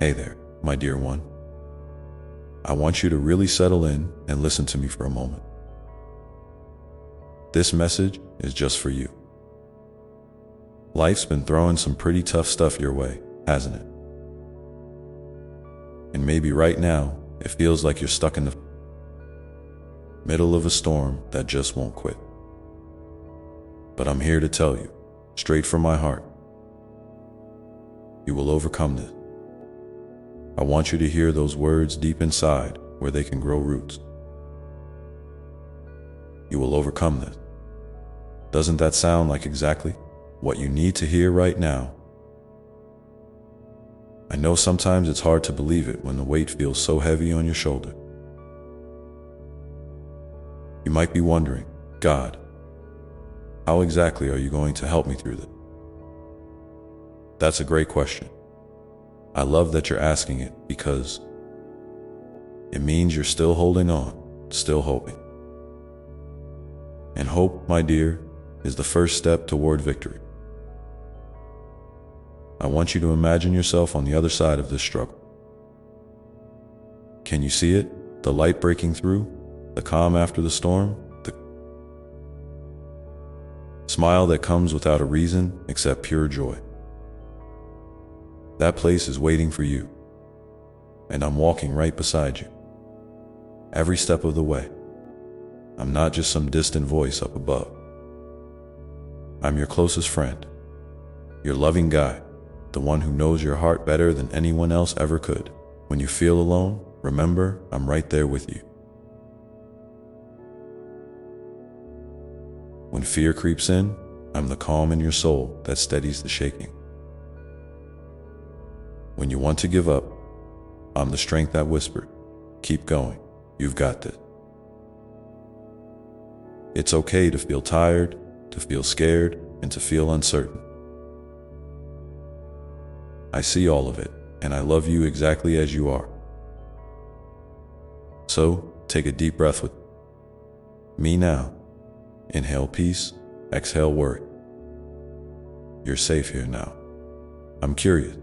Hey there, my dear one. I want you to really settle in and listen to me for a moment. This message is just for you. Life's been throwing some pretty tough stuff your way, hasn't it? And maybe right now, it feels like you're stuck in the middle of a storm that just won't quit. But I'm here to tell you, straight from my heart, you will overcome this. I want you to hear those words deep inside where they can grow roots. You will overcome this. Doesn't that sound like exactly what you need to hear right now? I know sometimes it's hard to believe it when the weight feels so heavy on your shoulder. You might be wondering, God, how exactly are you going to help me through this? That's a great question. I love that you're asking it because it means you're still holding on, still hoping. And hope, my dear, is the first step toward victory. I want you to imagine yourself on the other side of this struggle. Can you see it? The light breaking through, the calm after the storm, the smile that comes without a reason except pure joy. That place is waiting for you, and I'm walking right beside you. Every step of the way. I'm not just some distant voice up above. I'm your closest friend, your loving guide, the one who knows your heart better than anyone else ever could. When you feel alone, remember, I'm right there with you. When fear creeps in, I'm the calm in your soul that steadies the shaking. When you want to give up, I'm the strength that whispered, keep going, you've got this. It's okay to feel tired, to feel scared, and to feel uncertain. I see all of it, and I love you exactly as you are. So, take a deep breath with me now. Inhale peace, exhale worry. You're safe here now. I'm curious.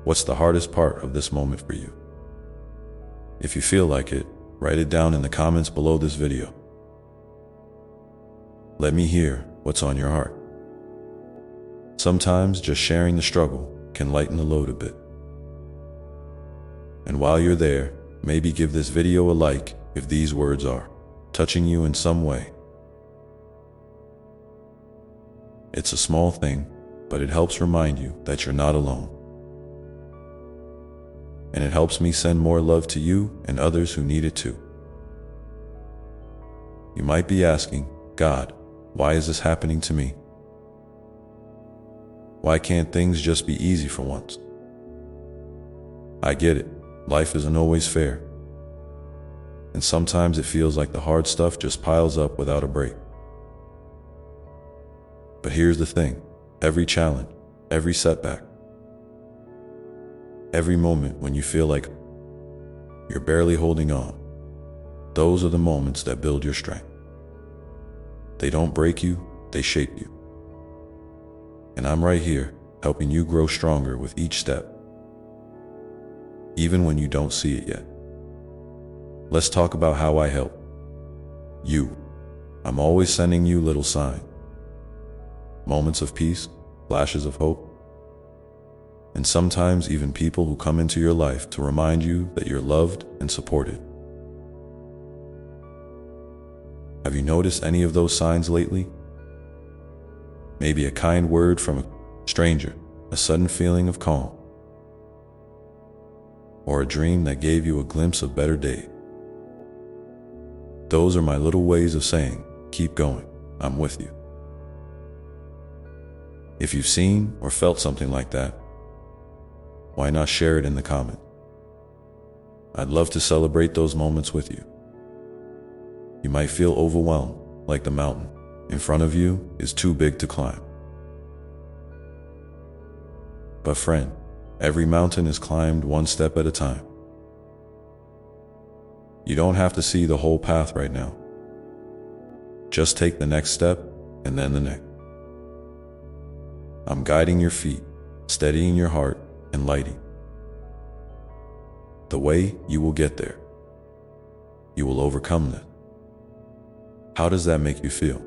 What's the hardest part of this moment for you? If you feel like it, write it down in the comments below this video. Let me hear what's on your heart. Sometimes just sharing the struggle can lighten the load a bit. And while you're there, maybe give this video a like if these words are touching you in some way. It's a small thing, but it helps remind you that you're not alone. And it helps me send more love to you and others who need it too. You might be asking, God, why is this happening to me? Why can't things just be easy for once? I get it. Life isn't always fair. And sometimes it feels like the hard stuff just piles up without a break. But here's the thing. Every challenge, every setback, every moment when you feel like you're barely holding on, those are the moments that build your strength. They don't break you, they shape you. And I'm right here, helping you grow stronger with each step, even when you don't see it yet. Let's talk about how I help you. I'm always sending you little signs, moments of peace, flashes of hope, and sometimes even people who come into your life to remind you that you're loved and supported. Have you noticed any of those signs lately? Maybe a kind word from a stranger, a sudden feeling of calm, or a dream that gave you a glimpse of better days. Those are my little ways of saying, keep going, I'm with you. If you've seen or felt something like that, why not share it in the comments? I'd love to celebrate those moments with you. You might feel overwhelmed, like the mountain in front of you is too big to climb. But friend, every mountain is climbed one step at a time. You don't have to see the whole path right now. Just take the next step and then the next. I'm guiding your feet, steadying your heart, and lighting the way you will get there. You will overcome this. How does that make you feel?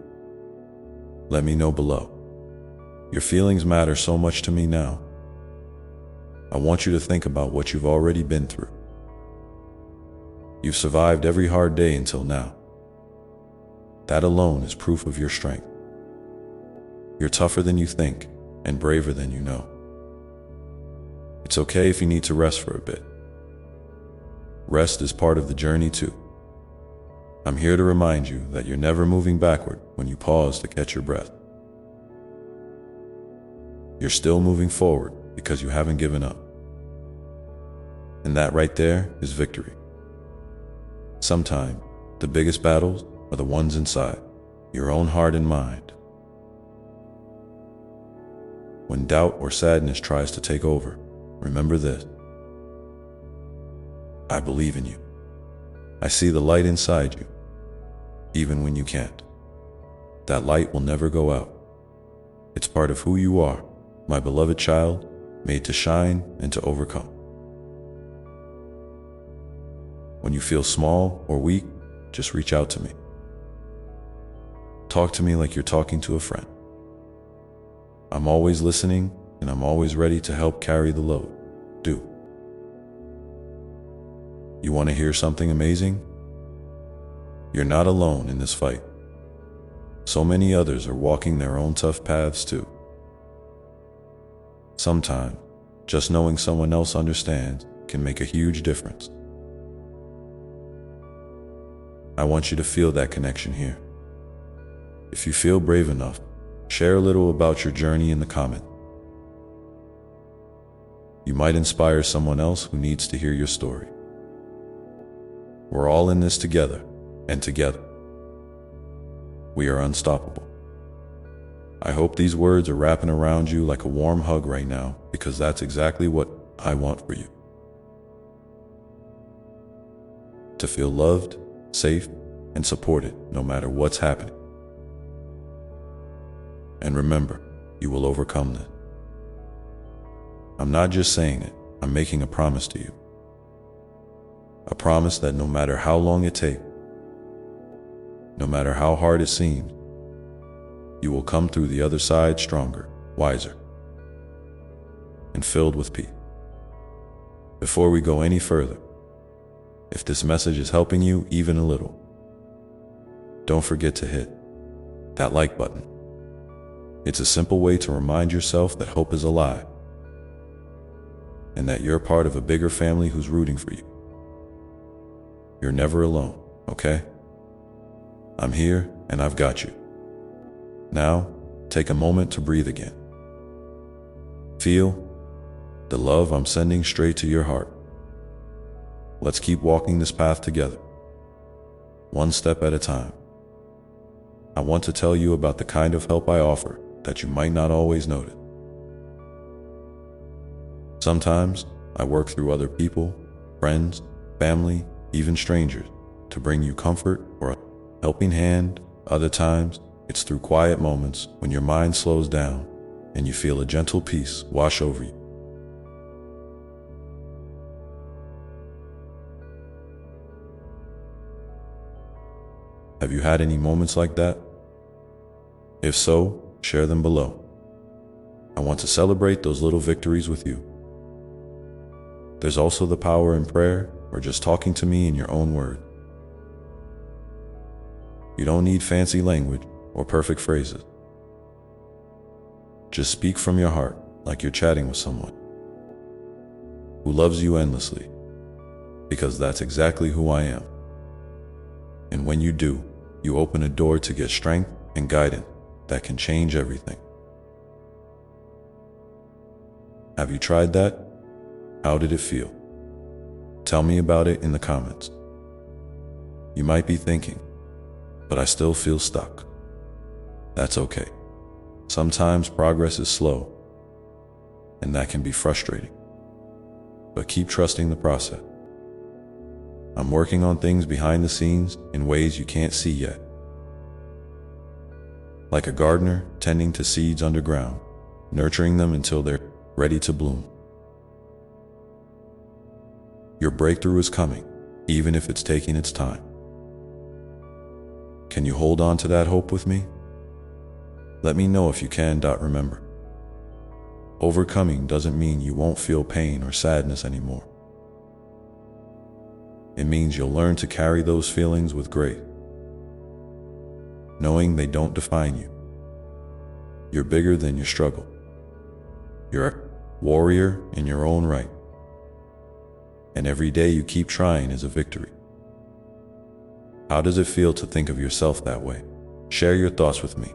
Let me know below. Your feelings matter so much to me now. I want you to think about what you've already been through. You've survived every hard day until now. That alone is proof of your strength. You're tougher than you think and braver than you know. It's okay if you need to rest for a bit. Rest is part of the journey too. I'm here to remind you that you're never moving backward when you pause to catch your breath. You're still moving forward because you haven't given up. And that right there is victory. Sometimes, the biggest battles are the ones inside your own heart and mind. When doubt or sadness tries to take over, remember this. I believe in you. I see the light inside you, even when you can't. That light will never go out. It's part of who you are, my beloved child, made to shine and to overcome. When you feel small or weak, just reach out to me. Talk to me like you're talking to a friend. I'm always listening, and I'm always ready to help carry the load. Do. You want to hear something amazing? You're not alone in this fight. So many others are walking their own tough paths too. Sometimes, just knowing someone else understands can make a huge difference. I want you to feel that connection here. If you feel brave enough, share a little about your journey in the comments. You might inspire someone else who needs to hear your story. We're all in this together, and together, we are unstoppable. I hope these words are wrapping around you like a warm hug right now, because that's exactly what I want for you. To feel loved, safe, and supported no matter what's happening. And remember, you will overcome this. I'm not just saying it, I'm making a promise to you. A promise that no matter how long it takes, no matter how hard it seems, you will come through the other side stronger, wiser, and filled with peace. Before we go any further, if this message is helping you even a little, don't forget to hit that like button. It's a simple way to remind yourself that hope is alive and that you're part of a bigger family who's rooting for you. You're never alone, okay? I'm here and I've got you. Now, take a moment to breathe again. Feel the love I'm sending straight to your heart. Let's keep walking this path together, one step at a time. I want to tell you about the kind of help I offer that you might not always notice. Sometimes I work through other people, friends, family, even strangers, to bring you comfort or a helping hand. Other times, it's through quiet moments when your mind slows down and you feel a gentle peace wash over you. Have you had any moments like that? If so, share them below. I want to celebrate those little victories with you. There's also the power in prayer or just talking to me in your own words. You don't need fancy language or perfect phrases. Just speak from your heart like you're chatting with someone who loves you endlessly, because that's exactly who I am. And when you do, you open a door to get strength and guidance that can change everything. Have you tried that? How did it feel? Tell me about it in the comments. You might be thinking, but I still feel stuck. That's okay. Sometimes progress is slow, and that can be frustrating. But keep trusting the process. I'm working on things behind the scenes in ways you can't see yet. Like a gardener tending to seeds underground, nurturing them until they're ready to bloom. Your breakthrough is coming, even if it's taking its time. Can you hold on to that hope with me? Let me know if you can. Remember, overcoming doesn't mean you won't feel pain or sadness anymore. It means you'll learn to carry those feelings with grace, knowing they don't define you. You're bigger than your struggle. You're a warrior in your own right. And every day you keep trying is a victory. How does it feel to think of yourself that way? Share your thoughts with me.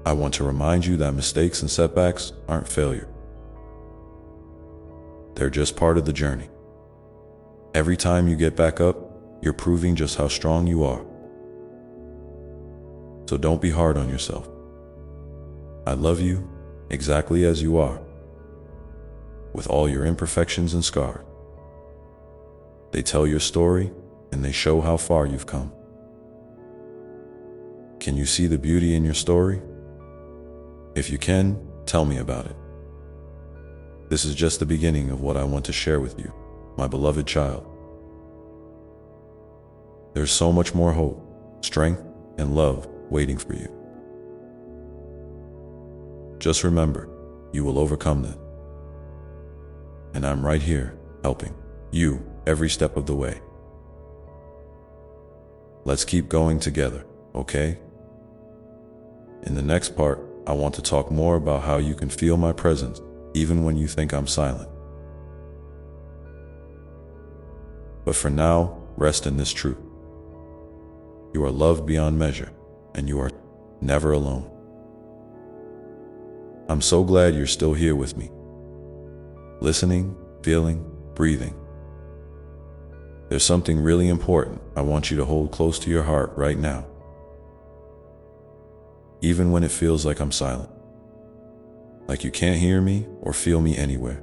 I want to remind you that mistakes and setbacks aren't failure. They're just part of the journey. Every time you get back up, you're proving just how strong you are. So don't be hard on yourself. I love you exactly as you are, with all your imperfections and scars. They tell your story, and they show how far you've come. Can you see the beauty in your story? If you can, tell me about it. This is just the beginning of what I want to share with you, my beloved child. There's so much more hope, strength, and love waiting for you. Just remember, you will overcome that. And I'm right here, helping you every step of the way. Let's keep going together, okay? In the next part, I want to talk more about how you can feel my presence even when you think I'm silent. But for now, rest in this truth. You are loved beyond measure, and you are never alone. I'm so glad you're still here with me, listening, feeling, breathing. There's something really important I want you to hold close to your heart right now, even when it feels like I'm silent, like you can't hear me or feel me anywhere.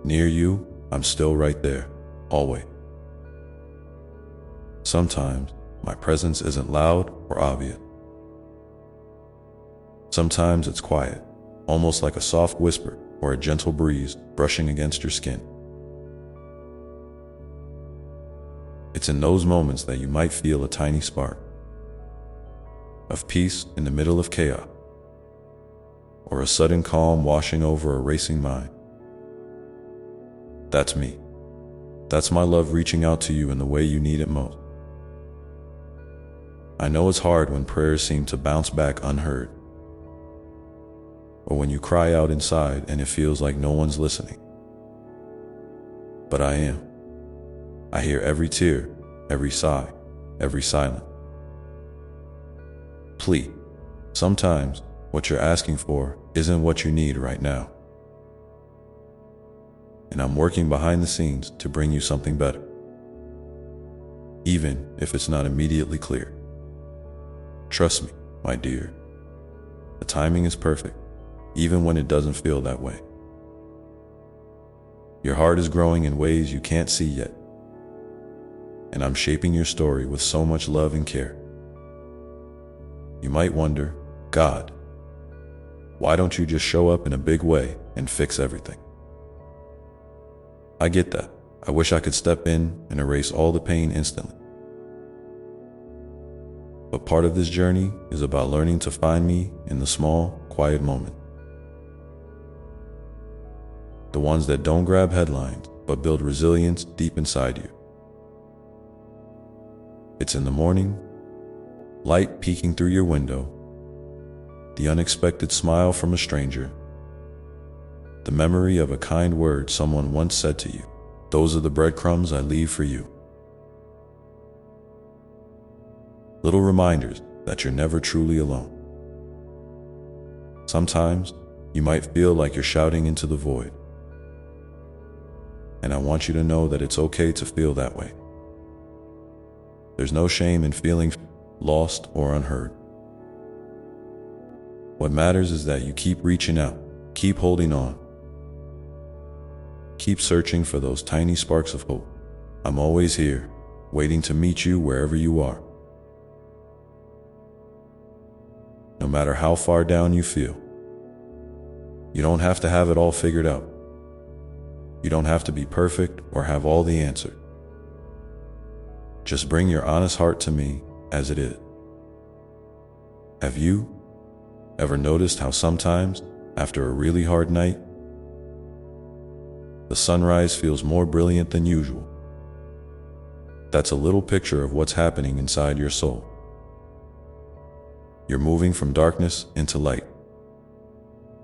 Near you, I'm still right there, always. Sometimes my presence isn't loud or obvious. Sometimes it's quiet, almost like a soft whisper or a gentle breeze brushing against your skin. It's in those moments that you might feel a tiny spark of peace in the middle of chaos, or a sudden calm washing over a racing mind. That's me. That's my love reaching out to you in the way you need it most. I know it's hard when prayers seem to bounce back unheard, or when you cry out inside and it feels like no one's listening. But I am. I hear every tear, every sigh, every silence. Plea. Sometimes what you're asking for isn't what you need right now. And I'm working behind the scenes to bring you something better, even if it's not immediately clear. Trust me, my dear. The timing is perfect, even when it doesn't feel that way. Your heart is growing in ways you can't see yet, and I'm shaping your story with so much love and care. You might wonder, God, why don't you just show up in a big way and fix everything? I get that. I wish I could step in and erase all the pain instantly. But part of this journey is about learning to find me in the small, quiet moments. The ones that don't grab headlines, but build resilience deep inside you. It's in the morning, light peeking through your window, the unexpected smile from a stranger, the memory of a kind word someone once said to you. Those are the breadcrumbs I leave for you. Little reminders that you're never truly alone. Sometimes you might feel like you're shouting into the void, and I want you to know that it's okay to feel that way. There's no shame in feeling lost or unheard. What matters is that you keep reaching out, keep holding on, keep searching for those tiny sparks of hope. I'm always here, waiting to meet you wherever you are. No matter how far down you feel, you don't have to have it all figured out. You don't have to be perfect or have all the answers. Just bring your honest heart to me as it is. Have you ever noticed how sometimes, after a really hard night, the sunrise feels more brilliant than usual? That's a little picture of what's happening inside your soul. You're moving from darkness into light,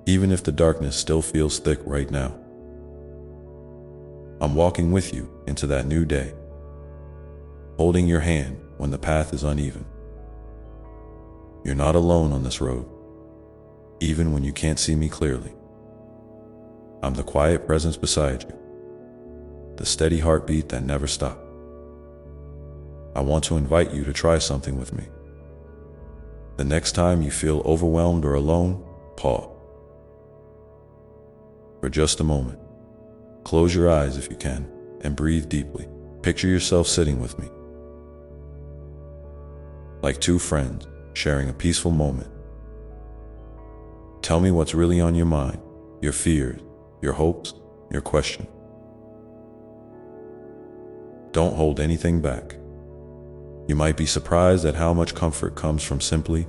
even if the darkness still feels thick right now. I'm walking with you into that new day, holding your hand when the path is uneven. You're not alone on this road, even when you can't see me clearly. I'm the quiet presence beside you, the steady heartbeat that never stops. I want to invite you to try something with me. The next time you feel overwhelmed or alone, pause. For just a moment, close your eyes if you can, and breathe deeply. Picture yourself sitting with me, like two friends sharing a peaceful moment. Tell me what's really on your mind, your fears, your hopes, your questions. Don't hold anything back. You might be surprised at how much comfort comes from simply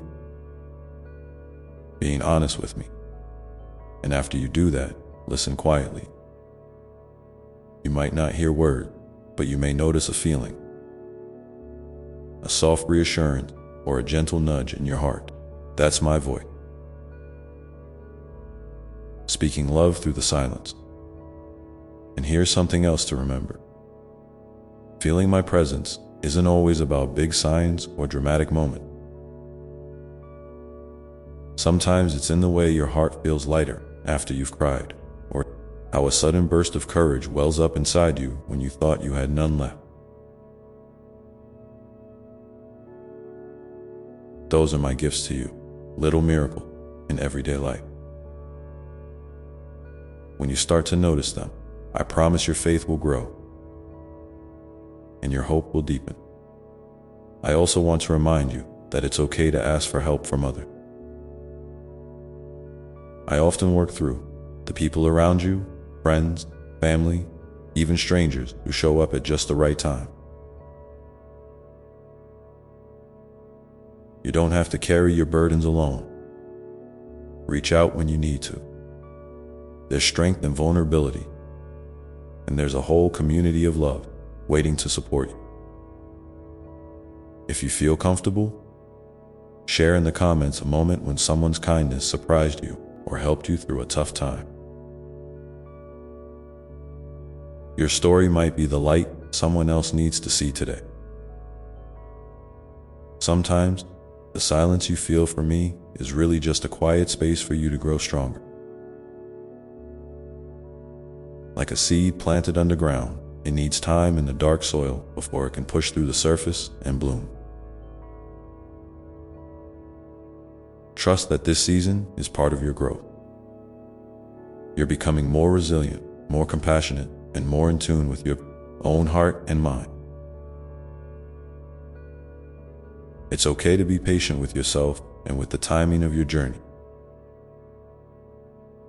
being honest with me. And after you do that, listen quietly. You might not hear words, but you may notice a feeling, a soft reassurance or a gentle nudge in your heart. That's my voice, speaking love through the silence. And here's something else to remember. Feeling my presence isn't always about big signs or dramatic moments. Sometimes it's in the way your heart feels lighter after you've cried, or how a sudden burst of courage wells up inside you when you thought you had none left. Those are my gifts to you, little miracle in everyday life. When you start to notice them, I promise your faith will grow and your hope will deepen. I also want to remind you that it's okay to ask for help from others. I often work through the people around you, friends, family, even strangers who show up at just the right time. You don't have to carry your burdens alone. Reach out when you need to. There's strength in vulnerability, and there's a whole community of love waiting to support you. If you feel comfortable, share in the comments a moment when someone's kindness surprised you or helped you through a tough time. Your story might be the light someone else needs to see today. Sometimes, the silence you feel for me is really just a quiet space for you to grow stronger. Like a seed planted underground, it needs time in the dark soil before it can push through the surface and bloom. Trust that this season is part of your growth. You're becoming more resilient, more compassionate, and more in tune with your own heart and mind. It's okay to be patient with yourself and with the timing of your journey.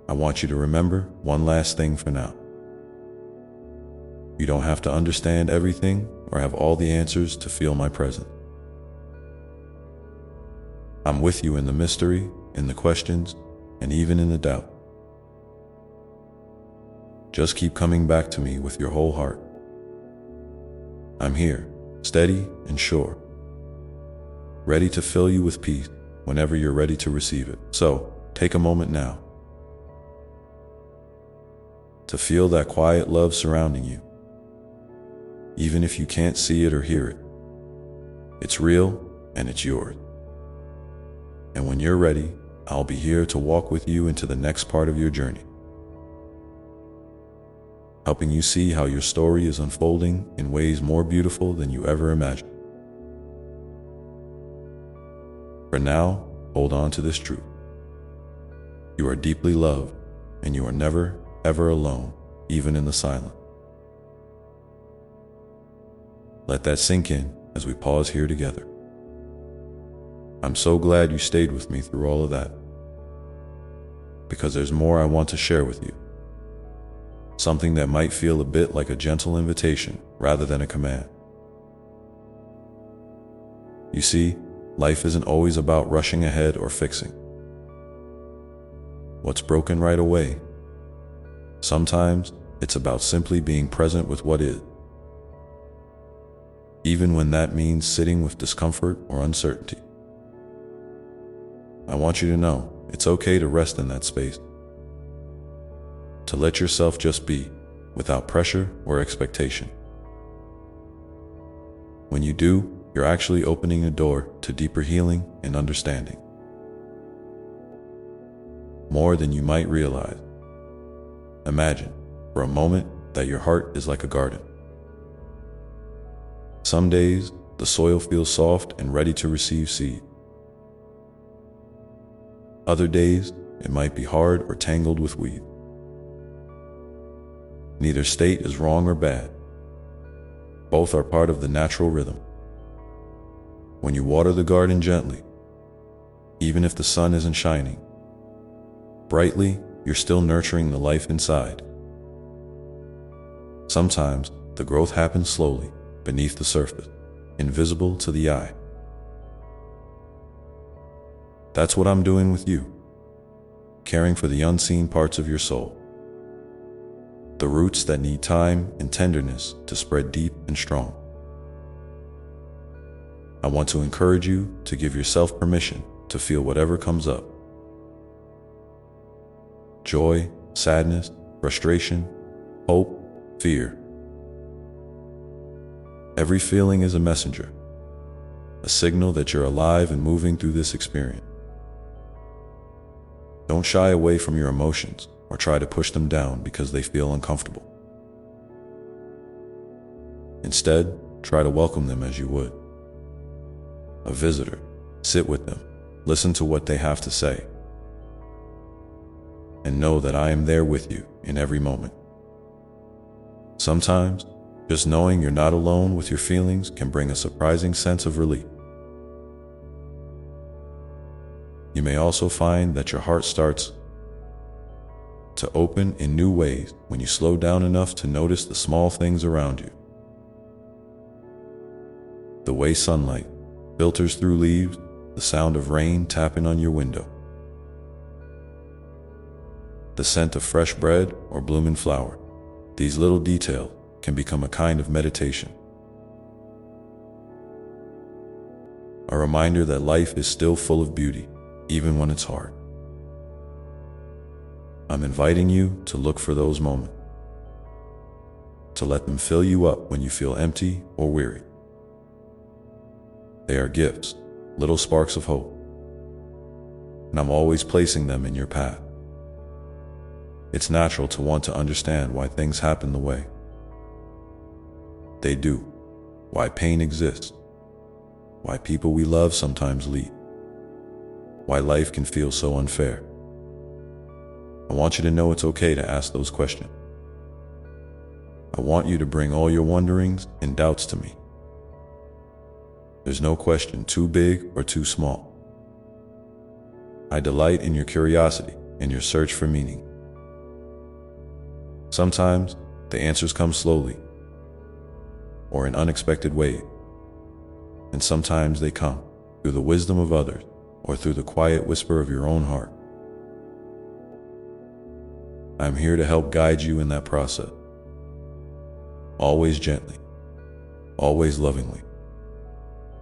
I want you to remember one last thing for now. You don't have to understand everything or have all the answers to feel my presence. I'm with you in the mystery, in the questions, and even in the doubt. Just keep coming back to me with your whole heart. I'm here, steady and sure, ready to fill you with peace whenever you're ready to receive it. So, take a moment now to feel that quiet love surrounding you. Even if you can't see it or hear it, it's real and it's yours. And when you're ready, I'll be here to walk with you into the next part of your journey, helping you see how your story is unfolding in ways more beautiful than you ever imagined. For now, hold on to this truth. You are deeply loved, and you are never, ever alone, even in the silence. Let that sink in as we pause here together. I'm so glad you stayed with me through all of that, because there's more I want to share with you. something that might feel a bit like a gentle invitation rather than a command. You see, life isn't always about rushing ahead or fixing what's broken right away. Sometimes it's about simply being present with what is, even when that means sitting with discomfort or uncertainty. I want you to know it's okay to rest in that space, to let yourself just be, without pressure or expectation. When you do, you're actually opening a door to deeper healing and understanding, more than you might realize. Imagine, for a moment, that your heart is like a garden. Some days, the soil feels soft and ready to receive seed. Other days, it might be hard or tangled with weeds. Neither state is wrong or bad. Both are part of the natural rhythm. When you water the garden gently, even if the sun isn't shining brightly, you're still nurturing the life inside. Sometimes the growth happens slowly, beneath the surface, invisible to the eye. That's what I'm doing with you, caring for the unseen parts of your soul, the roots that need time and tenderness to spread deep and strong. I want to encourage you to give yourself permission to feel whatever comes up. Joy, sadness, frustration, hope, fear. Every feeling is a messenger, a signal that you're alive and moving through this experience. Don't shy away from your emotions or try to push them down because they feel uncomfortable. Instead, try to welcome them as you would a visitor. Sit with them, listen to what they have to say, and know that I am there with you in every moment. Sometimes, just knowing you're not alone with your feelings can bring a surprising sense of relief. You may also find that your heart starts to open in new ways when you slow down enough to notice the small things around you. The way sunlight filters through leaves, the sound of rain tapping on your window, the scent of fresh bread or blooming flower. These little details can become a kind of meditation, a reminder that life is still full of beauty, even when it's hard. I'm inviting you to look for those moments, to let them fill you up when you feel empty or weary. They are gifts, little sparks of hope, and I'm always placing them in your path. It's natural to want to understand why things happen the way they do, why pain exists, why people we love sometimes leave, why life can feel so unfair. I want you to know it's okay to ask those questions. I want you to bring all your wonderings and doubts to me. There's no question too big or too small. I delight in your curiosity and your search for meaning. Sometimes the answers come slowly or in unexpected ways, and sometimes they come through the wisdom of others or through the quiet whisper of your own heart. I'm here to help guide you in that process, always gently, always lovingly.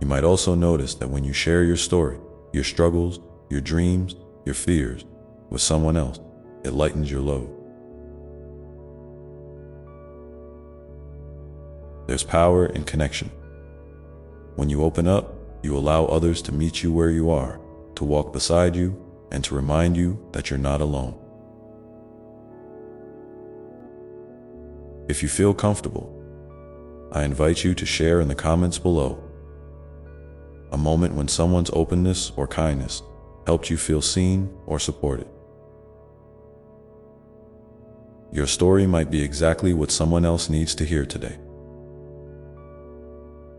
You might also notice that when you share your story, your struggles, your dreams, your fears with someone else, it lightens your load. There's power in connection. When you open up, you allow others to meet you where you are, to walk beside you, and to remind you that you're not alone. If you feel comfortable, I invite you to share in the comments below a moment when someone's openness or kindness helped you feel seen or supported. Your story might be exactly what someone else needs to hear today.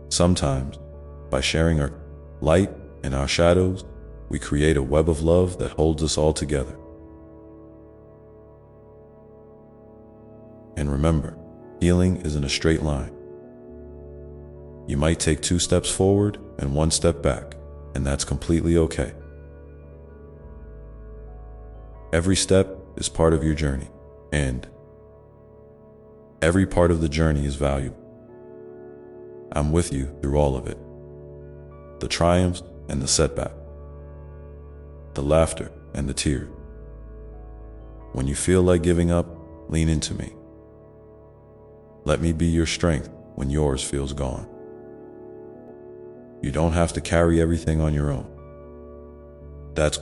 Sometimes, by sharing our light and our shadows, we create a web of love that holds us all together. And remember, healing isn't a straight line. You might take 2 steps forward and 1 step back, and that's completely okay. Every step is part of your journey, and every part of the journey is valuable. I'm with you through all of it. The triumphs and the setback, the laughter and the tears. When you feel like giving up, lean into me. Let me be your strength when yours feels gone. You don't have to carry everything on your own. That's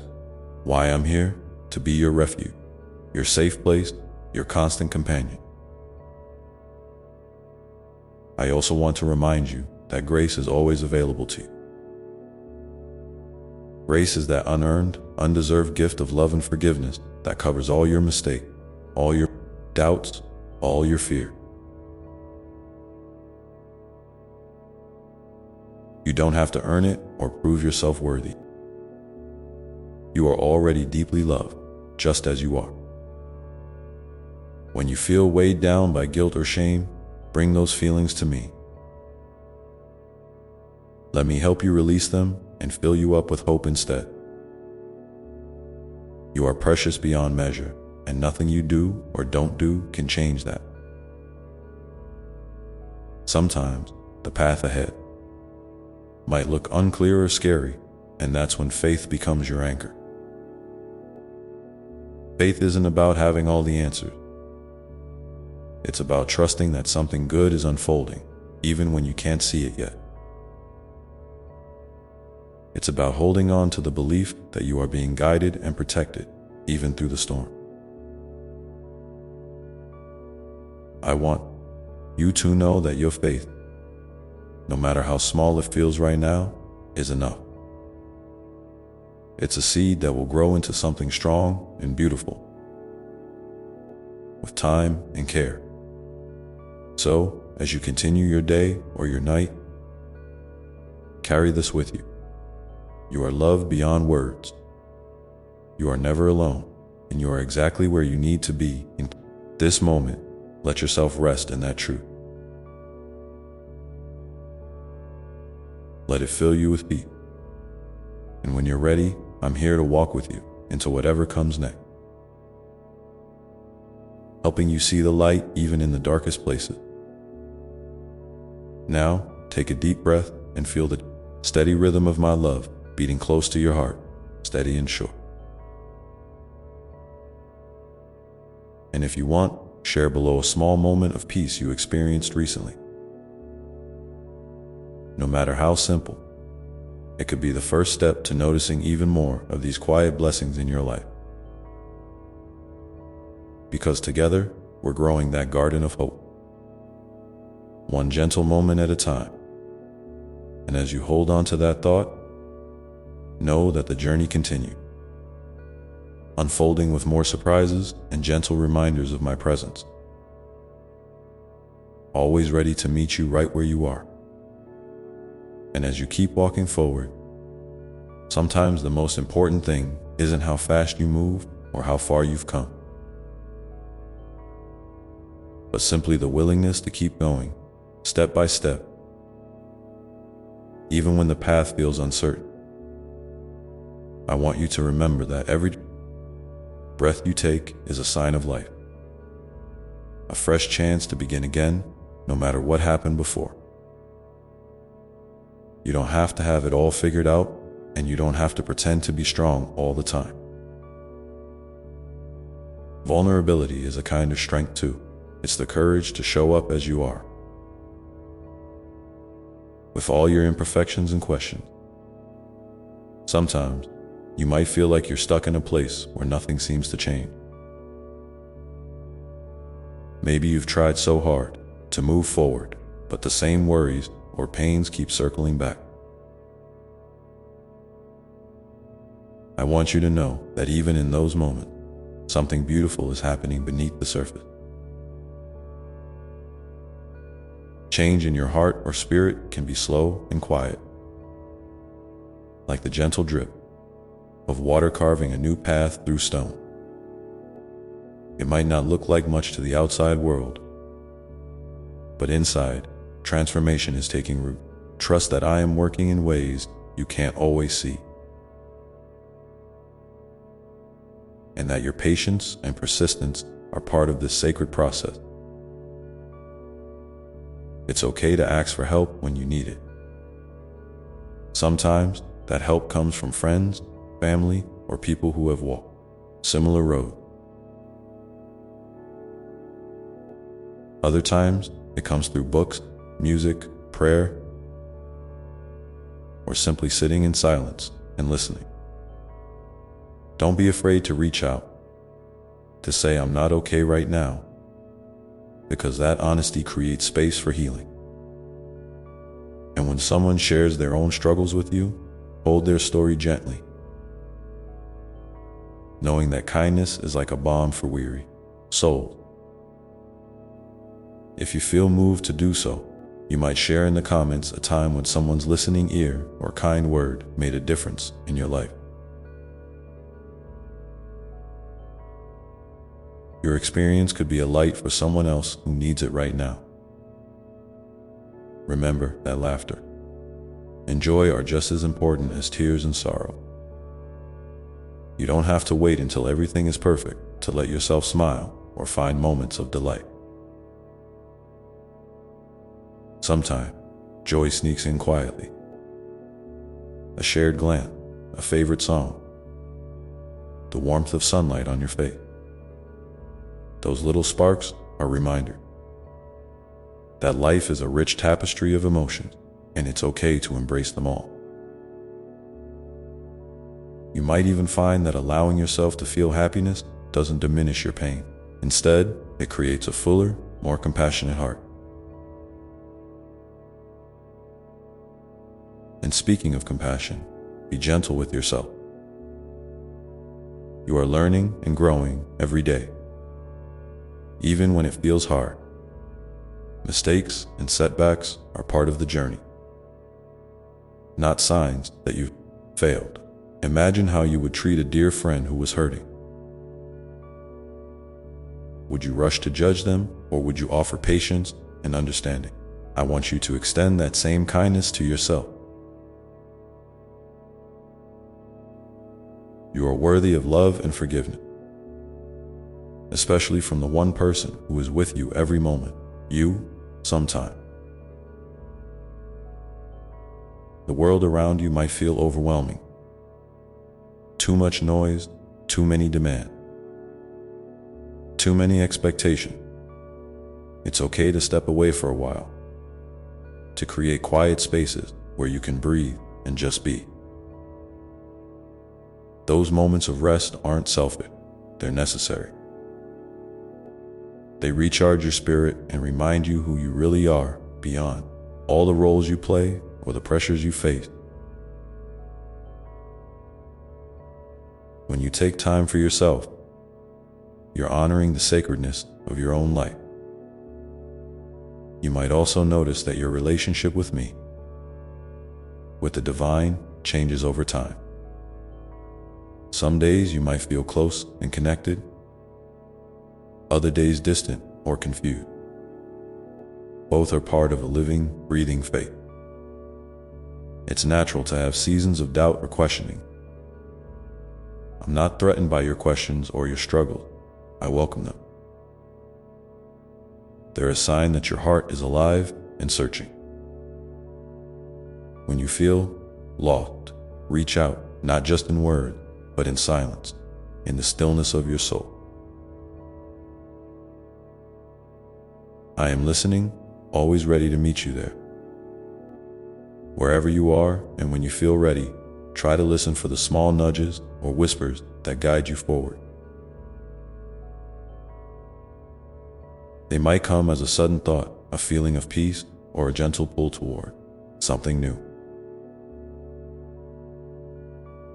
why I'm here, to be your refuge, your safe place, your constant companion. I also want to remind you that grace is always available to you. Grace is that unearned, undeserved gift of love and forgiveness that covers all your mistakes, all your doubts, all your fear. You don't have to earn it or prove yourself worthy. You are already deeply loved, just as you are. When you feel weighed down by guilt or shame, bring those feelings to me. Let me help you release them and fill you up with hope instead. You are precious beyond measure, and nothing you do or don't do can change that. Sometimes the path ahead might look unclear or scary, and that's when faith becomes your anchor. Faith isn't about having all the answers. It's about trusting that something good is unfolding, even when you can't see it yet. It's about holding on to the belief that you are being guided and protected, even through the storm. I want you to know that your faith, no matter how small it feels right now, is enough. It's a seed that will grow into something strong and beautiful, with time and care. So, as you continue your day or your night, carry this with you. You are loved beyond words. You are never alone, and you are exactly where you need to be in this moment. Let yourself rest in that truth. Let it fill you with peace. And when you're ready, I'm here to walk with you into whatever comes next, helping you see the light even in the darkest places. Now, take a deep breath and feel the steady rhythm of my love beating close to your heart, steady and sure. And if you want, share below a small moment of peace you experienced recently. No matter how simple, it could be the first step to noticing even more of these quiet blessings in your life. Because together, we're growing that garden of hope, one gentle moment at a time. And as you hold on to that thought, know that the journey continues, unfolding with more surprises and gentle reminders of my presence, always ready to meet you right where you are. And as you keep walking forward, sometimes the most important thing isn't how fast you move or how far you've come, but simply the willingness to keep going, step by step, even when the path feels uncertain. I want you to remember that every breath you take is a sign of life, a fresh chance to begin again, no matter what happened before. You don't have to have it all figured out, and you don't have to pretend to be strong all the time. Vulnerability is a kind of strength too. It's the courage to show up as you are, with all your imperfections and questions. Sometimes, you might feel like you're stuck in a place where nothing seems to change. Maybe you've tried so hard to move forward, but the same worries or pains keep circling back. I want you to know that even in those moments, something beautiful is happening beneath the surface. Change in your heart or spirit can be slow and quiet, like the gentle drip of water carving a new path through stone. It might not look like much to the outside world, But inside, transformation is taking root. Trust that I am working in ways you can't always see, and that your patience and persistence are part of this sacred process. It's okay to ask for help when you need it. Sometimes that help comes from friends, family, or people who have walked similar roads. Other times, it comes through books, music, prayer, or simply sitting in silence and listening. Don't be afraid to reach out, to say I'm not okay right now, because that honesty creates space for healing. And when someone shares their own struggles with you, hold their story gently, knowing that kindness is like a balm for weary souls. If you feel moved to do so, you might share in the comments a time when someone's listening ear or kind word made a difference in your life. Your experience could be a light for someone else who needs it right now. Remember that laughter and joy are just as important as tears and sorrow. You don't have to wait until everything is perfect to let yourself smile or find moments of delight. Sometimes, joy sneaks in quietly. A shared glance, a favorite song, the warmth of sunlight on your face. Those little sparks are reminders that life is a rich tapestry of emotions, and it's okay to embrace them all. You might even find that allowing yourself to feel happiness doesn't diminish your pain. Instead, it creates a fuller, more compassionate heart. And speaking of compassion, be gentle with yourself. You are learning and growing every day, even when it feels hard. Mistakes and setbacks are part of the journey, not signs that you've failed. Imagine how you would treat a dear friend who was hurting. Would you rush to judge them, or would you offer patience and understanding? I want you to extend that same kindness to yourself. You are worthy of love and forgiveness, especially from the one person who is with you every moment, you, sometime. The world around you might feel overwhelming. Too much noise, too many demands, too many expectations. It's okay to step away for a while, to create quiet spaces where you can breathe and just be. Those moments of rest aren't selfish, they're necessary. They recharge your spirit and remind you who you really are beyond all the roles you play or the pressures you face. When you take time for yourself, you're honoring the sacredness of your own life. You might also notice that your relationship with me, with the divine, changes over time. Some days you might feel close and connected, other days distant or confused. Both are part of a living, breathing faith. It's natural to have seasons of doubt or questioning. I'm not threatened by your questions or your struggles. I welcome them. They're a sign that your heart is alive and searching. When you feel lost, reach out, not just in words, but in silence, in the stillness of your soul. I am listening, always ready to meet you there. Wherever you are, and when you feel ready, try to listen for the small nudges or whispers that guide you forward. They might come as a sudden thought, a feeling of peace, or a gentle pull toward something new.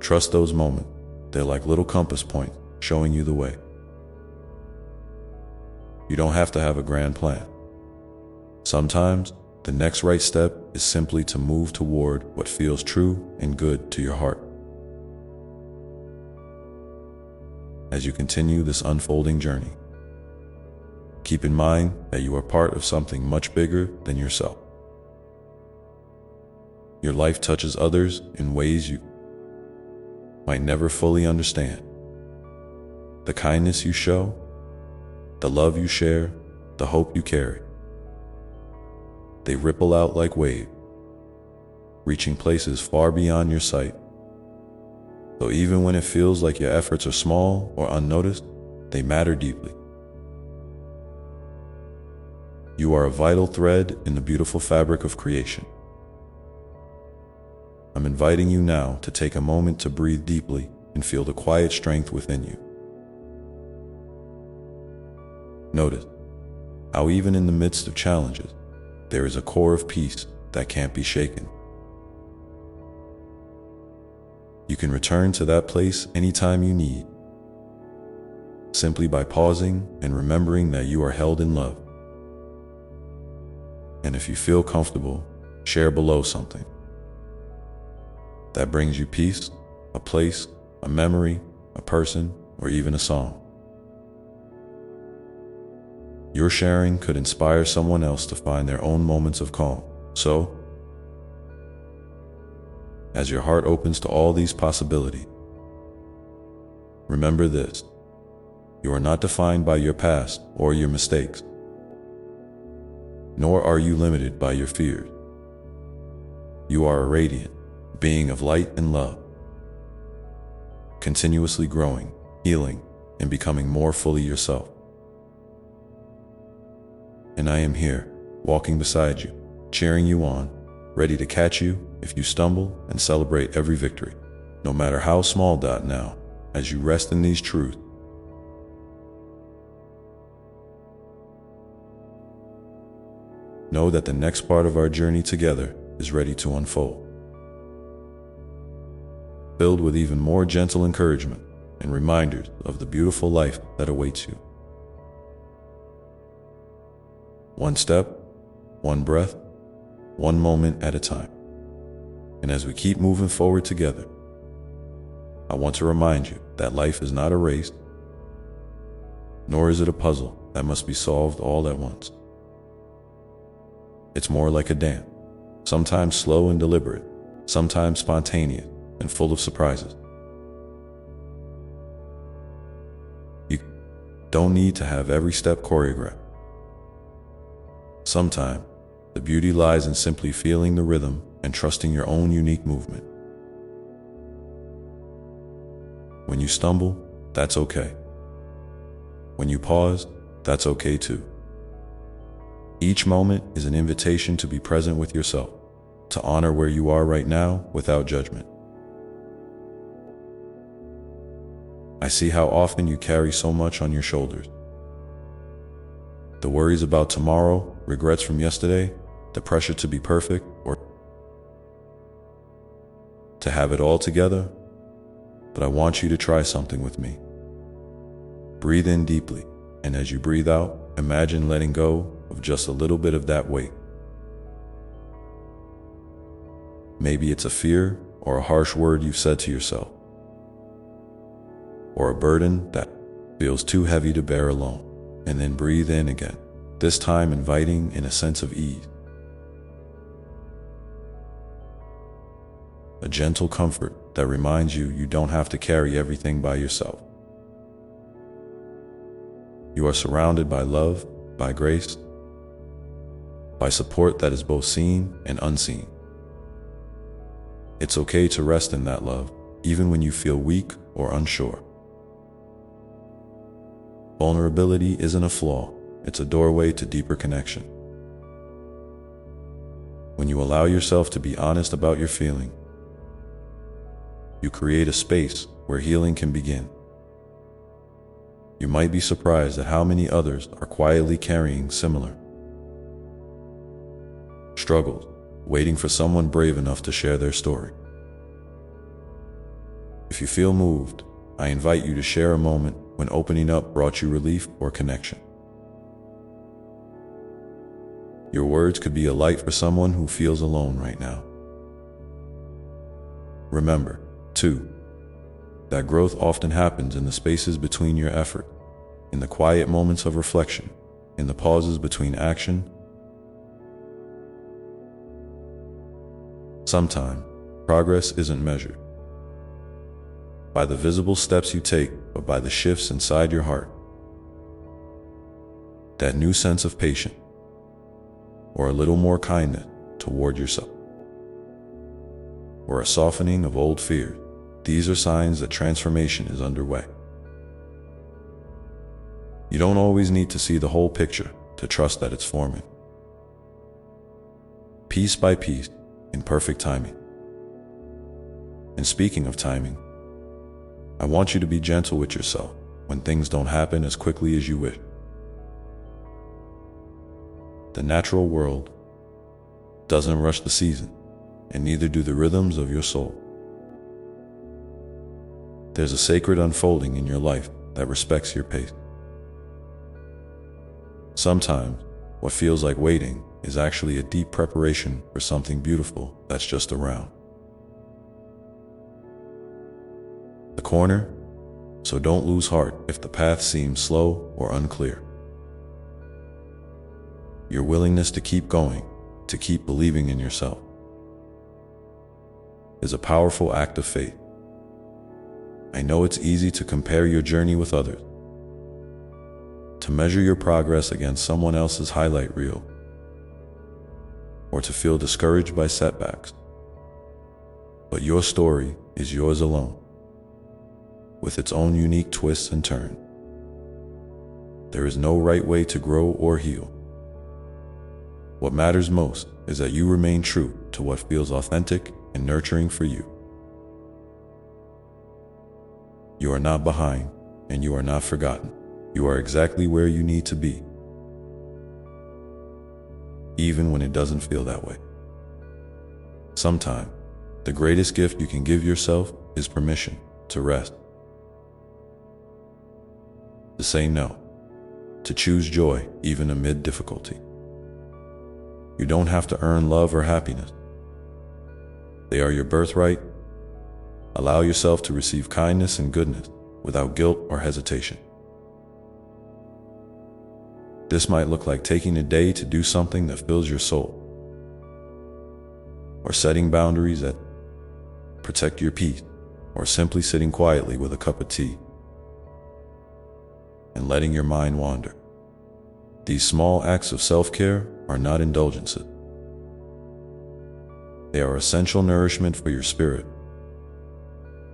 Trust those moments. They're like little compass points showing you the way. You don't have to have a grand plan. Sometimes, the next right step is simply to move toward what feels true and good to your heart. As you continue this unfolding journey, Keep in mind that you are part of something much bigger than yourself. Your life touches others in ways you might never fully understand. The kindness you show, the love you share, the hope you carry, they ripple out like waves, reaching places far beyond your sight. So even when it feels like your efforts are small or unnoticed, they matter deeply. You are a vital thread in the beautiful fabric of creation. I'm inviting you now to take a moment to breathe deeply and feel the quiet strength within you. Notice how even in the midst of challenges, there is a core of peace that can't be shaken. You can return to that place anytime you need, simply by pausing and remembering that you are held in love. And if you feel comfortable, share below something that brings you peace, a place, a memory, a person, or even a song. Your sharing could inspire someone else to find their own moments of calm. So, as your heart opens to all these possibilities, remember this: you are not defined by your past or your mistakes, nor are you limited by your fears. You are a radiant being of light and love, continuously growing, healing, and becoming more fully yourself. And I am here, walking beside you, cheering you on, ready to catch you if you stumble, and celebrate every victory, no matter how small. Now, as you rest in these truths, know that the next part of our journey together is ready to unfold, filled with even more gentle encouragement and reminders of the beautiful life that awaits you. One step, one breath, one moment at a time. And as we keep moving forward together, I want to remind you that life is not a race, nor is it a puzzle that must be solved all at once. It's more like a dance, sometimes slow and deliberate, sometimes spontaneous and full of surprises. You don't need to have every step choreographed. Sometimes, the beauty lies in simply feeling the rhythm and trusting your own unique movement. When you stumble, that's okay. When you pause, that's okay too. Each moment is an invitation to be present with yourself, to honor where you are right now without judgment. I see how often you carry so much on your shoulders. The worries about tomorrow, regrets from yesterday, the pressure to be perfect or to have it all together. But I want you to try something with me. Breathe in deeply, and as you breathe out, imagine letting go of just a little bit of that weight. Maybe it's a fear or a harsh word you've said to yourself, or a burden that feels too heavy to bear alone. And then breathe in again, this time inviting in a sense of ease, a gentle comfort that reminds you you don't have to carry everything by yourself. You are surrounded by love, by grace, by support that is both seen and unseen. It's okay to rest in that love, even when you feel weak or unsure. Vulnerability isn't a flaw, it's a doorway to deeper connection. When you allow yourself to be honest about your feeling, you create a space where healing can begin. You might be surprised at how many others are quietly carrying similar struggles, waiting for someone brave enough to share their story. If you feel moved, I invite you to share a moment when opening up brought you relief or connection. Your words could be a light for someone who feels alone right now. Remember, too, that growth often happens in the spaces between your effort, in the quiet moments of reflection, in the pauses between action. Sometimes, progress isn't measured by the visible steps you take, but by the shifts inside your heart. That new sense of patience, or a little more kindness toward yourself, or a softening of old fears. These are signs that transformation is underway. You don't always need to see the whole picture to trust that it's forming. Piece by piece, in perfect timing. And speaking of timing, I want you to be gentle with yourself when things don't happen as quickly as you wish. The natural world doesn't rush the season, and neither do the rhythms of your soul. There's a sacred unfolding in your life that respects your pace. Sometimes, what feels like waiting is actually a deep preparation for something beautiful that's just around the corner, so don't lose heart if the path seems slow or unclear. Your willingness to keep going, to keep believing in yourself, is a powerful act of faith. I know it's easy to compare your journey with others, to measure your progress against someone else's highlight reel, or to feel discouraged by setbacks. But your story is yours alone, with its own unique twists and turns. There is no right way to grow or heal. What matters most is that you remain true to what feels authentic and nurturing for you. You are not behind, and you are not forgotten. You are exactly where you need to be, even when it doesn't feel that way. Sometimes, the greatest gift you can give yourself is permission to rest, to say no, to choose joy even amid difficulty. You don't have to earn love or happiness. They are your birthright. Allow yourself to receive kindness and goodness without guilt or hesitation. This might look like taking a day to do something that fills your soul, or setting boundaries that protect your peace, or simply sitting quietly with a cup of tea and letting your mind wander. These small acts of self-care are not indulgences. They are essential nourishment for your spirit.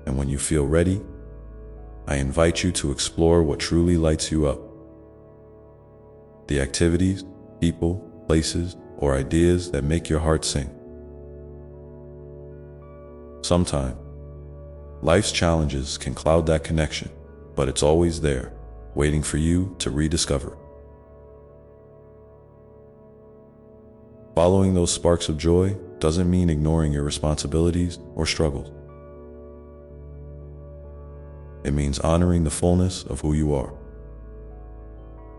And when you feel ready, I invite you to explore what truly lights you up. The activities, people, places, or ideas that make your heart sing. Sometimes, life's challenges can cloud that connection, but it's always there, waiting for you to rediscover. Following those sparks of joy doesn't mean ignoring your responsibilities or struggles. It means honoring the fullness of who you are.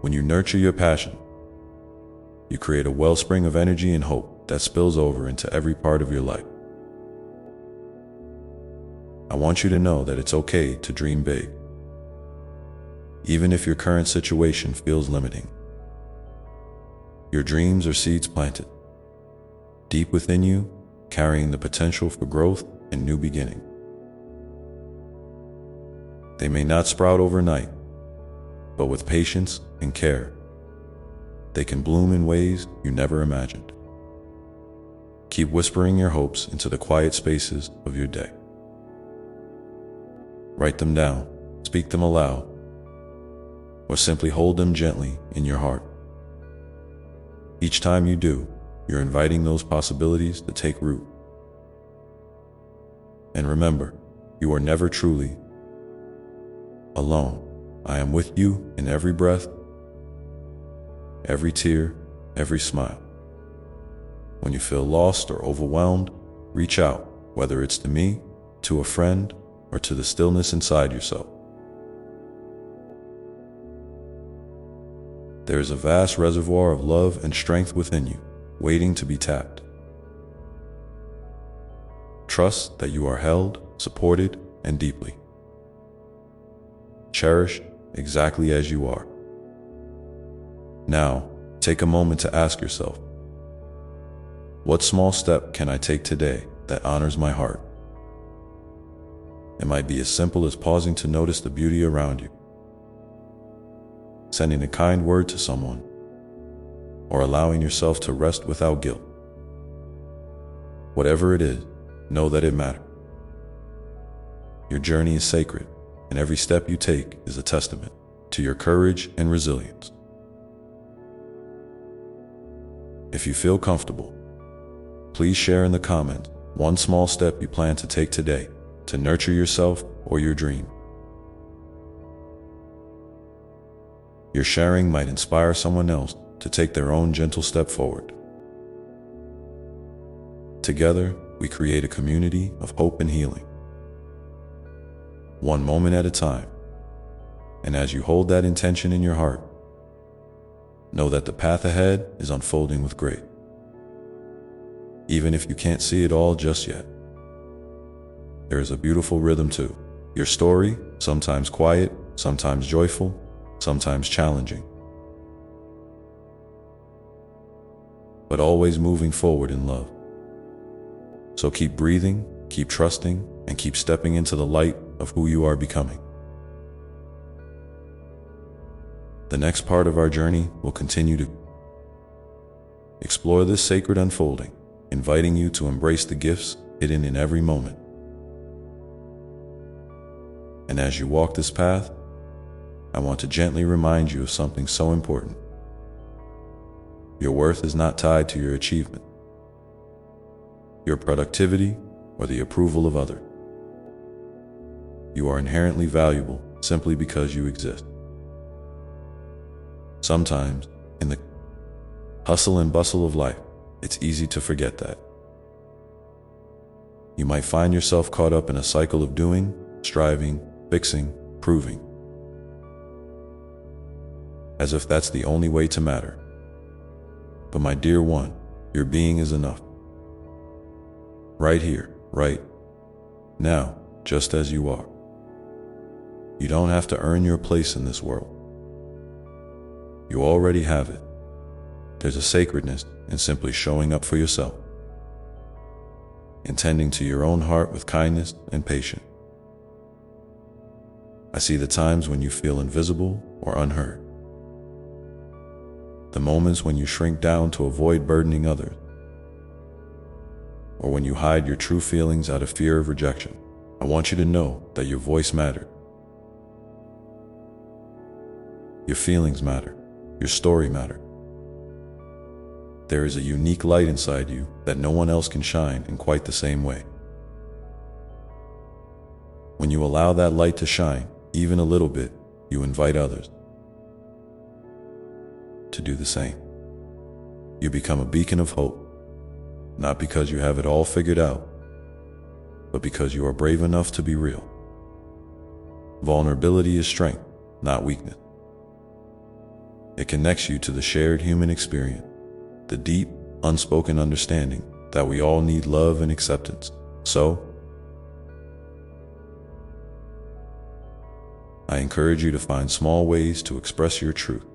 When you nurture your passion, you create a wellspring of energy and hope that spills over into every part of your life. I want you to know that it's okay to dream big, even if your current situation feels limiting. Your dreams are seeds planted deep within you, carrying the potential for growth and new beginning. They may not sprout overnight, but with patience and care, they can bloom in ways you never imagined. Keep whispering your hopes into the quiet spaces of your day. Write them down, speak them aloud, or simply hold them gently in your heart. Each time you do, you're inviting those possibilities to take root. And remember, you are never truly alone. I am with you in every breath, every tear, every smile. When you feel lost or overwhelmed, reach out, whether it's to me, to a friend, or to the stillness inside yourself. There is a vast reservoir of love and strength within you, waiting to be tapped. Trust that you are held, supported, and deeply cherished exactly as you are. Now, take a moment to ask yourself, what small step can I take today that honors my heart? It might be as simple as pausing to notice the beauty around you, sending a kind word to someone, or allowing yourself to rest without guilt. Whatever it is, know that it matters. Your journey is sacred, and every step you take is a testament to your courage and resilience. If you feel comfortable, please share in the comments one small step you plan to take today to nurture yourself or your dream. Your sharing might inspire someone else to take their own gentle step forward. Together, we create a community of hope and healing, one moment at a time. And as you hold that intention in your heart, know that the path ahead is unfolding with grace. Even if you can't see it all just yet, there is a beautiful rhythm too. Your story, sometimes quiet, sometimes joyful, sometimes challenging, but always moving forward in love. So keep breathing, keep trusting, and keep stepping into the light of who you are becoming. The next part of our journey will continue to explore this sacred unfolding, inviting you to embrace the gifts hidden in every moment. And as you walk this path, I want to gently remind you of something so important. Your worth is not tied to your achievement, your productivity, or the approval of others. You are inherently valuable simply because you exist. Sometimes, in the hustle and bustle of life, it's easy to forget that. You might find yourself caught up in a cycle of doing, striving, fixing, proving, as if that's the only way to matter. But my dear one, your being is enough. Right here, right now, just as you are. You don't have to earn your place in this world. You already have it. There's a sacredness in simply showing up for yourself, intending to your own heart with kindness and patience. I see the times when you feel invisible or unheard, the moments when you shrink down to avoid burdening others, or when you hide your true feelings out of fear of rejection. I want you to know that your voice matters. Your feelings matter. Your story matters. There is a unique light inside you that no one else can shine in quite the same way. When you allow that light to shine, even a little bit, you invite others to do the same. You become a beacon of hope, not because you have it all figured out, but because you are brave enough to be real. Vulnerability is strength, not weakness. It connects you to the shared human experience, the deep, unspoken understanding that we all need love and acceptance. So, I encourage you to find small ways to express your truth.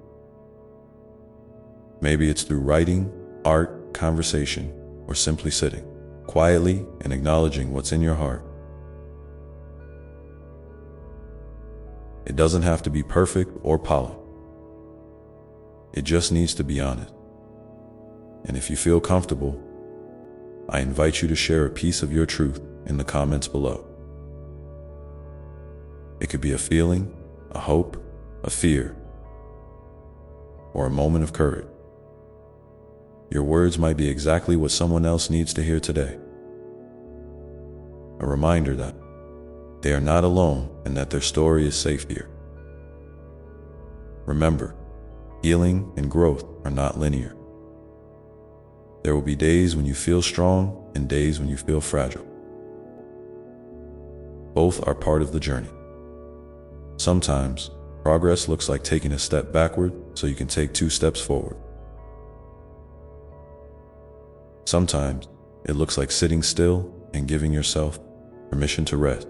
Maybe it's through writing, art, conversation, or simply sitting quietly and acknowledging what's in your heart. It doesn't have to be perfect or polished. It just needs to be honest. And if you feel comfortable, I invite you to share a piece of your truth in the comments below. It could be a feeling, a hope, a fear, or a moment of courage. Your words might be exactly what someone else needs to hear today. A reminder that they are not alone and that their story is safe here. Remember, healing and growth are not linear. There will be days when you feel strong and days when you feel fragile. Both are part of the journey. Sometimes, progress looks like taking a step backward so you can take 2 steps forward. Sometimes, it looks like sitting still and giving yourself permission to rest.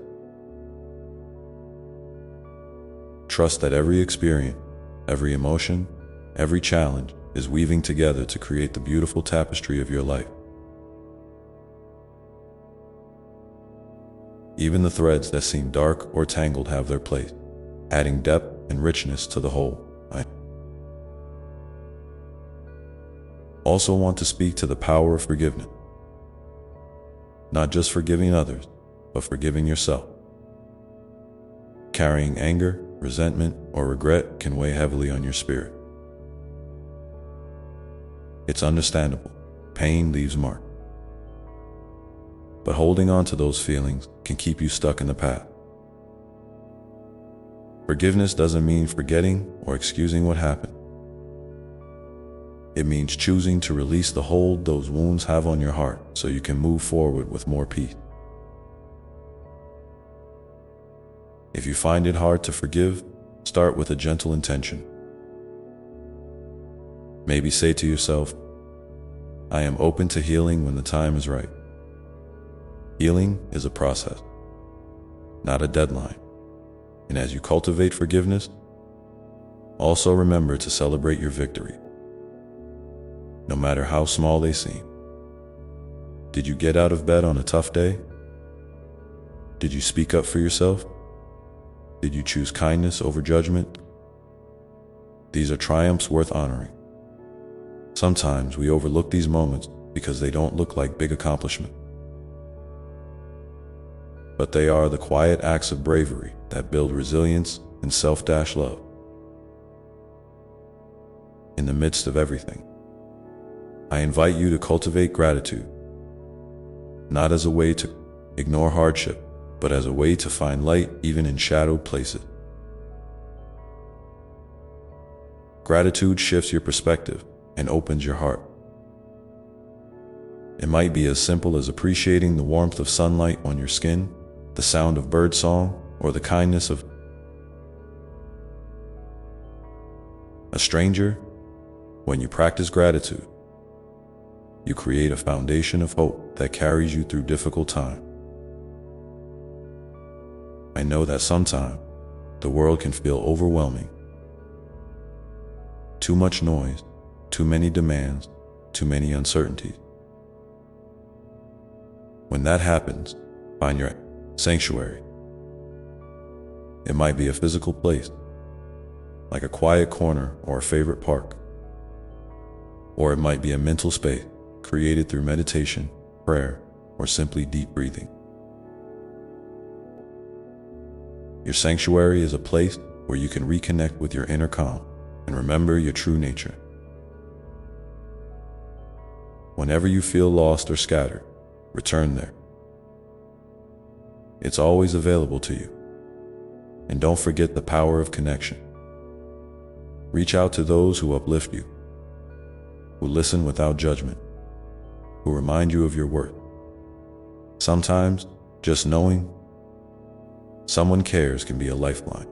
Trust that every experience, every emotion, Every challenge is weaving together to create the beautiful tapestry of your life. Even the threads that seem dark or tangled have their place, adding depth and richness to the whole. I also want to speak to the power of forgiveness. Not just forgiving others, but forgiving yourself. Carrying anger, resentment, or regret can weigh heavily on your spirit. It's understandable. Pain leaves marks. But holding on to those feelings can keep you stuck in the past. Forgiveness doesn't mean forgetting or excusing what happened. It means choosing to release the hold those wounds have on your heart so you can move forward with more peace. If you find it hard to forgive, start with a gentle intention. Maybe say to yourself, I am open to healing when the time is right. Healing is a process, not a deadline. And as you cultivate forgiveness, also remember to celebrate your victory, no matter how small they seem. Did you get out of bed on a tough day? Did you speak up for yourself? Did you choose kindness over judgment? These are triumphs worth honoring. Sometimes we overlook these moments because they don't look like big accomplishments. But they are the quiet acts of bravery that build resilience and self-love. In the midst of everything, I invite you to cultivate gratitude, not as a way to ignore hardship, but as a way to find light even in shadowed places. Gratitude shifts your perspective and opens your heart. It might be as simple as appreciating the warmth of sunlight on your skin, the sound of birdsong, or the kindness of a stranger. When you practice gratitude, you create a foundation of hope that carries you through difficult times. I know that sometimes the world can feel overwhelming. Too much noise, too many demands, too many uncertainties. When that happens, find your sanctuary. It might be a physical place, like a quiet corner or a favorite park. Or it might be a mental space created through meditation, prayer, or simply deep breathing. Your sanctuary is a place where you can reconnect with your inner calm and remember your true nature. Whenever you feel lost or scattered, return there. It's always available to you. And don't forget the power of connection. Reach out to those who uplift you, who listen without judgment, who remind you of your worth. Sometimes, just knowing someone cares can be a lifeline.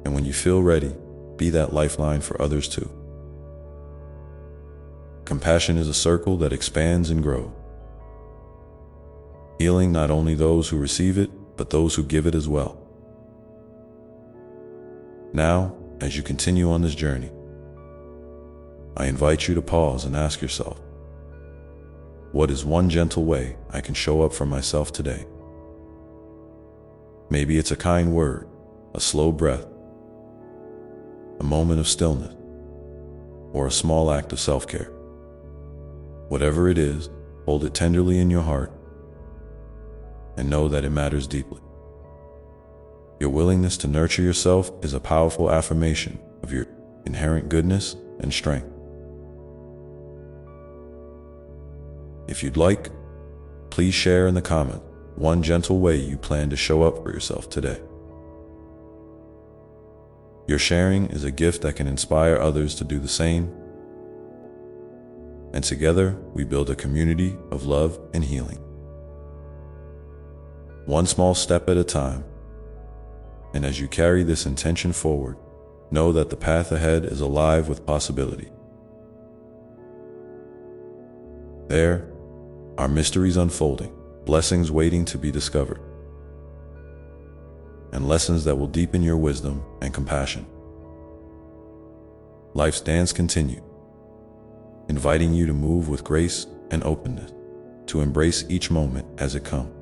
And when you feel ready, be that lifeline for others too. Compassion is a circle that expands and grows, healing not only those who receive it, but those who give it as well. Now, as you continue on this journey, I invite you to pause and ask yourself, what is one gentle way I can show up for myself today? Maybe it's a kind word, a slow breath, a moment of stillness, or a small act of self-care. Whatever it is, hold it tenderly in your heart and know that it matters deeply. Your willingness to nurture yourself is a powerful affirmation of your inherent goodness and strength. If you'd like, please share in the comments one gentle way you plan to show up for yourself today. Your sharing is a gift that can inspire others to do the same, and together we build a community of love and healing. One small step at a time, and as you carry this intention forward, know that the path ahead is alive with possibility. There are mysteries unfolding, blessings waiting to be discovered, and lessons that will deepen your wisdom and compassion. Life's dance continued, inviting you to move with grace and openness, to embrace each moment as it comes.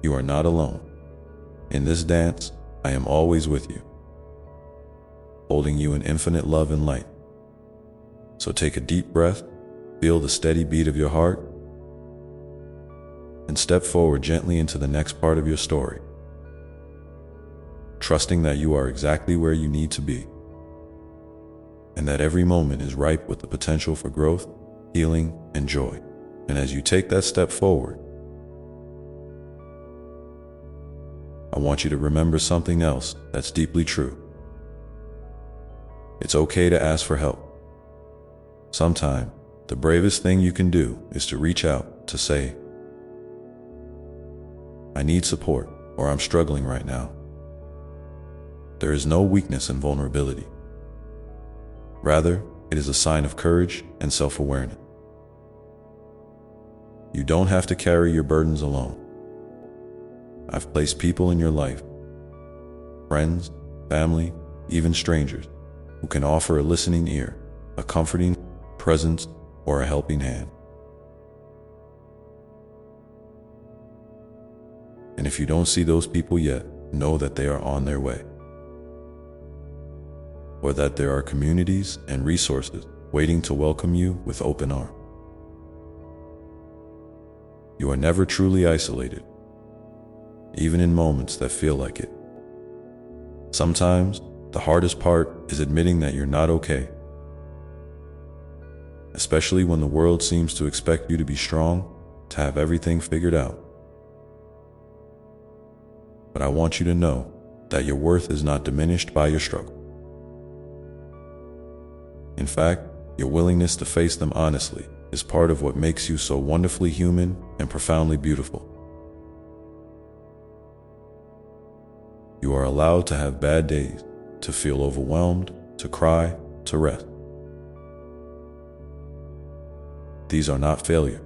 You are not alone. In this dance, I am always with you, holding you in infinite love and light. So take a deep breath, feel the steady beat of your heart, and step forward gently into the next part of your story, trusting that you are exactly where you need to be, and that every moment is ripe with the potential for growth, healing, and joy. And as you take that step forward, I want you to remember something else that's deeply true. It's okay to ask for help. Sometimes, the bravest thing you can do is to reach out, to say, I need support, or I'm struggling right now. There is no weakness in vulnerability. Rather, it is a sign of courage and self-awareness. You don't have to carry your burdens alone. I've placed people in your life, friends, family, even strangers, who can offer a listening ear, a comforting presence, or a helping hand. And if you don't see those people yet, know that they are on their way, or that there are communities and resources waiting to welcome you with open arms. You are never truly isolated, even in moments that feel like it. Sometimes, the hardest part is admitting that you're not okay, especially when the world seems to expect you to be strong, to have everything figured out. But I want you to know that your worth is not diminished by your struggle. In fact, your willingness to face them honestly is part of what makes you so wonderfully human and profoundly beautiful. You are allowed to have bad days, to feel overwhelmed, to cry, to rest. These are not failure.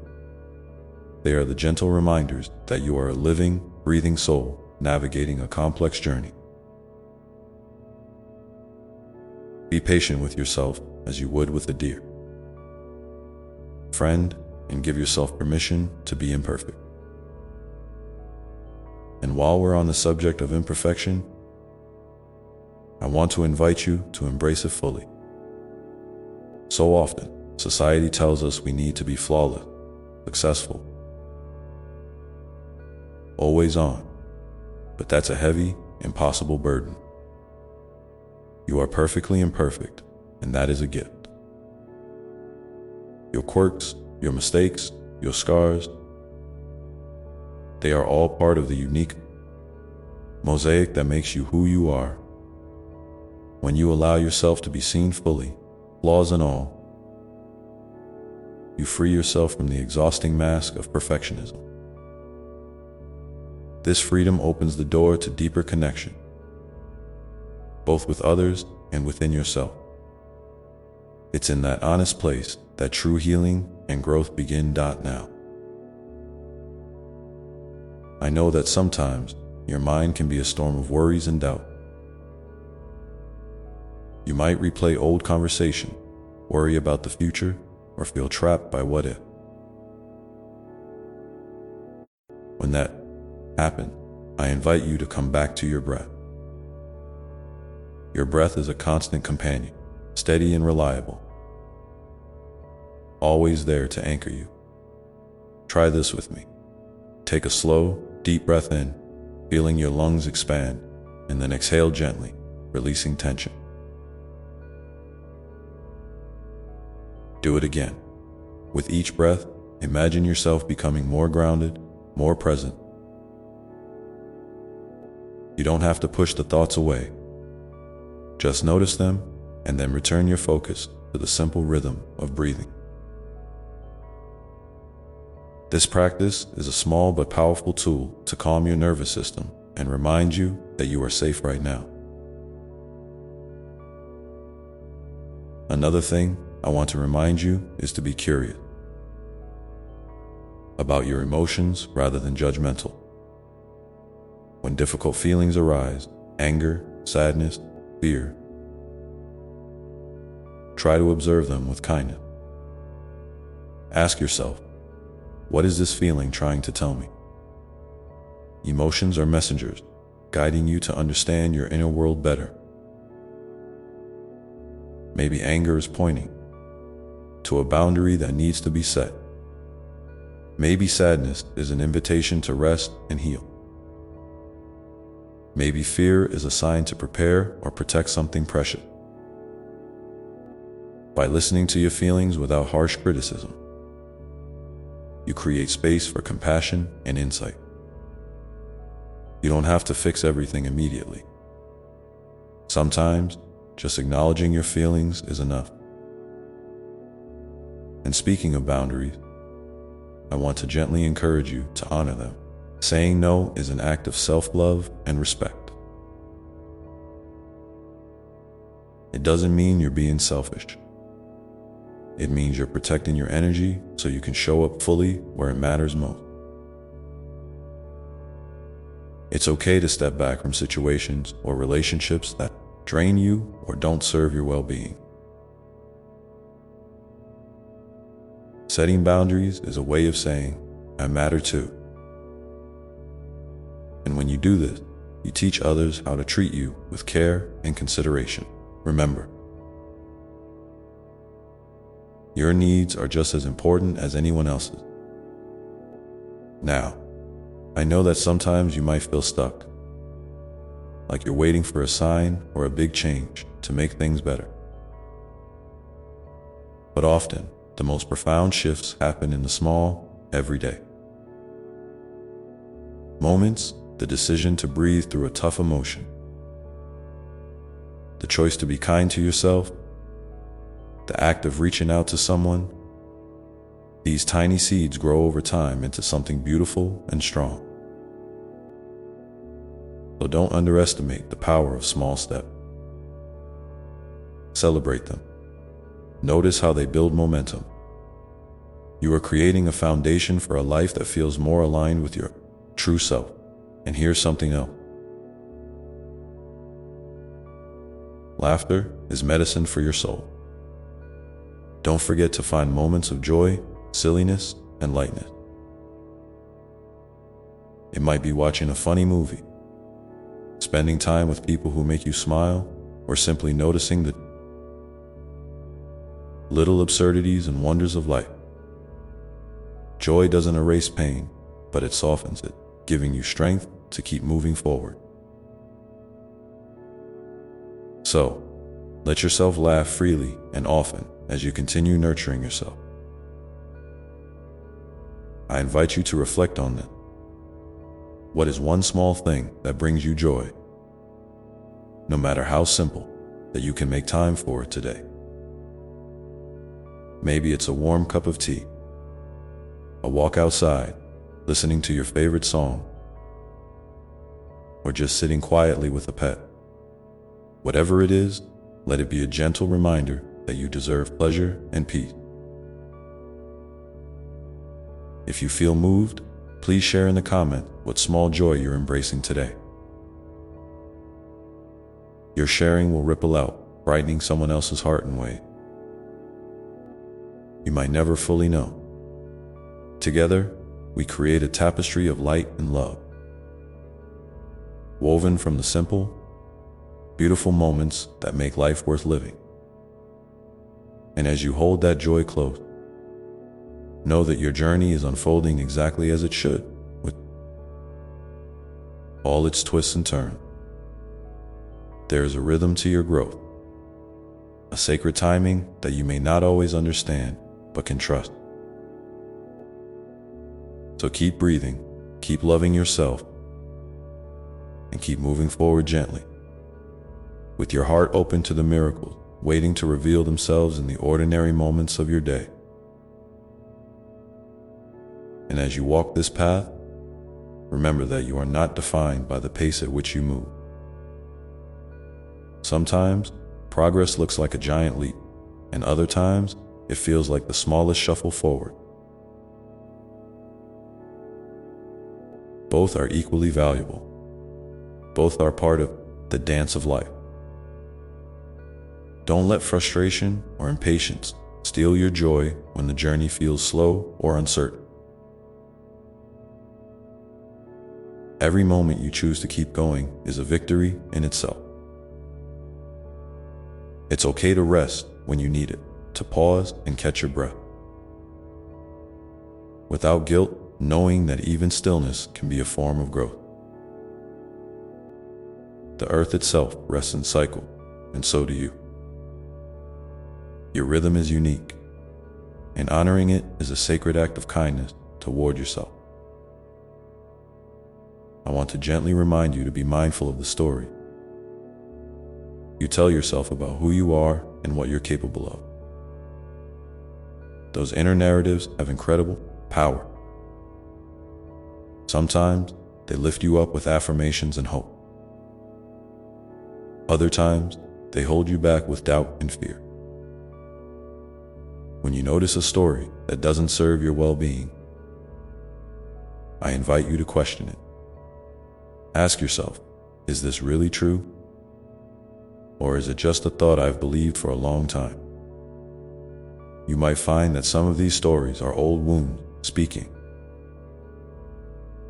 They are the gentle reminders that you are a living, breathing soul navigating a complex journey. Be patient with yourself as you would with a dear friend, and give yourself permission to be imperfect. And while we're on the subject of imperfection, I want to invite you to embrace it fully. So often, society tells us we need to be flawless, successful, always on, but that's a heavy, impossible burden. You are perfectly imperfect, and that is a gift. Your quirks, your mistakes, your scars, they are all part of the unique mosaic that makes you who you are. When you allow yourself to be seen fully, flaws and all, you free yourself from the exhausting mask of perfectionism. This freedom opens the door to deeper connection, both with others and within yourself. It's in that honest place that true healing and growth begin. Now, I know that sometimes your mind can be a storm of worries and doubt. You might replay old conversation, worry about the future, or feel trapped by what if. When that happens, I invite you to come back to your breath. Your breath is a constant companion, steady and reliable, always there to anchor you. Try this with me. Take a slow, deep breath in, feeling your lungs expand, and then exhale gently, releasing tension. Do it again. With each breath, imagine yourself becoming more grounded, more present. You don't have to push the thoughts away. Just notice them, and then return your focus to the simple rhythm of breathing. This practice is a small but powerful tool to calm your nervous system and remind you that you are safe right now. Another thing I want to remind you is to be curious about your emotions rather than judgmental. When difficult feelings arise, anger, sadness, fear, try to observe them with kindness. Ask yourself, what is this feeling trying to tell me? Emotions are messengers, guiding you to understand your inner world better. Maybe anger is pointing to a boundary that needs to be set. Maybe sadness is an invitation to rest and heal. Maybe fear is a sign to prepare or protect something precious. By listening to your feelings without harsh criticism, you create space for compassion and insight. You don't have to fix everything immediately. Sometimes, just acknowledging your feelings is enough. And speaking of boundaries, I want to gently encourage you to honor them. Saying no is an act of self-love and respect. It doesn't mean you're being selfish. It means you're protecting your energy so you can show up fully where it matters most. It's okay to step back from situations or relationships that drain you or don't serve your well-being. Setting boundaries is a way of saying, I matter too. And when you do this, you teach others how to treat you with care and consideration. Remember, your needs are just as important as anyone else's. Now, I know that sometimes you might feel stuck, like you're waiting for a sign or a big change to make things better. But often, the most profound shifts happen in the small, everyday moments. The decision to breathe through a tough emotion, the choice to be kind to yourself, the act of reaching out to someone. These tiny seeds grow over time into something beautiful and strong. So don't underestimate the power of small steps. Celebrate them. Notice how they build momentum. You are creating a foundation for a life that feels more aligned with your true self. And here's something else. Laughter is medicine for your soul. Don't forget to find moments of joy, silliness, and lightness. It might be watching a funny movie, spending time with people who make you smile, or simply noticing the little absurdities and wonders of life. Joy doesn't erase pain, but it softens it, giving you strength to keep moving forward. So, let yourself laugh freely and often as you continue nurturing yourself. I invite you to reflect on this. What is one small thing that brings you joy, no matter how simple, that you can make time for today? Maybe it's a warm cup of tea, a walk outside, listening to your favorite song, or just sitting quietly with a pet. Whatever it is, let it be a gentle reminder that you deserve pleasure and peace. If you feel moved, please share in the comment what small joy you're embracing today. Your sharing will ripple out, brightening someone else's heart in ways you might never fully know. Together, we create a tapestry of light and love, woven from the simple, beautiful moments that make life worth living. And as you hold that joy close, know that your journey is unfolding exactly as it should, with all its twists and turns. There is a rhythm to your growth, a sacred timing that you may not always understand, but can trust. So keep breathing, keep loving yourself, and keep moving forward gently, with your heart open to the miracles waiting to reveal themselves in the ordinary moments of your day. And as you walk this path, remember that you are not defined by the pace at which you move. Sometimes, progress looks like a giant leap, and other times, it feels like the smallest shuffle forward. Both are equally valuable. Both are part of the dance of life. Don't let frustration or impatience steal your joy when the journey feels slow or uncertain. Every moment you choose to keep going is a victory in itself. It's okay to rest when you need it, to pause and catch your breath. Without guilt, knowing that even stillness can be a form of growth. The earth itself rests in cycle, and so do you. Your rhythm is unique, and honoring it is a sacred act of kindness toward yourself. I want to gently remind you to be mindful of the story you tell yourself about who you are and what you're capable of. Those inner narratives have incredible power. Sometimes they lift you up with affirmations and hope. Other times, they hold you back with doubt and fear. When you notice a story that doesn't serve your well-being, I invite you to question it. Ask yourself, is this really true? Or is it just a thought I've believed for a long time? You might find that some of these stories are old wounds speaking,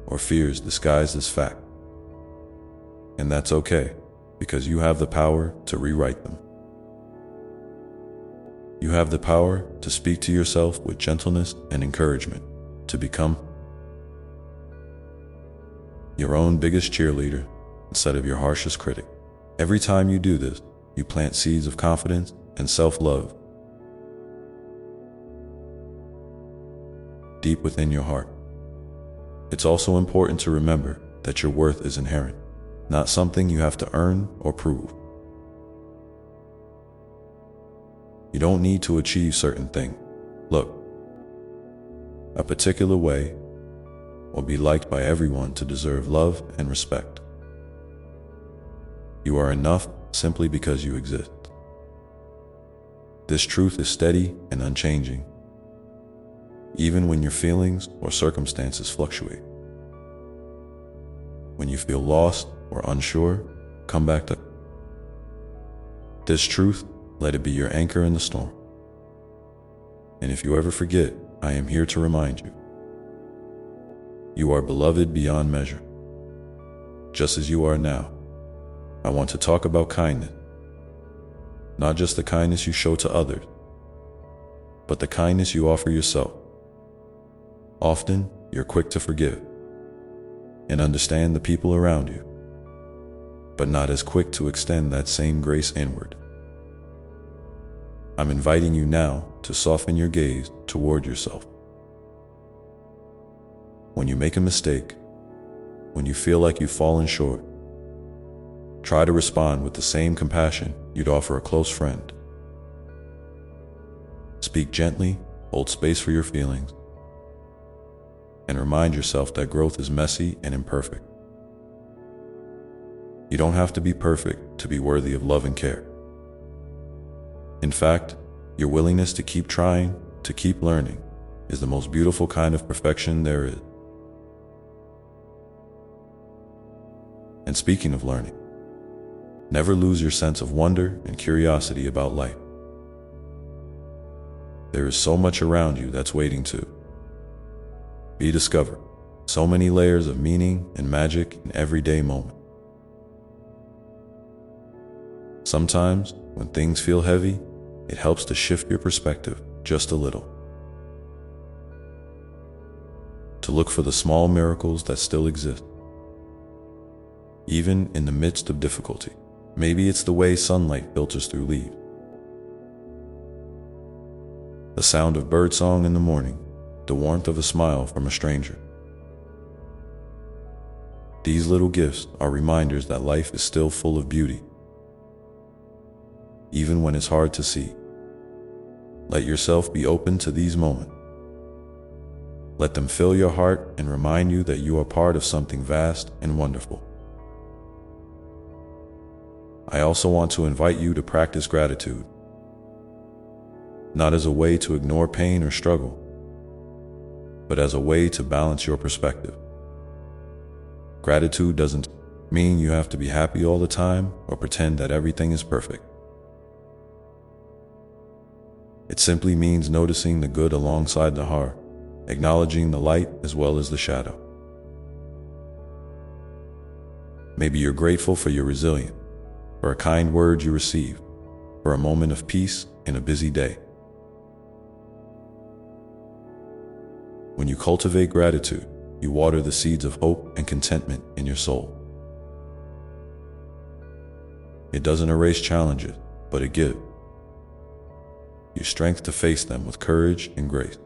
or fears disguised as fact. And that's okay, because you have the power to rewrite them. You have the power to speak to yourself with gentleness and encouragement, to become your own biggest cheerleader instead of your harshest critic. Every time you do this, you plant seeds of confidence and self-love deep within your heart. It's also important to remember that your worth is inherent, not something you have to earn or prove. You don't need to achieve certain things, look a particular way, or be liked by everyone to deserve love and respect. You are enough simply because you exist. This truth is steady and unchanging, even when your feelings or circumstances fluctuate. When you feel lost or unsure, come back to this truth. Let it be your anchor in the storm. And if you ever forget, I am here to remind you. You are beloved beyond measure, just as you are now. I want to talk about kindness, not just the kindness you show to others, but the kindness you offer yourself. Often, you're quick to forgive and understand the people around you, but not as quick to extend that same grace inward. I'm inviting you now to soften your gaze toward yourself. When you make a mistake, when you feel like you've fallen short, try to respond with the same compassion you'd offer a close friend. Speak gently, hold space for your feelings, and remind yourself that growth is messy and imperfect. You don't have to be perfect to be worthy of love and care. In fact, your willingness to keep trying, to keep learning, is the most beautiful kind of perfection there is. And speaking of learning, never lose your sense of wonder and curiosity about life. There is so much around you that's waiting to be discovered. So many layers of meaning and magic in everyday moment. Sometimes, when things feel heavy, it helps to shift your perspective just a little. To look for the small miracles that still exist, even in the midst of difficulty. Maybe it's the way sunlight filters through leaves, the sound of birdsong in the morning, the warmth of a smile from a stranger. These little gifts are reminders that life is still full of beauty, even when it's hard to see. Let yourself be open to these moments. Let them fill your heart and remind you that you are part of something vast and wonderful. I also want to invite you to practice gratitude, not as a way to ignore pain or struggle, but as a way to balance your perspective. Gratitude doesn't mean you have to be happy all the time or pretend that everything is perfect. It simply means noticing the good alongside the hard, acknowledging the light as well as the shadow. Maybe you're grateful for your resilience, for a kind word you receive, for a moment of peace in a busy day. When you cultivate gratitude, you water the seeds of hope and contentment in your soul. It doesn't erase challenges, but it gives you strength to face them with courage and grace.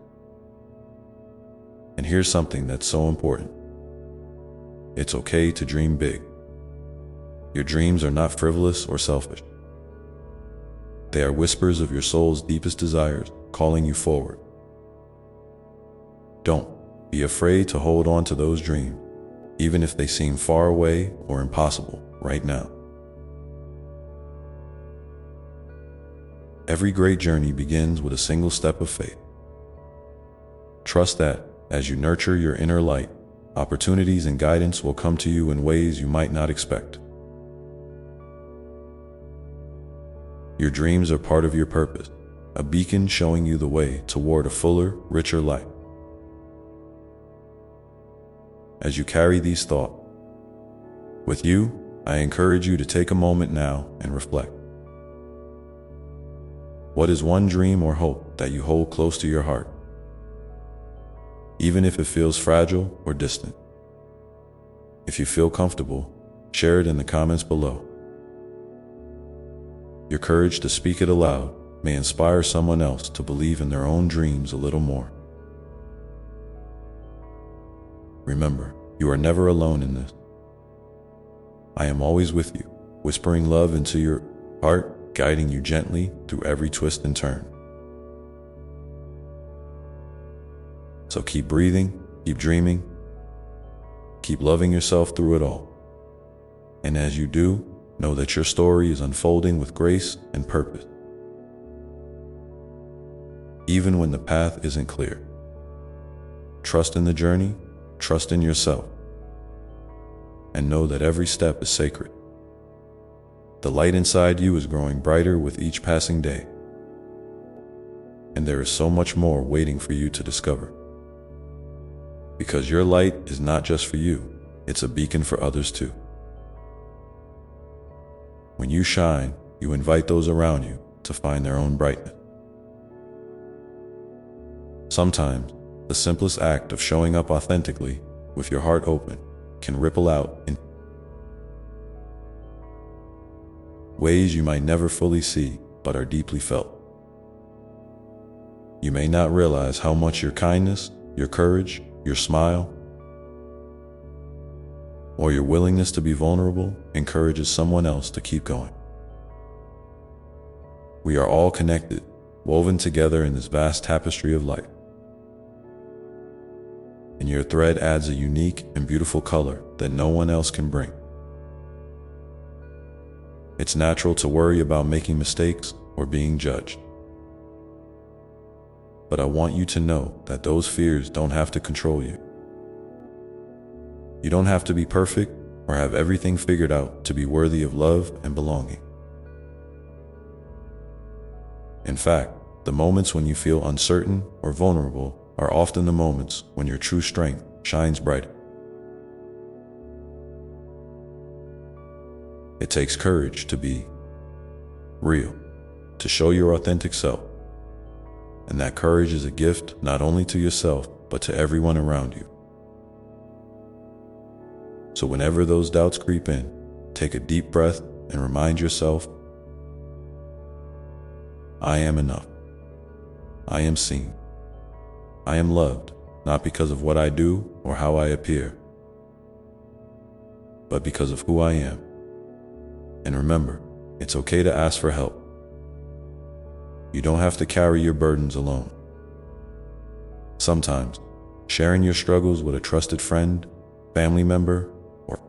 And here's something that's so important. It's okay to dream big. Your dreams are not frivolous or selfish. They are whispers of your soul's deepest desires, calling you forward. Don't be afraid to hold on to those dreams, even if they seem far away or impossible right now. Every great journey begins with a single step of faith. Trust that, as you nurture your inner light, opportunities and guidance will come to you in ways you might not expect. Your dreams are part of your purpose, a beacon showing you the way toward a fuller, richer life. As you carry these thoughts with you, I encourage you to take a moment now and reflect. What is one dream or hope that you hold close to your heart, even if it feels fragile or distant? If you feel comfortable, share it in the comments below. Your courage to speak it aloud may inspire someone else to believe in their own dreams a little more. Remember, you are never alone in this. I am always with you, whispering love into your heart, guiding you gently through every twist and turn. So keep breathing, keep dreaming, keep loving yourself through it all. And as you do, know that your story is unfolding with grace and purpose. Even when the path isn't clear, trust in the journey, trust in yourself, and know that every step is sacred. The light inside you is growing brighter with each passing day, and there is so much more waiting for you to discover. Because your light is not just for you, it's a beacon for others too. When you shine, you invite those around you to find their own brightness. Sometimes, the simplest act of showing up authentically, with your heart open, can ripple out in ways you might never fully see, but are deeply felt. You may not realize how much your kindness, your courage, your smile, or your willingness to be vulnerable encourages someone else to keep going. We are all connected, woven together in this vast tapestry of life. And your thread adds a unique and beautiful color that no one else can bring. It's natural to worry about making mistakes or being judged. But I want you to know that those fears don't have to control you. You don't have to be perfect or have everything figured out to be worthy of love and belonging. In fact, the moments when you feel uncertain or vulnerable are often the moments when your true strength shines bright. It takes courage to be real, to show your authentic self. And that courage is a gift not only to yourself, but to everyone around you. So whenever those doubts creep in, take a deep breath and remind yourself, I am enough. I am seen. I am loved, not because of what I do or how I appear, but because of who I am. And remember, it's okay to ask for help. You don't have to carry your burdens alone. Sometimes, sharing your struggles with a trusted friend, family member, or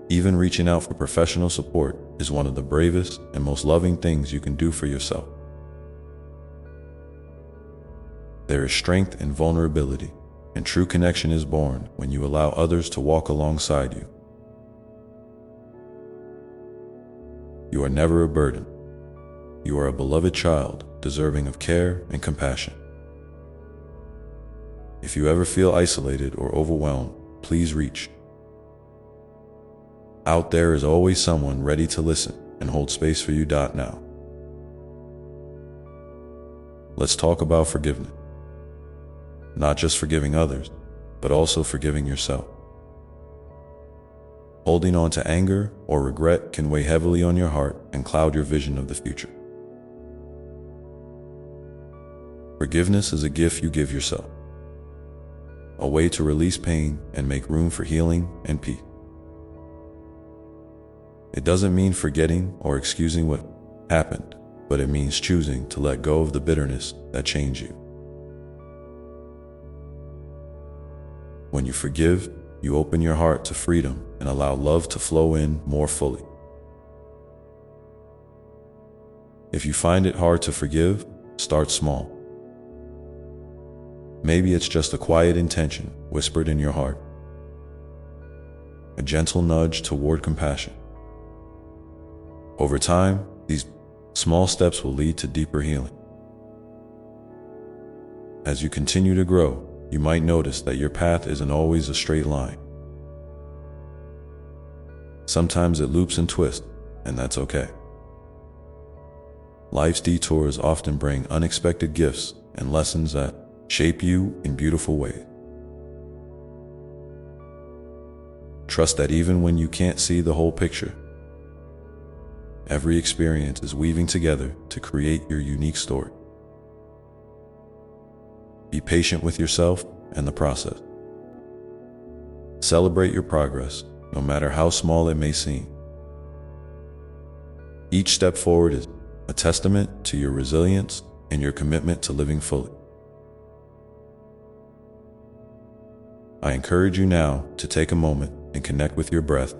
even reaching out for professional support is one of the bravest and most loving things you can do for yourself. There is strength in vulnerability, and true connection is born when you allow others to walk alongside you. You are never a burden. you are a beloved child, deserving of care and compassion. If you ever feel isolated or overwhelmed, please reach. Out there is always someone ready to listen and hold space for you. Now, let's talk about forgiveness. Not just forgiving others, but also forgiving yourself. Holding on to anger or regret can weigh heavily on your heart and cloud your vision of the future. Forgiveness is a gift you give yourself, a way to release pain and make room for healing and peace. It doesn't mean forgetting or excusing what happened, but it means choosing to let go of the bitterness that changed you. When you forgive, you open your heart to freedom and allow love to flow in more fully. If you find it hard to forgive, start small. Maybe it's just a quiet intention whispered in your heart, a gentle nudge toward compassion. Over time, these small steps will lead to deeper healing. As you continue to grow, you might notice that your path isn't always a straight line. Sometimes it loops and twists, and that's okay. Life's detours often bring unexpected gifts and lessons that shape you in beautiful ways. Trust that even when you can't see the whole picture, every experience is weaving together to create your unique story. Be patient with yourself and the process. Celebrate your progress, no matter how small it may seem. Each step forward is a testament to your resilience and your commitment to living fully. I encourage you now to take a moment and connect with your breath.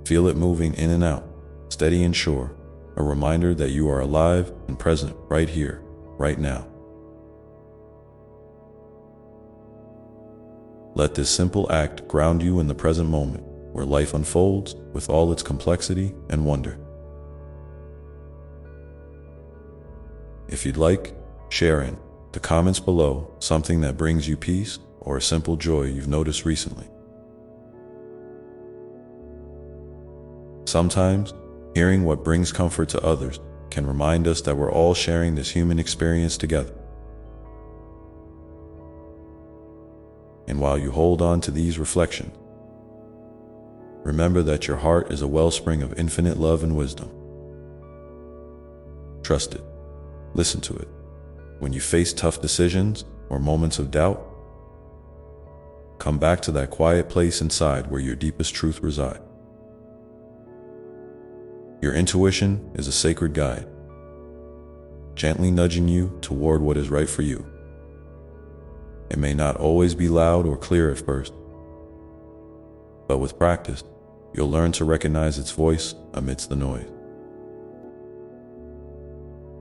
Feel it moving in and out, steady and sure, a reminder that you are alive and present right here, right now. Let this simple act ground you in the present moment, where life unfolds with all its complexity and wonder. If you'd like, share in the comments below something that brings you peace or a simple joy you've noticed recently. Sometimes, hearing what brings comfort to others can remind us that we're all sharing this human experience together. And while you hold on to these reflections, remember that your heart is a wellspring of infinite love and wisdom. Trust it. Listen to it. When you face tough decisions or moments of doubt, come back to that quiet place inside where your deepest truth resides. Your intuition is a sacred guide, gently nudging you toward what is right for you. It may not always be loud or clear at first, but with practice, you'll learn to recognize its voice amidst the noise.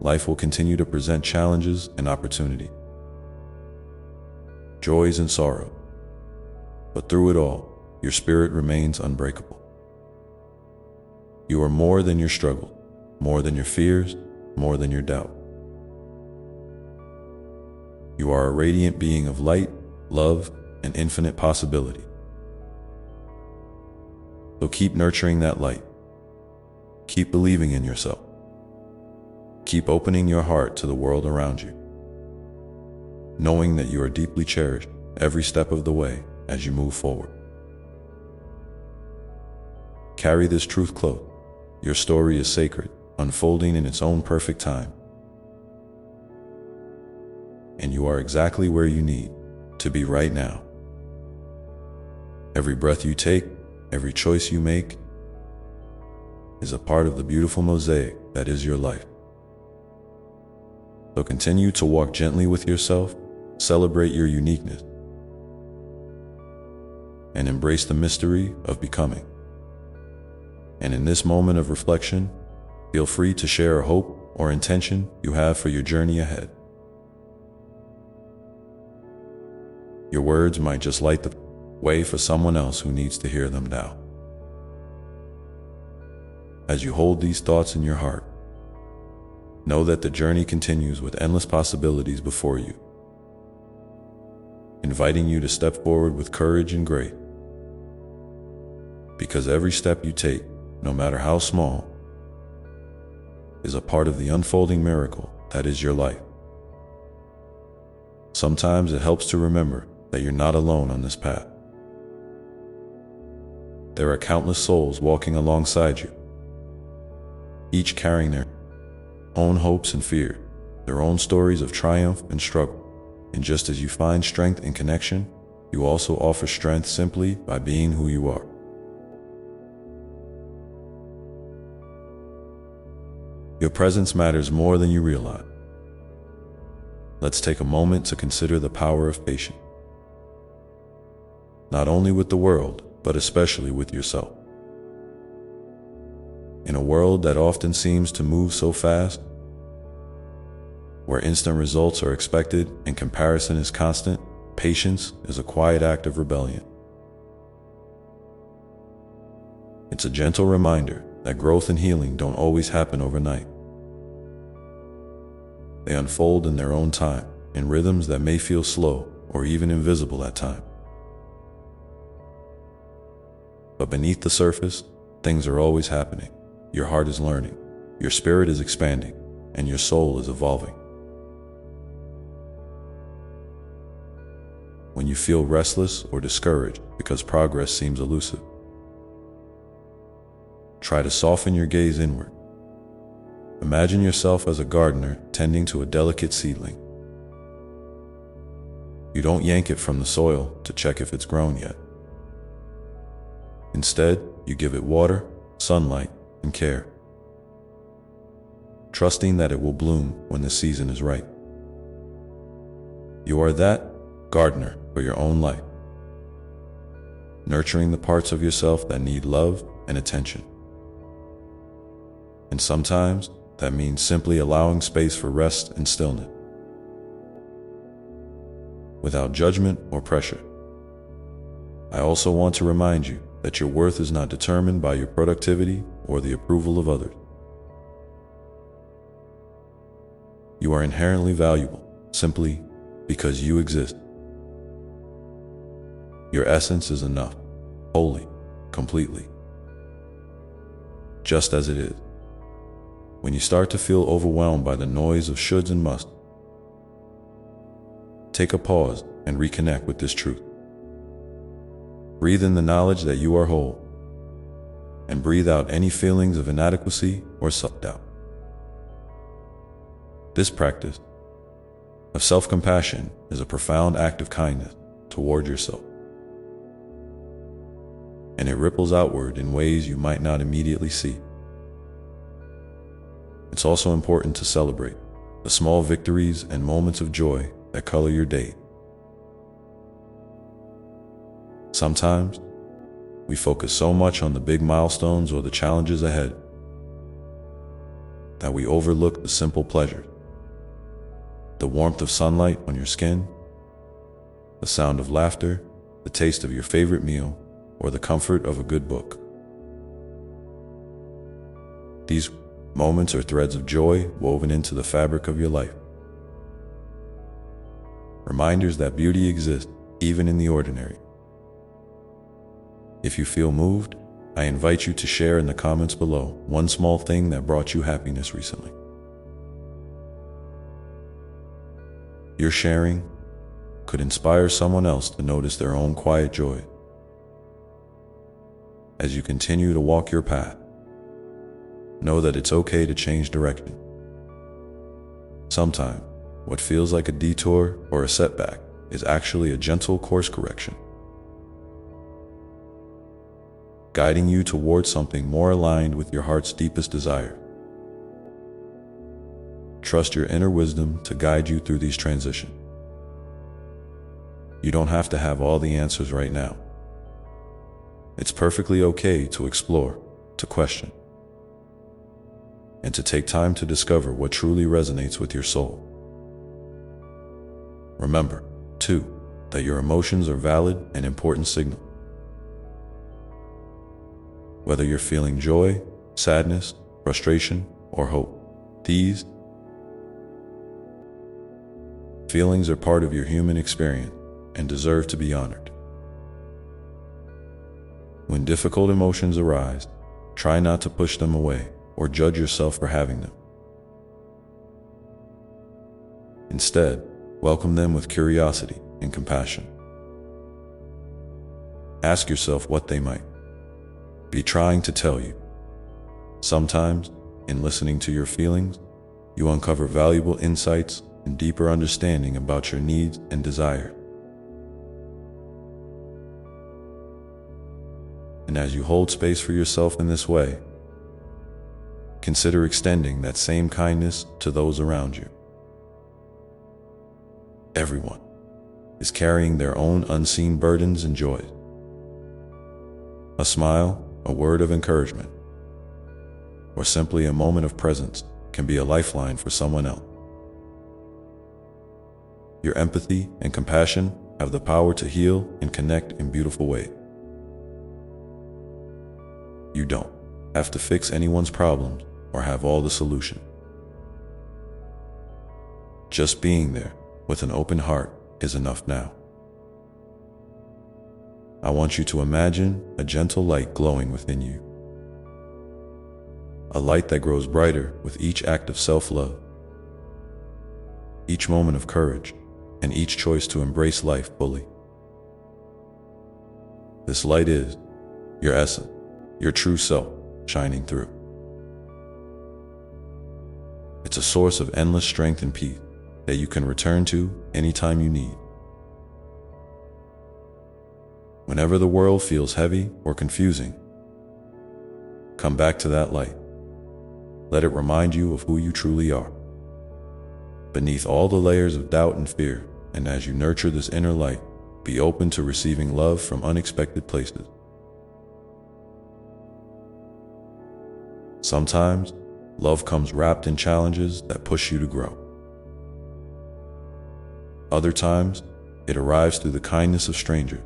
Life will continue to present challenges and opportunity, joys and sorrow, but through it all, your spirit remains unbreakable. You are more than your struggle, more than your fears, more than your doubt. You are a radiant being of light, love, and infinite possibility. So keep nurturing that light. Keep believing in yourself. Keep opening your heart to the world around you, knowing that you are deeply cherished every step of the way as you move forward. Carry this truth close. Your story is sacred, unfolding in its own perfect time. And you are exactly where you need to be right now. Every breath you take, every choice you make, is a part of the beautiful mosaic that is your life. So continue to walk gently with yourself, celebrate your uniqueness, and embrace the mystery of becoming. And in this moment of reflection, feel free to share a hope or intention you have for your journey ahead. Your words might just light the way for someone else who needs to hear them now. As you hold these thoughts in your heart, Know that the journey continues with endless possibilities before you, inviting you to step forward with courage and grace. Because every step you take, no matter how small, is a part of the unfolding miracle that is your life. Sometimes it helps to remember that you're not alone on this path. There are countless souls walking alongside you, each carrying their own hopes and fears, their own stories of triumph and struggle. And just as you find strength in connection, you also offer strength simply by being who you are. Your presence matters more than you realize. Let's take a moment to consider the power of patience, not only with the world, but especially with yourself. In a world that often seems to move so fast, where instant results are expected and comparison is constant, patience is a quiet act of rebellion. It's a gentle reminder that growth and healing don't always happen overnight. They unfold in their own time, in rhythms that may feel slow or even invisible at times. But beneath the surface, things are always happening. Your heart is learning, your spirit is expanding, and your soul is evolving. When you feel restless or discouraged because progress seems elusive, try to soften your gaze inward. Imagine yourself as a gardener tending to a delicate seedling. You don't yank it from the soil to check if it's grown yet. Instead, you give it water, sunlight, and care, trusting that it will bloom when the season is right. You are that gardener for your own life, nurturing the parts of yourself that need love and attention. And sometimes that means simply allowing space for rest and stillness, without judgment or pressure. I also want to remind you that your worth is not determined by your productivity or the approval of others. You are inherently valuable simply because you exist. Your essence is enough, wholly, completely, just as it is. When you start to feel overwhelmed by the noise of shoulds and musts, take a pause and reconnect with this truth. Breathe in the knowledge that you are whole, and breathe out any feelings of inadequacy or self-doubt. This practice of self-compassion is a profound act of kindness toward yourself, and it ripples outward in ways you might not immediately see. It's also important to celebrate the small victories and moments of joy that color your day. Sometimes, we focus so much on the big milestones or the challenges ahead that we overlook the simple pleasures. The warmth of sunlight on your skin, the sound of laughter, the taste of your favorite meal, or the comfort of a good book. These moments are threads of joy woven into the fabric of your life. Reminders that beauty exists even in the ordinary. If you feel moved, I invite you to share in the comments below one small thing that brought you happiness recently. Your sharing could inspire someone else to notice their own quiet joy. As you continue to walk your path, know that it's okay to change direction. Sometimes, what feels like a detour or a setback is actually a gentle course correction, guiding you towards something more aligned with your heart's deepest desire. Trust your inner wisdom to guide you through these transitions. You don't have to have all the answers right now. It's perfectly okay to explore, to question, and to take time to discover what truly resonates with your soul. Remember, too, that your emotions are valid and important signals. Whether you're feeling joy, sadness, frustration, or hope, these Feelings are part of your human experience and deserve to be honored. When difficult emotions arise, try not to push them away or judge yourself for having them. Instead, welcome them with curiosity and compassion. Ask yourself what they might be trying to tell you. Sometimes, in listening to your feelings, you uncover valuable insights and deeper understanding about your needs and desires. And as you hold space for yourself in this way, consider extending that same kindness to those around you. Everyone is carrying their own unseen burdens and joys. A smile, a word of encouragement, or simply a moment of presence can be a lifeline for someone else. Your empathy and compassion have the power to heal and connect in beautiful ways. You don't have to fix anyone's problems or have all the solutions. Just being there with an open heart is enough now. I want you to imagine a gentle light glowing within you. A light that grows brighter with each act of self-love, each moment of courage, and each choice to embrace life fully. This light is your essence, your true self shining through. It's a source of endless strength and peace that you can return to anytime you need. Whenever the world feels heavy or confusing, come back to that light. Let it remind you of who you truly are. Beneath all the layers of doubt and fear, and as you nurture this inner light, be open to receiving love from unexpected places. Sometimes, love comes wrapped in challenges that push you to grow. Other times, it arrives through the kindness of strangers,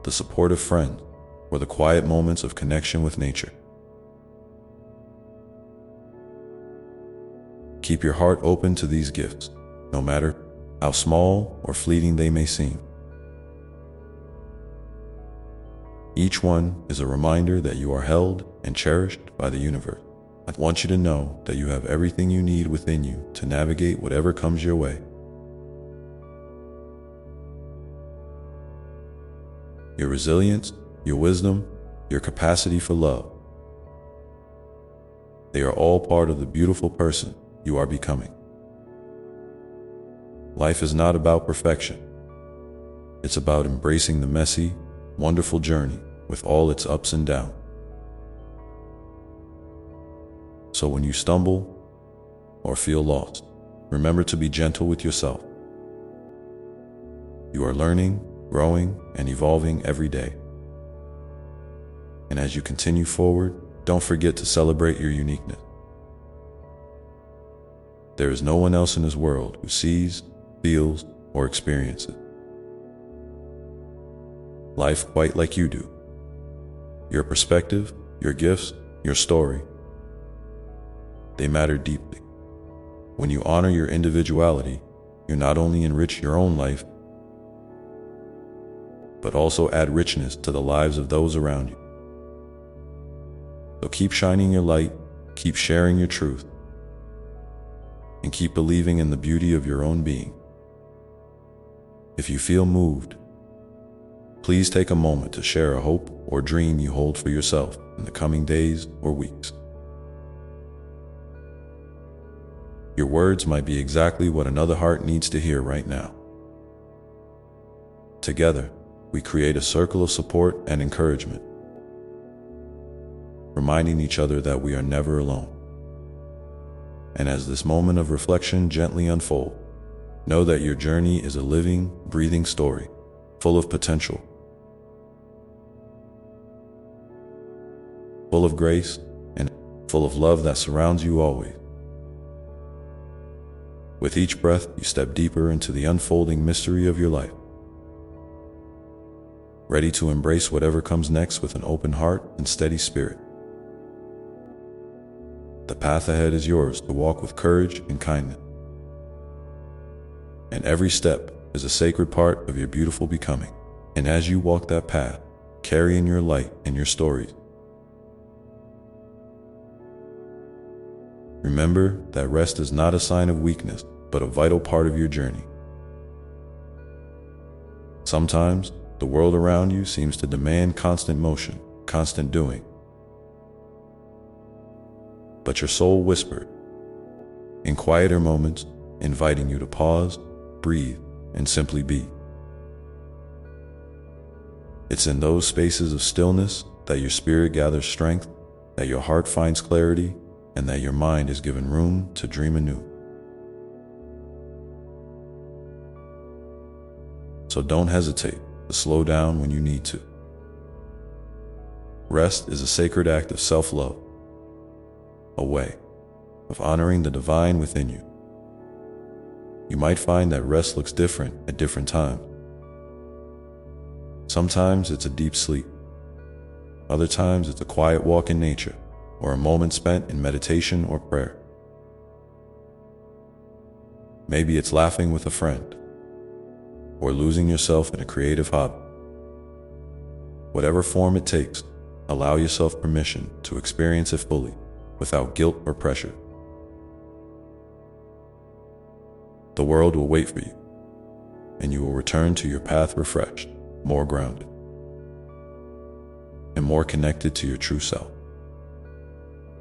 the support of friends, or the quiet moments of connection with nature. Keep your heart open to these gifts, no matter how small or fleeting they may seem. Each one is a reminder that you are held and cherished by the universe. I want you to know that you have everything you need within you to navigate whatever comes your way. Your resilience, your wisdom, your capacity for love. They are all part of the beautiful person you are becoming. Life is not about perfection. It's about embracing the messy, wonderful journey with all its ups and downs. So when you stumble or feel lost, remember to be gentle with yourself. You are learning, growing, and evolving every day. And as you continue forward, don't forget to celebrate your uniqueness. There is no one else in this world who sees, feels, or experiences life quite like you do. Your perspective, your gifts, your story, they matter deeply. When you honor your individuality, you not only enrich your own life, but also add richness to the lives of those around you. So keep shining your light, keep sharing your truth, and keep believing in the beauty of your own being. If you feel moved, please take a moment to share a hope or dream you hold for yourself in the coming days or weeks. Your words might be exactly what another heart needs to hear right now. Together, we create a circle of support and encouragement, reminding each other that we are never alone. And as this moment of reflection gently unfolds, know that your journey is a living, breathing story, full of potential, full of grace, and full of love that surrounds you always. With each breath, you step deeper into the unfolding mystery of your life, ready to embrace whatever comes next with an open heart and steady spirit. The path ahead is yours to walk with courage and kindness. And every step is a sacred part of your beautiful becoming. And as you walk that path, carrying your light and your stories, remember that rest is not a sign of weakness, but a vital part of your journey. Sometimes, the world around you seems to demand constant motion, constant doing. But your soul whispered, in quieter moments, inviting you to pause, breathe, and simply be. It's in those spaces of stillness that your spirit gathers strength, that your heart finds clarity, and that your mind is given room to dream anew. So don't hesitate to slow down when you need to. Rest is a sacred act of self-love, a way of honoring the divine within you. You might find that rest looks different at different times. Sometimes it's a deep sleep. Other times it's a quiet walk in nature, or a moment spent in meditation or prayer. Maybe it's laughing with a friend, or losing yourself in a creative hobby. Whatever form it takes, allow yourself permission to experience it fully, without guilt or pressure. The world will wait for you, and you will return to your path refreshed, more grounded, and more connected to your true self.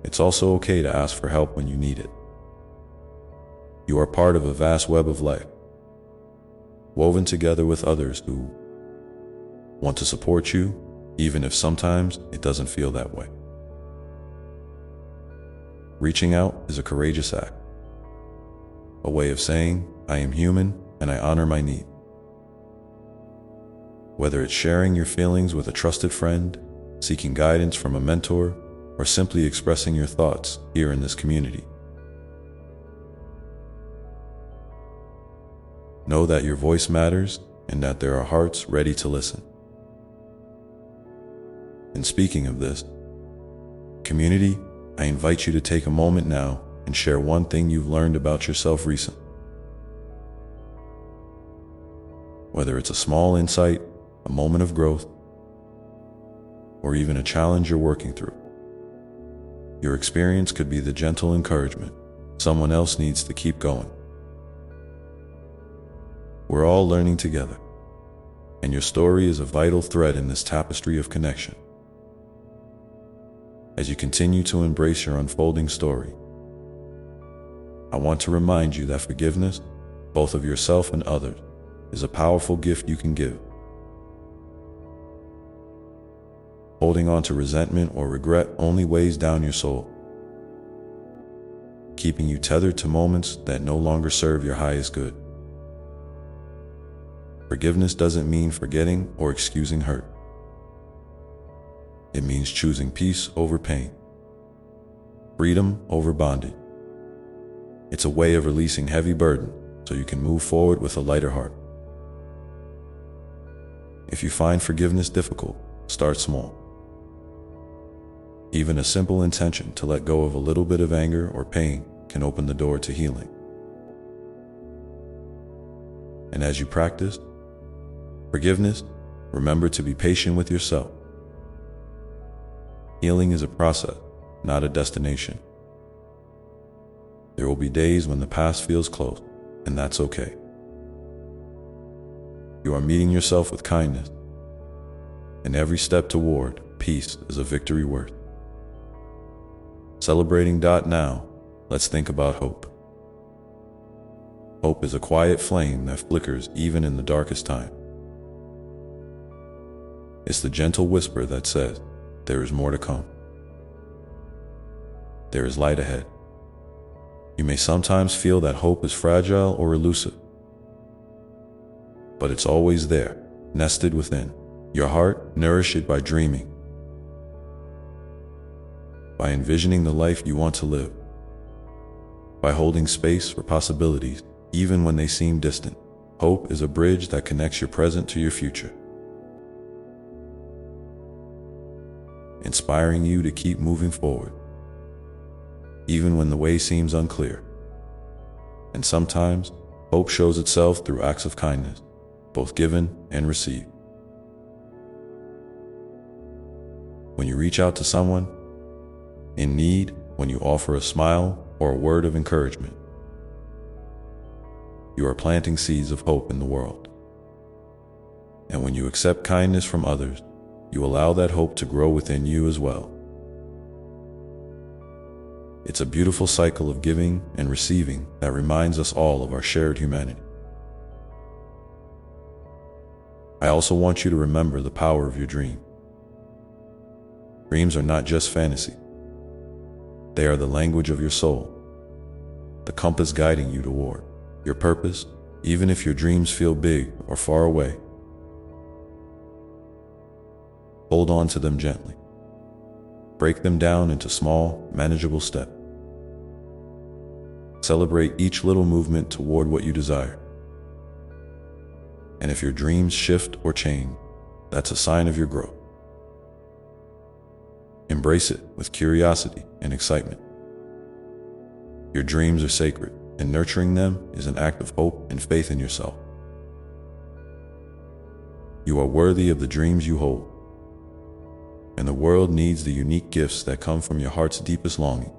It's also okay to ask for help when you need it. You are part of a vast web of life, woven together with others who want to support you, even if sometimes it doesn't feel that way. Reaching out is a courageous act, a way of saying, I am human and I honor my need. Whether it's sharing your feelings with a trusted friend, seeking guidance from a mentor, or simply expressing your thoughts here in this community, know that your voice matters and that there are hearts ready to listen. And speaking of this, community, I invite you to take a moment now and share one thing you've learned about yourself recently. Whether it's a small insight, a moment of growth, or even a challenge you're working through, your experience could be the gentle encouragement someone else needs to keep going. We're all learning together, and your story is a vital thread in this tapestry of connection. As you continue to embrace your unfolding story, I want to remind you that forgiveness, both of yourself and others, is a powerful gift you can give. Holding on to resentment or regret only weighs down your soul, keeping you tethered to moments that no longer serve your highest good. Forgiveness doesn't mean forgetting or excusing hurt. It means choosing peace over pain, freedom over bondage. It's a way of releasing heavy burden so you can move forward with a lighter heart. If you find forgiveness difficult, start small. Even a simple intention to let go of a little bit of anger or pain can open the door to healing. And as you practice forgiveness, remember to be patient with yourself. Healing is a process, not a destination. There will be days when the past feels close, and that's okay. You are meeting yourself with kindness, and every step toward peace is a victory worth. Celebrating now, let's think about hope. Hope is a quiet flame that flickers even in the darkest time. It's the gentle whisper that says, there is more to come. There is light ahead. You may sometimes feel that hope is fragile or elusive, but it's always there, nested within your heart. Nourish it by dreaming, by envisioning the life you want to live, by holding space for possibilities even when they seem distant. Hope is a bridge that connects your present to your future, inspiring you to keep moving forward, even when the way seems unclear. And sometimes, Hope shows itself through acts of kindness, both given and received. When you reach out to someone in need, when you offer a smile or a word of encouragement, you are planting seeds of hope in the world. And when you accept kindness from others, you allow that hope to grow within you as well. It's a beautiful cycle of giving and receiving that reminds us all of our shared humanity. I also want you to remember the power of your dream. Dreams are not just fantasy. They are the language of your soul, the compass guiding you toward your purpose, even if your dreams feel big or far away. Hold on to them gently. Break them down into small, manageable steps. Celebrate each little movement toward what you desire. And if your dreams shift or change, that's a sign of your growth. Embrace it with curiosity and excitement. Your dreams are sacred, and nurturing them is an act of hope and faith in yourself. You are worthy of the dreams you hold, and the world needs the unique gifts that come from your heart's deepest longing.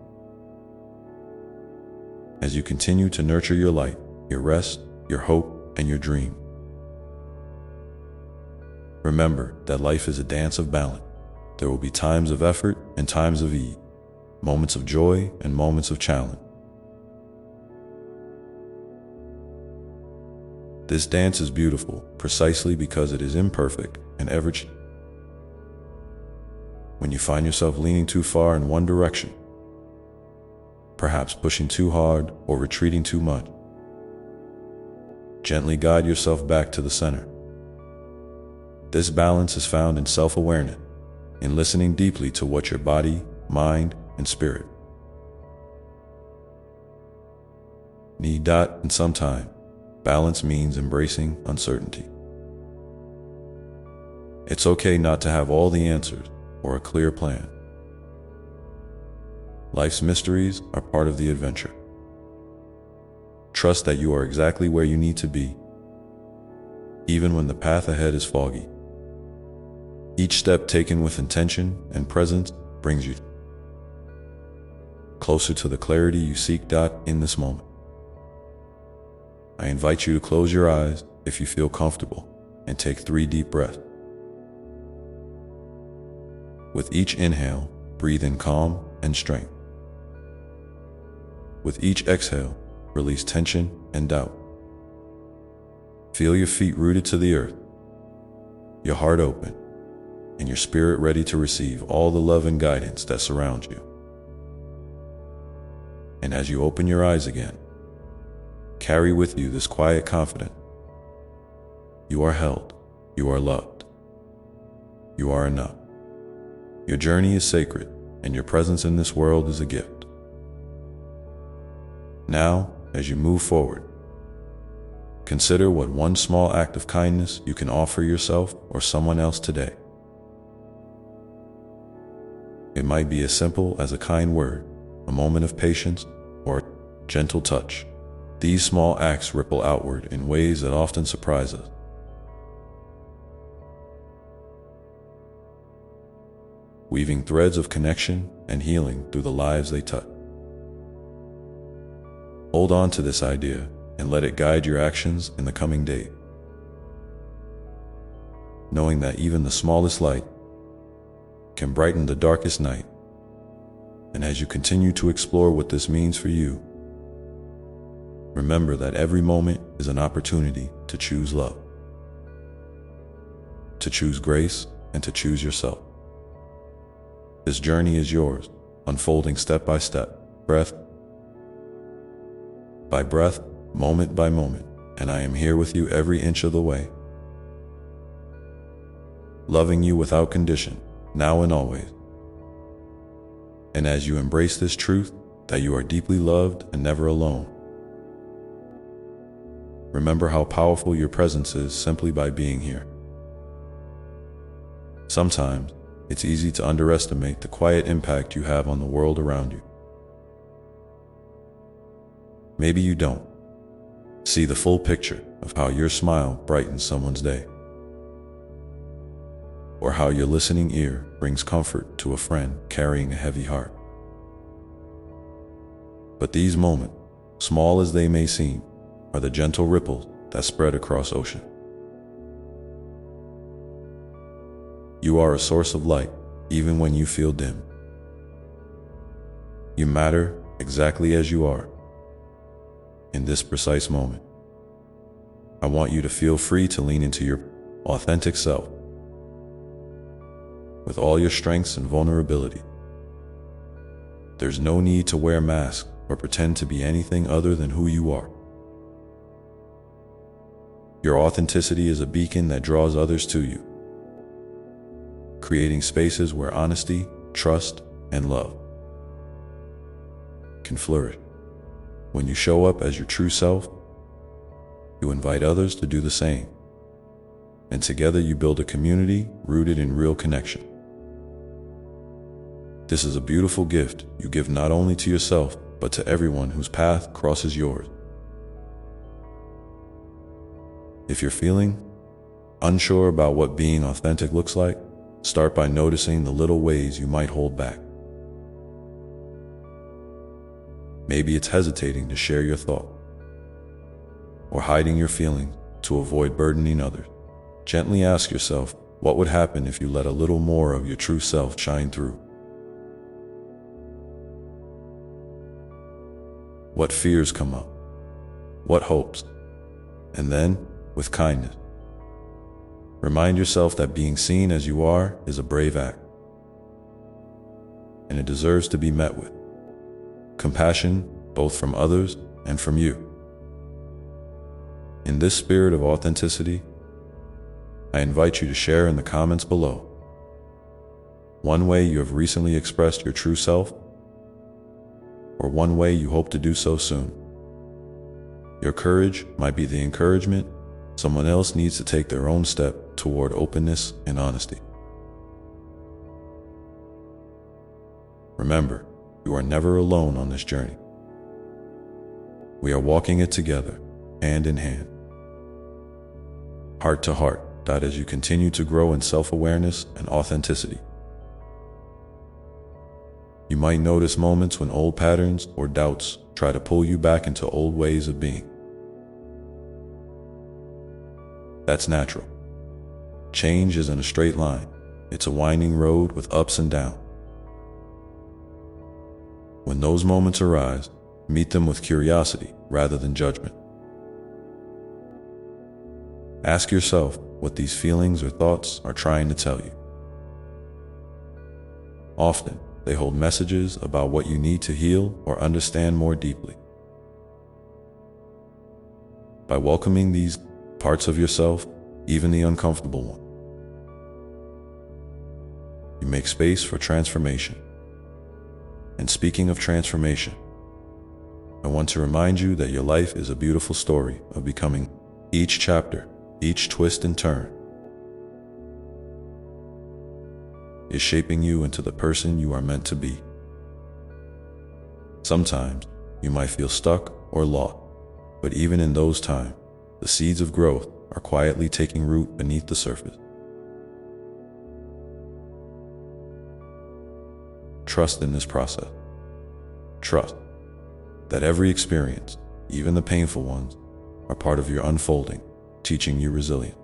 As you continue to nurture your light, your rest, your hope, and your dream, remember that life is a dance of balance. There will be times of effort and times of ease, moments of joy and moments of challenge. This dance is beautiful precisely because it is imperfect and ever-changing. When you find yourself leaning too far in one direction, perhaps pushing too hard or retreating too much, gently guide yourself back to the center. This balance is found in self-awareness, in listening deeply to what your body, mind, and spirit need. And sometimes, balance means embracing uncertainty. It's okay not to have all the answers or a clear plan. Life's mysteries are part of the adventure. Trust that you are exactly where you need to be, even when the path ahead is foggy. Each step taken with intention and presence brings you closer to the clarity you seek. In this moment, I invite you to close your eyes if you feel comfortable and take 3 deep breaths. With each inhale, breathe in calm and strength. With each exhale, release tension and doubt. Feel your feet rooted to the earth, your heart open, and your spirit ready to receive all the love and guidance that surround you. And as you open your eyes again, carry with you this quiet confidence. You are held, you are loved, you are enough. Your journey is sacred, and your presence in this world is a gift. Now, as you move forward, consider what one small act of kindness you can offer yourself or someone else today. It might be as simple as a kind word, a moment of patience, or a gentle touch. These small acts ripple outward in ways that often surprise us. Weaving threads of connection and healing through the lives they touch. Hold on to this idea and let it guide your actions in the coming days, knowing that even the smallest light can brighten the darkest night. And as you continue to explore what this means for you, remember that every moment is an opportunity to choose love, to choose grace, and to choose yourself. This journey is yours, unfolding step by step, breath by breath, moment by moment, and I am here with you every inch of the way, loving you without condition, now and always. And as you embrace this truth, that you are deeply loved and never alone, remember how powerful your presence is simply by being here. Sometimes, it's easy to underestimate the quiet impact you have on the world around you. Maybe you don't See the full picture of how your smile brightens someone's day, or how your listening ear brings comfort to a friend carrying a heavy heart. But these moments, small as they may seem, are the gentle ripples that spread across ocean. You are a source of light, even when you feel dim. You matter exactly as you are. In this precise moment, I want you to feel free to lean into your authentic self with all your strengths and vulnerability. There's no need to wear masks or pretend to be anything other than who you are. Your authenticity is a beacon that draws others to you, creating spaces where honesty, trust, and love can flourish. When you show up as your true self, you invite others to do the same, and together you build a community rooted in real connection. This is a beautiful gift you give not only to yourself, but to everyone whose path crosses yours. If you're feeling unsure about what being authentic looks like, start by noticing the little ways you might hold back. Maybe it's hesitating to share your thought, or hiding your feelings to avoid burdening others. Gently ask yourself, what would happen if you let a little more of your true self shine through? What fears come up? What hopes? And then, with kindness, remind yourself that being seen as you are is a brave act, and it deserves to be met with compassion, both from others and from you. In this spirit of authenticity, I invite you to share in the comments below one way you have recently expressed your true self, or one way you hope to do so soon. Your courage might be the encouragement someone else needs to take their own step toward openness and honesty. Remember, you are never alone on this journey. We are walking it together, hand in hand, heart to heart, as you continue to grow in self-awareness and authenticity. You might notice moments when old patterns or doubts try to pull you back into old ways of being. That's natural. Change isn't a straight line. It's a winding road with ups and downs. When those moments arise, meet them with curiosity rather than judgment. Ask yourself what these feelings or thoughts are trying to tell you. Often, they hold messages about what you need to heal or understand more deeply. By welcoming these parts of yourself, even the uncomfortable ones, you make space for transformation. And speaking of transformation, I want to remind you that your life is a beautiful story of becoming. Each chapter, each twist and turn, is shaping you into the person you are meant to be. Sometimes you might feel stuck or lost, but even in those times, the seeds of growth are quietly taking root beneath the surface. Trust in this process. Trust that every experience, even the painful ones, are part of your unfolding, teaching you resilience,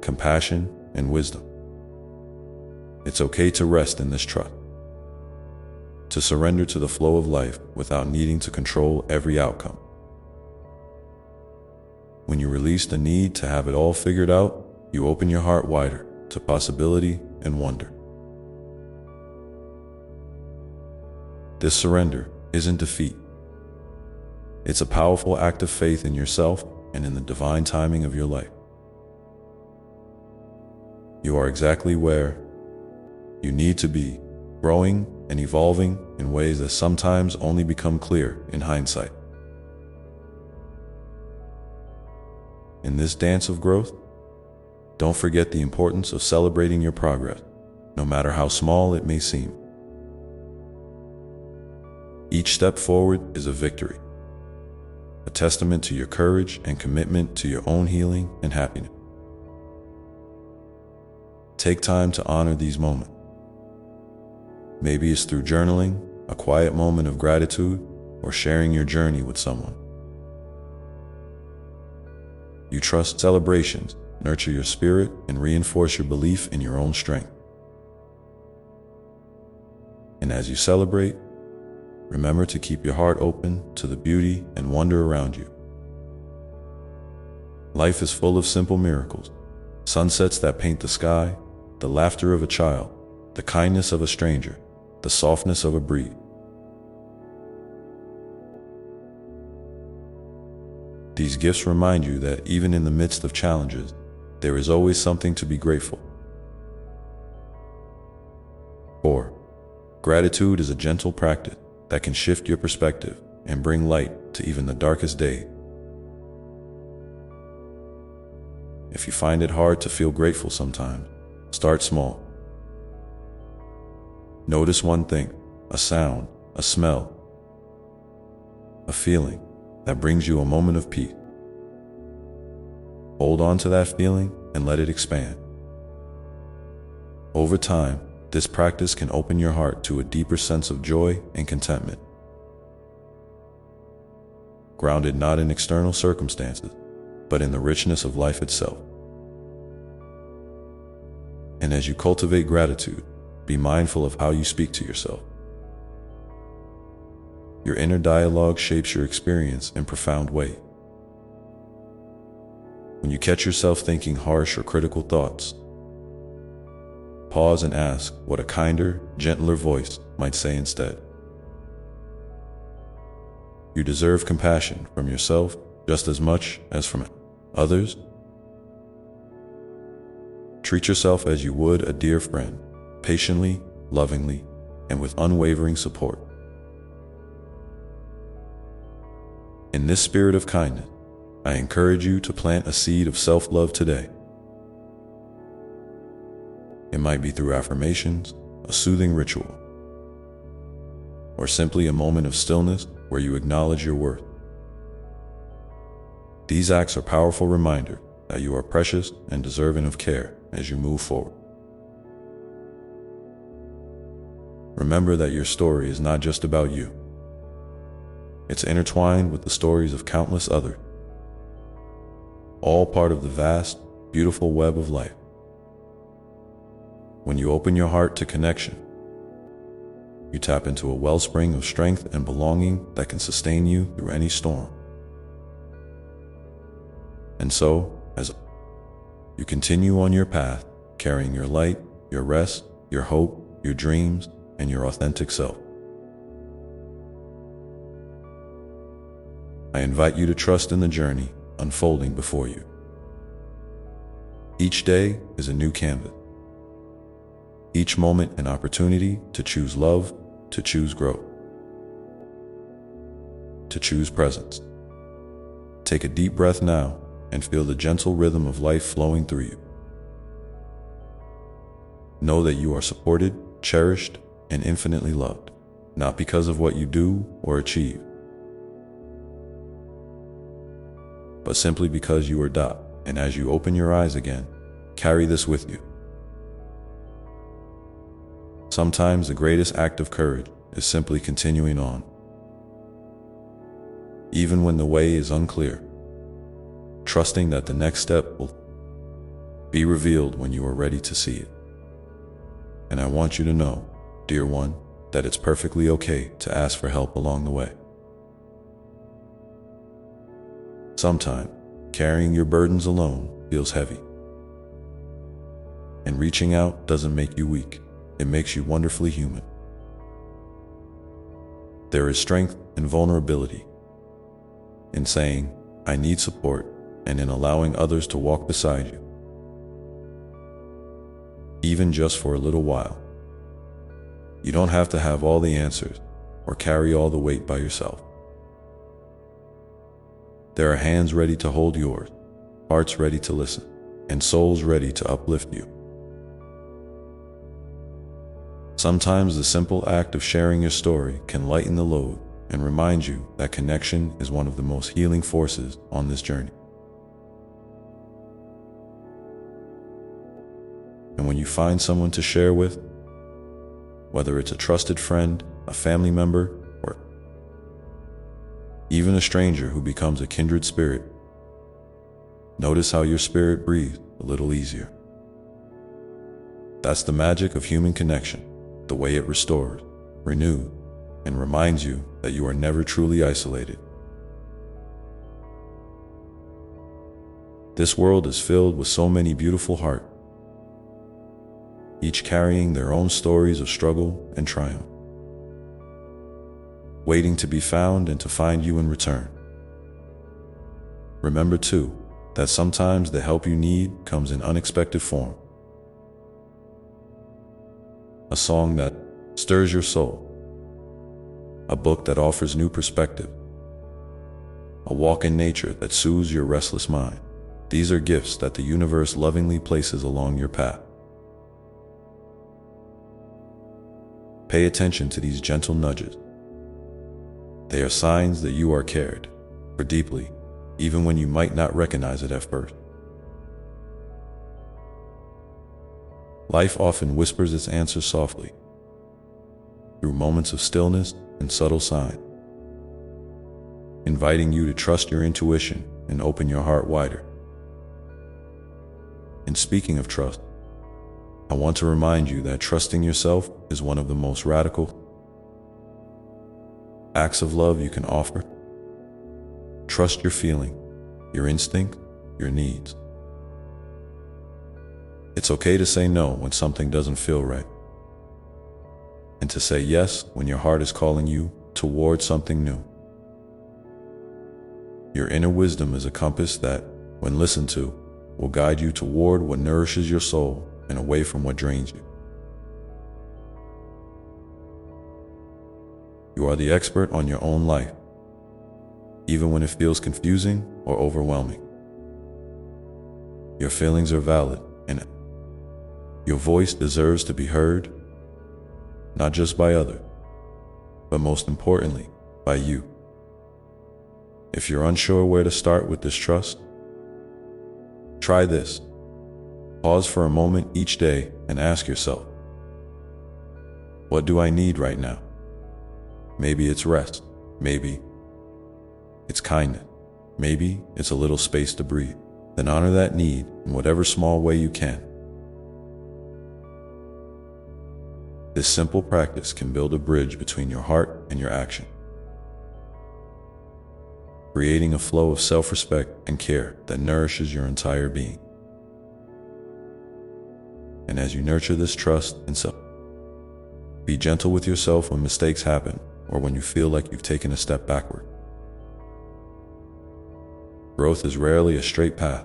compassion, and wisdom. It's okay to rest in this trust, to surrender to the flow of life without needing to control every outcome. When you release the need to have it all figured out, you open your heart wider to possibility and wonder. This surrender isn't defeat. It's a powerful act of faith in yourself and in the divine timing of your life. You are exactly where you need to be, growing and evolving in ways that sometimes only become clear in hindsight. In this dance of growth, don't forget the importance of celebrating your progress, no matter how small it may seem. Each step forward is a victory, a testament to your courage and commitment to your own healing and happiness. Take time to honor these moments. Maybe it's through journaling, a quiet moment of gratitude, or sharing your journey with someone. You trust celebrations, nurture your spirit, and reinforce your belief in your own strength. And as you celebrate, remember to keep your heart open to the beauty and wonder around you. Life is full of simple miracles, sunsets that paint the sky, the laughter of a child, the kindness of a stranger, the softness of a breeze. These gifts remind you that even in the midst of challenges, there is always something to be grateful for. Gratitude is a gentle practice that can shift your perspective and bring light to even the darkest day. If you find it hard to feel grateful sometimes, start small. Notice one thing, a sound, a smell, a feeling that brings you a moment of peace. Hold on to that feeling and let it expand. Over time, this practice can open your heart to a deeper sense of joy and contentment, grounded not in external circumstances, but in the richness of life itself. And as you cultivate gratitude, be mindful of how you speak to yourself. Your inner dialogue shapes your experience in profound ways. When you catch yourself thinking harsh or critical thoughts, pause and ask what a kinder, gentler voice might say instead. You deserve compassion from yourself just as much as from others. Treat yourself as you would a dear friend, patiently, lovingly, and with unwavering support. In this spirit of kindness, I encourage you to plant a seed of self-love today. It might be through affirmations, a soothing ritual, or simply a moment of stillness where you acknowledge your worth. These acts are powerful reminders that you are precious and deserving of care as you move forward. Remember that your story is not just about you. It's intertwined with the stories of countless others, all part of the vast, beautiful web of life. When you open your heart to connection, you tap into a wellspring of strength and belonging that can sustain you through any storm. And so, as you continue on your path, carrying your light, your rest, your hope, your dreams, and your authentic self, I invite you to trust in the journey unfolding before you. Each day is a new canvas. Each moment an opportunity to choose love, to choose growth, to choose presence. Take a deep breath now and feel the gentle rhythm of life flowing through you. Know that you are supported, cherished, and infinitely loved, not because of what you do or achieve, but simply because you are Dot. And as you open your eyes again, carry this with you. Sometimes the greatest act of courage is simply continuing on. Even when the way is unclear, trusting that the next step will be revealed when you are ready to see it. And I want you to know, dear one, that it's perfectly okay to ask for help along the way. Sometimes, carrying your burdens alone feels heavy. And reaching out doesn't make you weak. It makes you wonderfully human. There is strength in vulnerability, in saying, I need support, and in allowing others to walk beside you, even just for a little while. You don't have to have all the answers or carry all the weight by yourself. There are hands ready to hold yours, hearts ready to listen, and souls ready to uplift you. Sometimes the simple act of sharing your story can lighten the load and remind you that connection is one of the most healing forces on this journey. And when you find someone to share with, whether it's a trusted friend, a family member, or even a stranger who becomes a kindred spirit, notice how your spirit breathes a little easier. That's the magic of human connection, the way it restores, renews, and reminds you that you are never truly isolated. This world is filled with so many beautiful hearts, each carrying their own stories of struggle and triumph, waiting to be found and to find you in return. Remember too, that sometimes the help you need comes in unexpected form. A song that stirs your soul, a book that offers new perspective, a walk in nature that soothes your restless mind. These are gifts that the universe lovingly places along your path. Pay attention to these gentle nudges. They are signs that you are cared for deeply, even when you might not recognize it at first. Life often whispers its answers softly, through moments of stillness and subtle signs, inviting you to trust your intuition and open your heart wider. And speaking of trust, I want to remind you that trusting yourself is one of the most radical acts of love you can offer. Trust your feeling, your instinct, your needs. It's okay to say no when something doesn't feel right, and to say yes when your heart is calling you toward something new. Your inner wisdom is a compass that, when listened to, will guide you toward what nourishes your soul and away from what drains you. You are the expert on your own life, even when it feels confusing or overwhelming. Your feelings are valid, and your voice deserves to be heard, not just by others, but most importantly, by you. If you're unsure where to start with this trust, try this. Pause for a moment each day and ask yourself, what do I need right now? Maybe it's rest. Maybe it's kindness. Maybe it's a little space to breathe. Then honor that need in whatever small way you can. This simple practice can build a bridge between your heart and your action, creating a flow of self-respect and care that nourishes your entire being. And as you nurture this trust and self, be gentle with yourself when mistakes happen or when you feel like you've taken a step backward. Growth is rarely a straight path.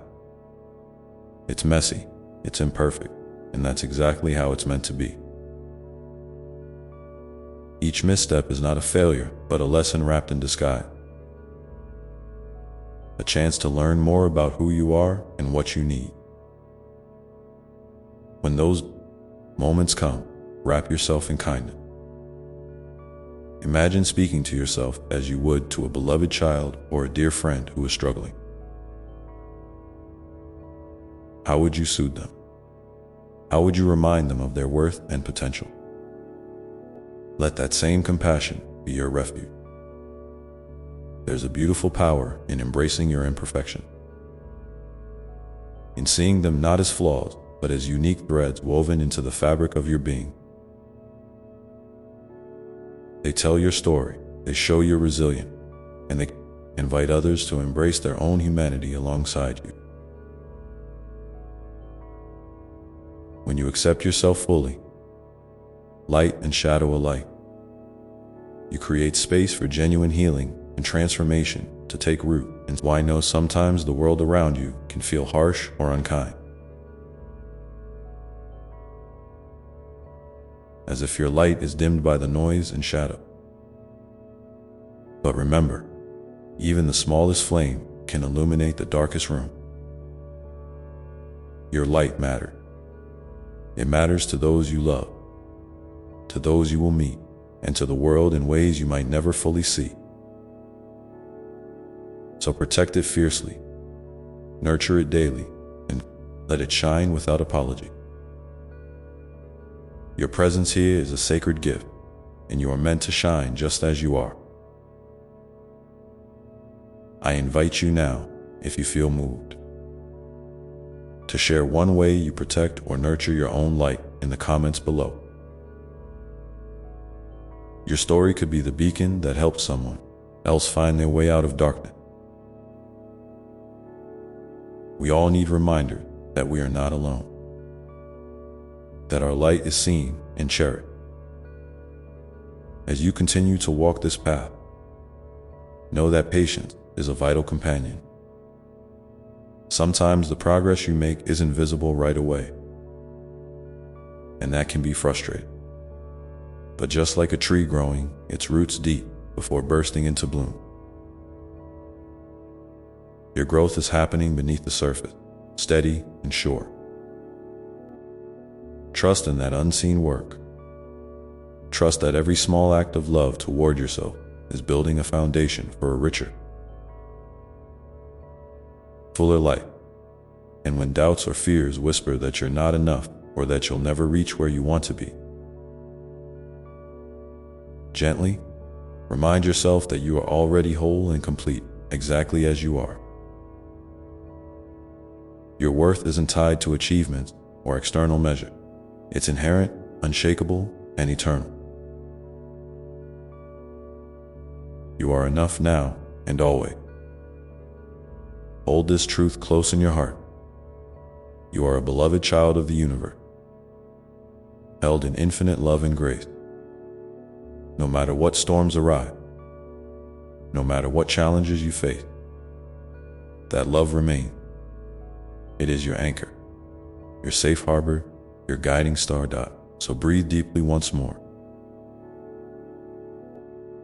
It's messy, it's imperfect, and that's exactly how it's meant to be. Each misstep is not a failure, but a lesson wrapped in disguise. A chance to learn more about who you are and what you need. When those moments come, wrap yourself in kindness. Imagine speaking to yourself as you would to a beloved child or a dear friend who is struggling. How would you soothe them? How would you remind them of their worth and potential? Let that same compassion be your refuge. There's a beautiful power in embracing your imperfection, in seeing them not as flaws, but as unique threads woven into the fabric of your being. They tell your story, they show you're resilient, and they invite others to embrace their own humanity alongside you. When you accept yourself fully, light and shadow alike, you create space for genuine healing and transformation to take root. And why know sometimes the world around you can feel harsh or unkind, as if your light is dimmed by the noise and shadow. But remember, even the smallest flame can illuminate the darkest room. Your light matters. It matters to those you love, to to those you will meet, and to the world in ways you might never fully see. So protect it fiercely, nurture it daily, and let it shine without apology. Your presence here is a sacred gift, and you are meant to shine just as you are. I invite you now, if you feel moved, to share one way you protect or nurture your own light in the comments below. Your story could be the beacon that helps someone else find their way out of darkness. We all need reminders that we are not alone, that our light is seen and cherished. As you continue to walk this path, know that patience is a vital companion. Sometimes the progress you make isn't visible right away, and that can be frustrating. But just like a tree growing its roots deep before bursting into bloom, your growth is happening beneath the surface, steady and sure. Trust in that unseen work. Trust that every small act of love toward yourself is building a foundation for a richer, fuller life. And when doubts or fears whisper that you're not enough or that you'll never reach where you want to be, gently remind yourself that you are already whole and complete, exactly as you are. Your worth isn't tied to achievements or external measure. It's inherent, unshakable, and eternal. You are enough now and always. Hold this truth close in your heart. You are a beloved child of the universe, held in infinite love and grace. No matter what storms arrive, no matter what challenges you face, that love remains. It is your anchor, your safe harbor, your guiding star. So breathe deeply once more.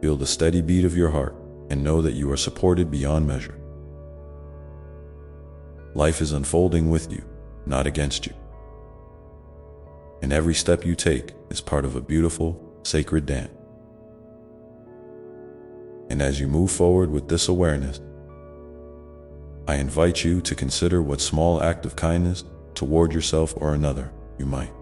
Feel the steady beat of your heart and know that you are supported beyond measure. Life is unfolding with you, not against you. And every step you take is part of a beautiful, sacred dance. And as you move forward with this awareness, I invite you to consider what small act of kindness toward yourself or another you might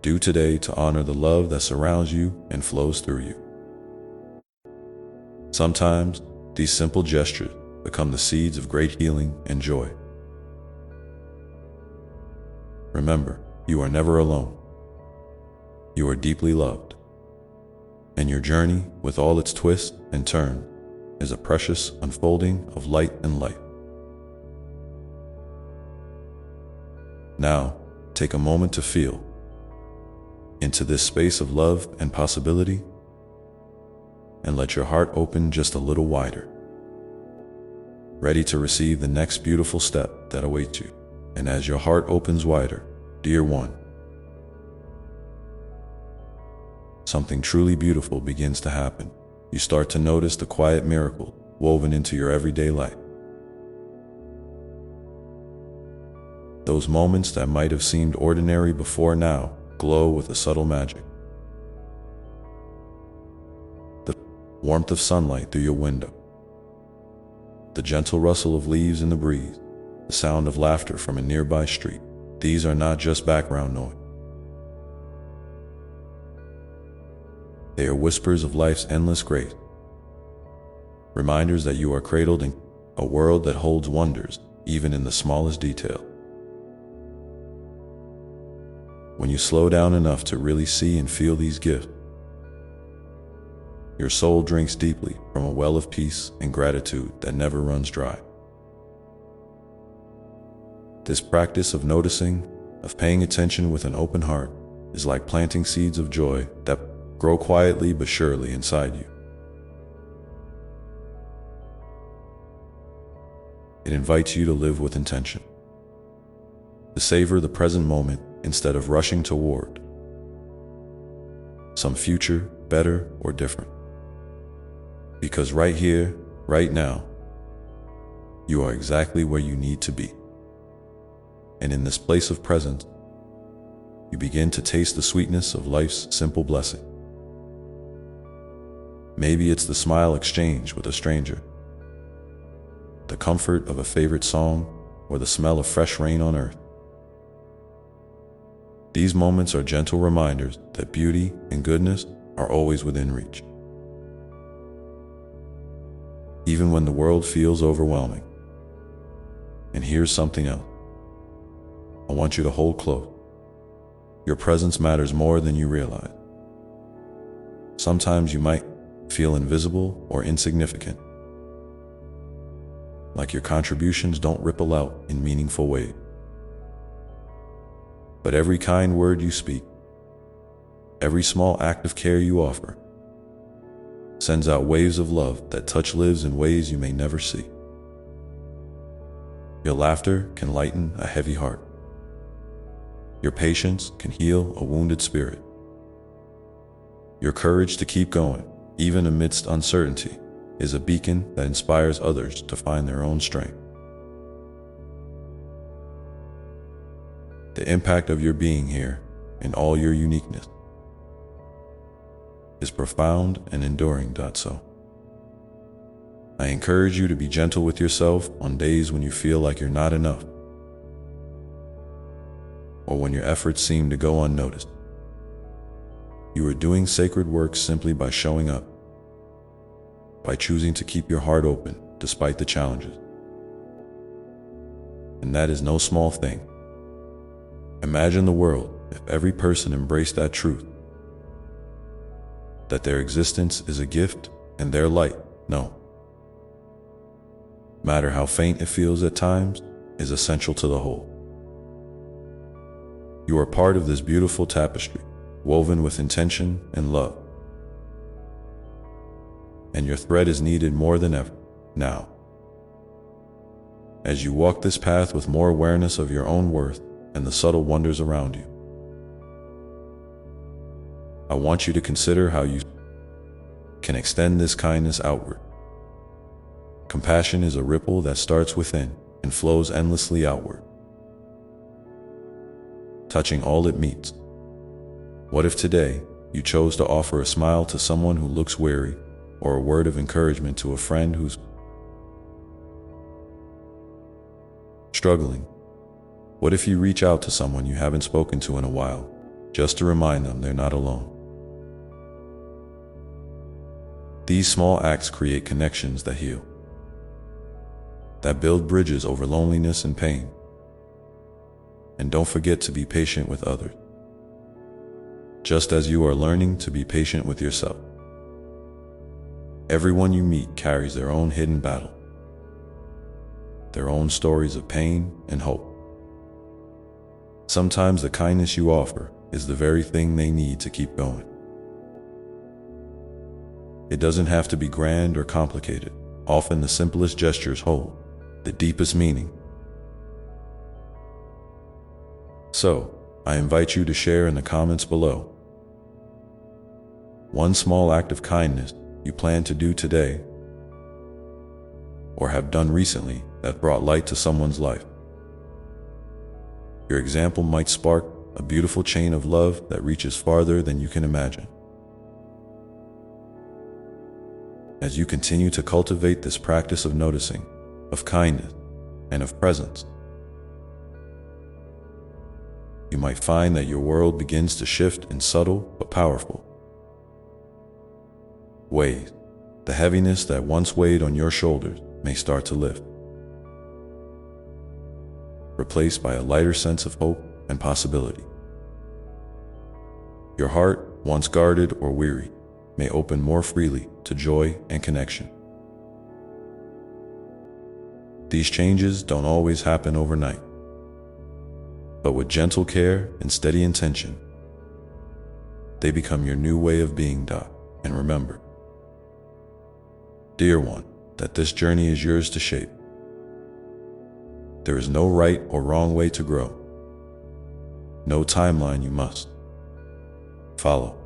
do today to honor the love that surrounds you and flows through you. Sometimes these simple gestures become the seeds of great healing and joy. Remember, you are never alone. You are deeply loved, and your journey, with all its twists and turns, is a precious unfolding of light and light. Now, take a moment to feel into this space of love and possibility, and let your heart open just a little wider, ready to receive the next beautiful step that awaits you. And as your heart opens wider, dear one, something truly beautiful begins to happen. You start to notice the quiet miracle woven into your everyday life. Those moments that might have seemed ordinary before now glow with a subtle magic. The warmth of sunlight through your window, the gentle rustle of leaves in the breeze, the sound of laughter from a nearby street. These are not just background noise. They are whispers of life's endless grace, reminders that you are cradled in a world that holds wonders, even in the smallest detail. When you slow down enough to really see and feel these gifts, your soul drinks deeply from a well of peace and gratitude that never runs dry. This practice of noticing, of paying attention with an open heart, is like planting seeds of joy that grow quietly but surely inside you. It invites you to live with intention, to savor the present moment instead of rushing toward some future, better or different. Because right here, right now, you are exactly where you need to be. And in this place of presence, you begin to taste the sweetness of life's simple blessing. Maybe it's the smile exchanged with a stranger, the comfort of a favorite song, or the smell of fresh rain on earth. These moments are gentle reminders that beauty and goodness are always within reach. Even when the world feels overwhelming. And here's something else I want you to hold close. Your presence matters more than you realize. Sometimes you might feel invisible or insignificant, like your contributions don't ripple out in meaningful ways. But every kind word you speak, every small act of care you offer, sends out waves of love that touch lives in ways you may never see. Your laughter can lighten a heavy heart. Your patience can heal a wounded spirit. Your courage to keep going, even amidst uncertainty, is a beacon that inspires others to find their own strength. The impact of your being here, in all your uniqueness, is profound and enduring. So, I encourage you to be gentle with yourself on days when you feel like you're not enough, or when your efforts seem to go unnoticed. You are doing sacred work simply by showing up, by choosing to keep your heart open despite the challenges. And that is no small thing. Imagine the world if every person embraced that truth, that their existence is a gift and their light, no matter how faint it feels at times, is essential to the whole. You are part of this beautiful tapestry, woven with intention and love. And your thread is needed more than ever now. As you walk this path with more awareness of your own worth and the subtle wonders around you, I want you to consider how you can extend this kindness outward. Compassion is a ripple that starts within and flows endlessly outward, touching all it meets. What if today you chose to offer a smile to someone who looks weary, or a word of encouragement to a friend who's struggling? What if you reach out to someone you haven't spoken to in a while, just to remind them they're not alone? These small acts create connections that heal, that build bridges over loneliness and pain. And don't forget to be patient with others, just as you are learning to be patient with yourself. Everyone you meet carries their own hidden battle, their own stories of pain and hope. Sometimes the kindness you offer is the very thing they need to keep going. It doesn't have to be grand or complicated. Often the simplest gestures hold the deepest meaning. So, I invite you to share in the comments below one small act of kindness you plan to do today, or have done recently, that brought light to someone's life. Your example might spark a beautiful chain of love that reaches farther than you can imagine. As you continue to cultivate this practice of noticing, of kindness, and of presence, you might find that your world begins to shift in subtle but powerful ways. The heaviness that once weighed on your shoulders may start to lift, replaced by a lighter sense of hope and possibility. Your heart, once guarded or weary, may open more freely to joy and connection. These changes don't always happen overnight, but with gentle care and steady intention, they become your new way of being. And remember, dear one, that this journey is yours to shape. There is no right or wrong way to grow, no timeline you must follow.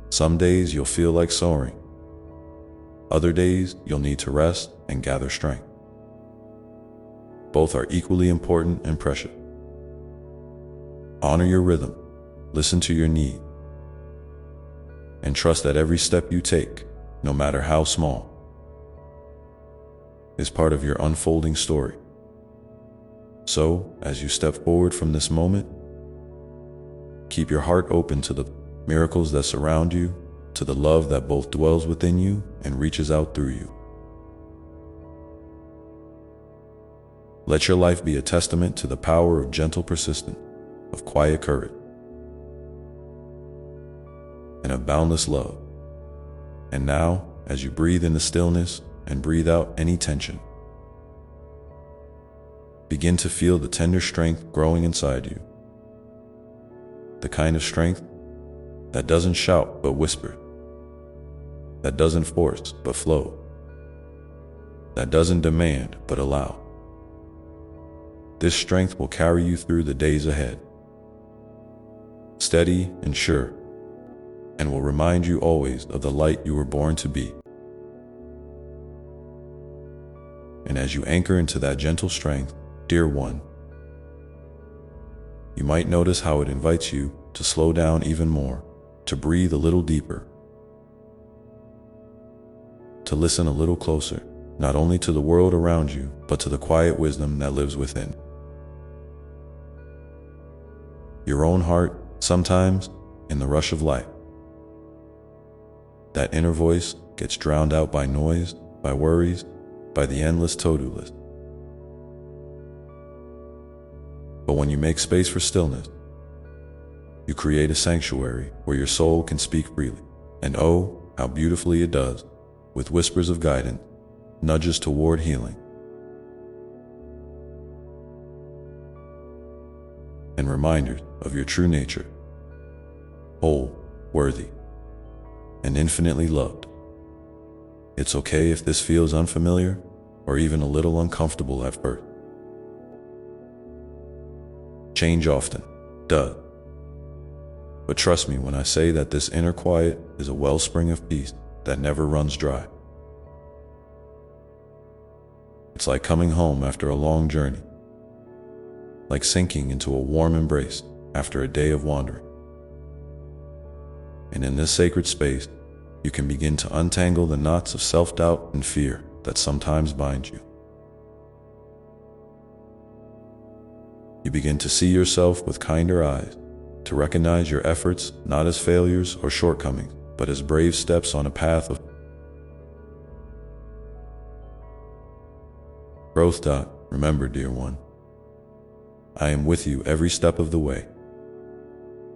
Some days you'll feel like soaring. Other days you'll need to rest and gather strength. Both are equally important and precious. Honor your rhythm, Listen to your need. And trust that every step you take, no matter how small, is part of your unfolding story. So, as you step forward from this moment, keep your heart open to the miracles that surround you, to the love that both dwells within you and reaches out through you. Let your life be a testament to the power of gentle persistence, of quiet courage, and of boundless love. And now, as you breathe in the stillness and breathe out any tension, begin to feel the tender strength growing inside you. The kind of strength that doesn't shout but whisper, that doesn't force but flow, that doesn't demand but allow. This strength will carry you through the days ahead, steady and sure, and will remind you always of the light you were born to be. And as you anchor into that gentle strength, dear one, you might notice how it invites you to slow down even more, to breathe a little deeper, to listen a little closer, not only to the world around you, but to the quiet wisdom that lives within. Your own heart, sometimes, in the rush of life, that inner voice gets drowned out by noise, by worries, by the endless to-do list. But when you make space for stillness, you create a sanctuary where your soul can speak freely. And oh, how beautifully it does, with whispers of guidance, nudges toward healing, and reminders of your true nature, whole, worthy, and infinitely loved. It's okay if this feels unfamiliar or even a little uncomfortable at first. Change often does. But trust me when I say that this inner quiet is a wellspring of peace that never runs dry. It's like coming home after a long journey, like sinking into a warm embrace after a day of wandering. And in this sacred space, you can begin to untangle the knots of self-doubt and fear that sometimes bind you. You begin to see yourself with kinder eyes, to recognize your efforts not as failures or shortcomings, but as brave steps on a path of growth. Remember, dear one, I am with you every step of the way,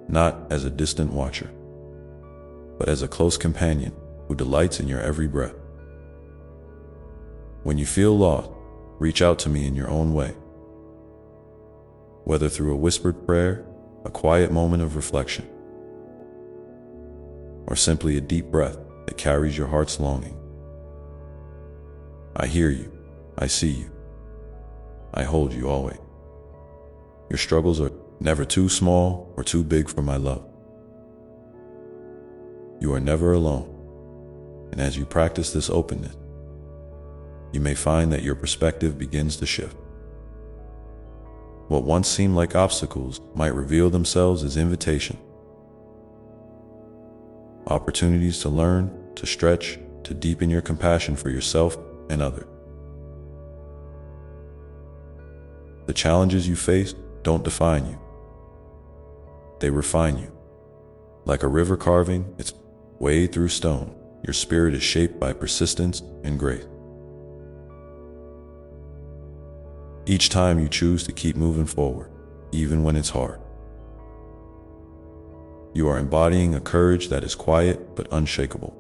not as a distant watcher, but as a close companion who delights in your every breath. When you feel lost, reach out to me in your own way, whether through a whispered prayer, a quiet moment of reflection, or simply a deep breath that carries your heart's longing. I hear you, I see you, I hold you always. Your struggles are never too small or too big for my love. You are never alone, and as you practice this openness, you may find that your perspective begins to shift. What once seemed like obstacles might reveal themselves as invitations, opportunities to learn, to stretch, to deepen your compassion for yourself and others. The challenges you face don't define you. They refine you. Like a river carving its way through stone, your spirit is shaped by persistence and grace. Each time you choose to keep moving forward, even when it's hard, you are embodying a courage that is quiet but unshakable.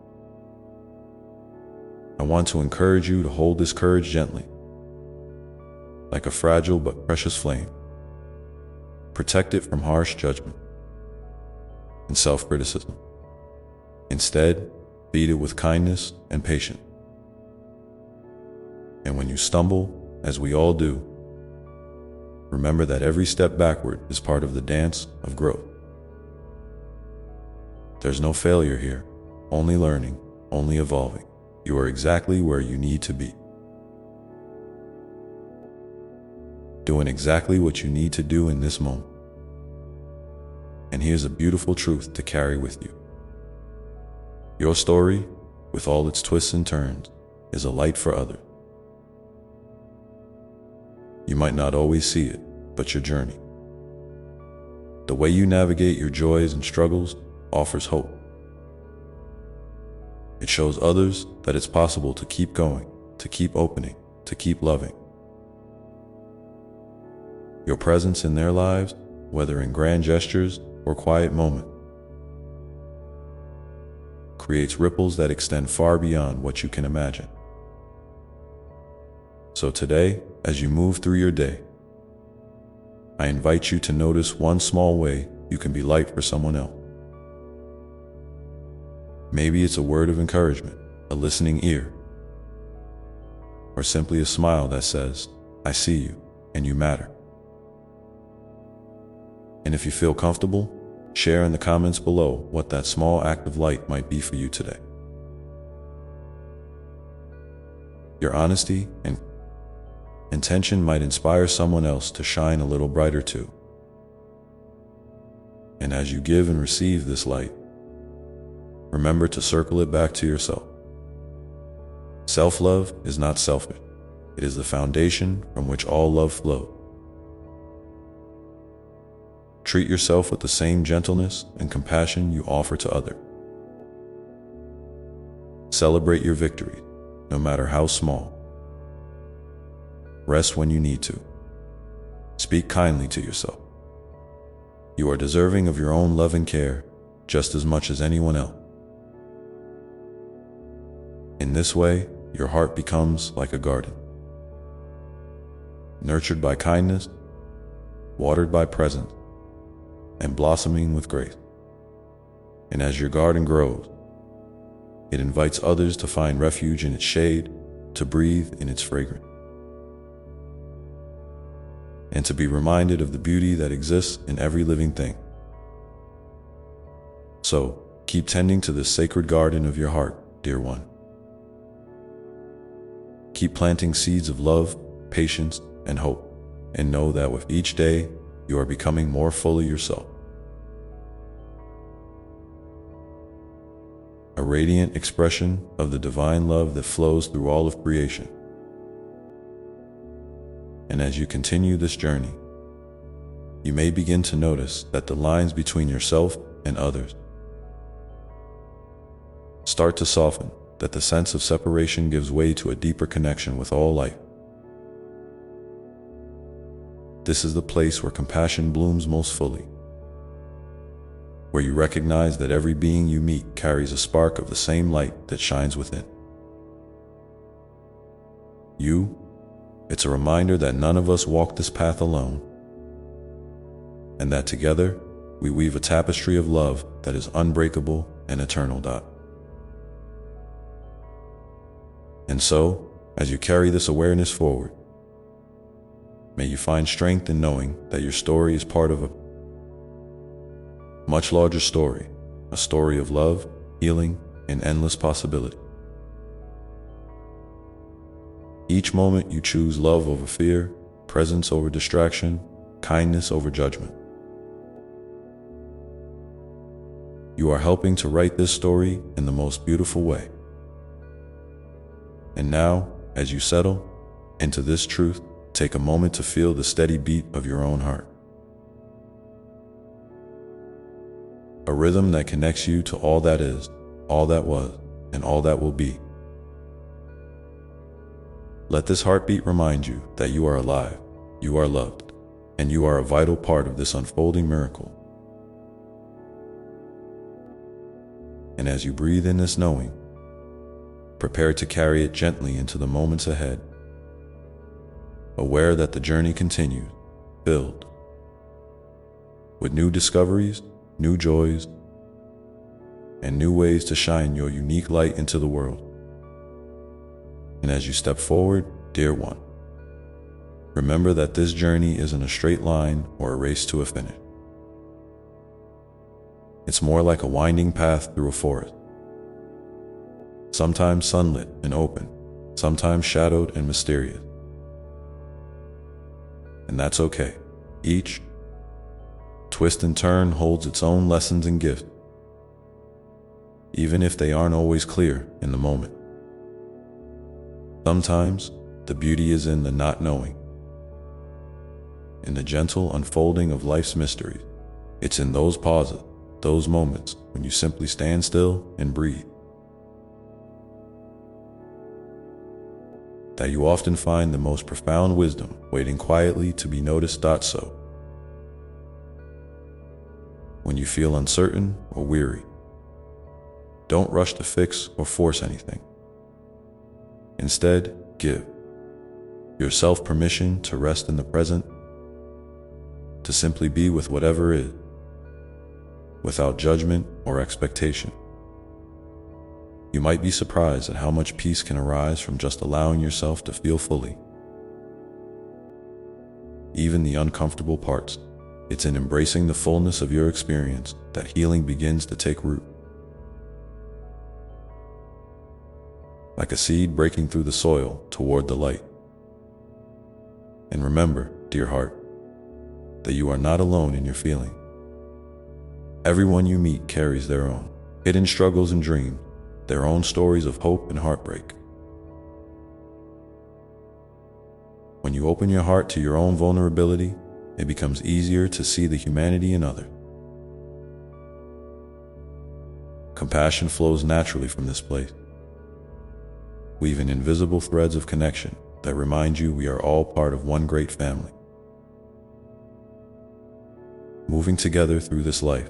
I want to encourage you to hold this courage gently, like a fragile but precious flame. Protect it from harsh judgment and self-criticism. Instead, feed it with kindness and patience. And when you stumble, as we all do, remember that every step backward is part of the dance of growth. There's no failure here, only learning, only evolving. You are exactly where you need to be, doing exactly what you need to do in this moment. And here's a beautiful truth to carry with you. Your story, with all its twists and turns, is a light for others. You might not always see it, but your journey, the way you navigate your joys and struggles, offers hope. It shows others that it's possible to keep going, to keep opening, to keep loving. Your presence in their lives, whether in grand gestures or quiet moments, creates ripples that extend far beyond what you can imagine. So today, as you move through your day, I invite you to notice one small way you can be light for someone else. Maybe it's a word of encouragement, a listening ear, or simply a smile that says, "I see you and you matter." And if you feel comfortable, share in the comments below what that small act of light might be for you today. Your honesty and intention might inspire someone else to shine a little brighter too. And as you give and receive this light, remember to circle it back to yourself. Self-love is not selfish. It is the foundation from which all love flows. Treat yourself with the same gentleness and compassion you offer to others. Celebrate your victories, no matter how small. Rest when you need to. Speak kindly to yourself. You are deserving of your own love and care just as much as anyone else. In this way, your heart becomes like a garden, nurtured by kindness, watered by presence, and blossoming with grace. And as your garden grows, it invites others to find refuge in its shade, to breathe in its fragrance, and to be reminded of the beauty that exists in every living thing. So, keep tending to this sacred garden of your heart, dear one. Keep planting seeds of love, patience, and hope, and know that with each day, you are becoming more fully yourself. A radiant expression of the divine love that flows through all of creation. And as you continue this journey, you may begin to notice that the lines between yourself and others start to soften, that the sense of separation gives way to a deeper connection with all life. This is the place where compassion blooms most fully, where you recognize that every being you meet carries a spark of the same light that shines within. It's a reminder that none of us walk this path alone, and that together we weave a tapestry of love that is unbreakable and eternal. And so, as you carry this awareness forward, may you find strength in knowing that your story is part of a much larger story, a story of love, healing, and endless possibility. Each moment you choose love over fear, presence over distraction, kindness over judgment. You are helping to write this story in the most beautiful way. And now, as you settle into this truth, take a moment to feel the steady beat of your own heart. A rhythm that connects you to all that is, all that was, and all that will be. Let this heartbeat remind you that you are alive, you are loved, and you are a vital part of this unfolding miracle. And as you breathe in this knowing, prepare to carry it gently into the moments ahead, aware that the journey continues, filled with new discoveries, new joys, and new ways to shine your unique light into the world. And as you step forward, dear one, remember that this journey isn't a straight line or a race to a finish. It's more like a winding path through a forest, sometimes sunlit and open, sometimes shadowed and mysterious. And that's okay. Each twist and turn holds its own lessons and gifts, even if they aren't always clear in the moment. Sometimes, the beauty is in the not knowing, in the gentle unfolding of life's mysteries. It's in those pauses, those moments when you simply stand still and breathe, that you often find the most profound wisdom waiting quietly to be noticed. So, when you feel uncertain or weary, don't rush to fix or force anything. Instead, give yourself permission to rest in the present, to simply be with whatever is, without judgment or expectation. You might be surprised at how much peace can arise from just allowing yourself to feel fully. Even the uncomfortable parts, it's in embracing the fullness of your experience that healing begins to take root. Like a seed breaking through the soil toward the light. And remember, dear heart, that you are not alone in your feeling. Everyone you meet carries their own hidden struggles and dreams, their own stories of hope and heartbreak. When you open your heart to your own vulnerability, it becomes easier to see the humanity in others. Compassion flows naturally from this place, weaving invisible threads of connection that remind you we are all part of one great family. Moving together through this life,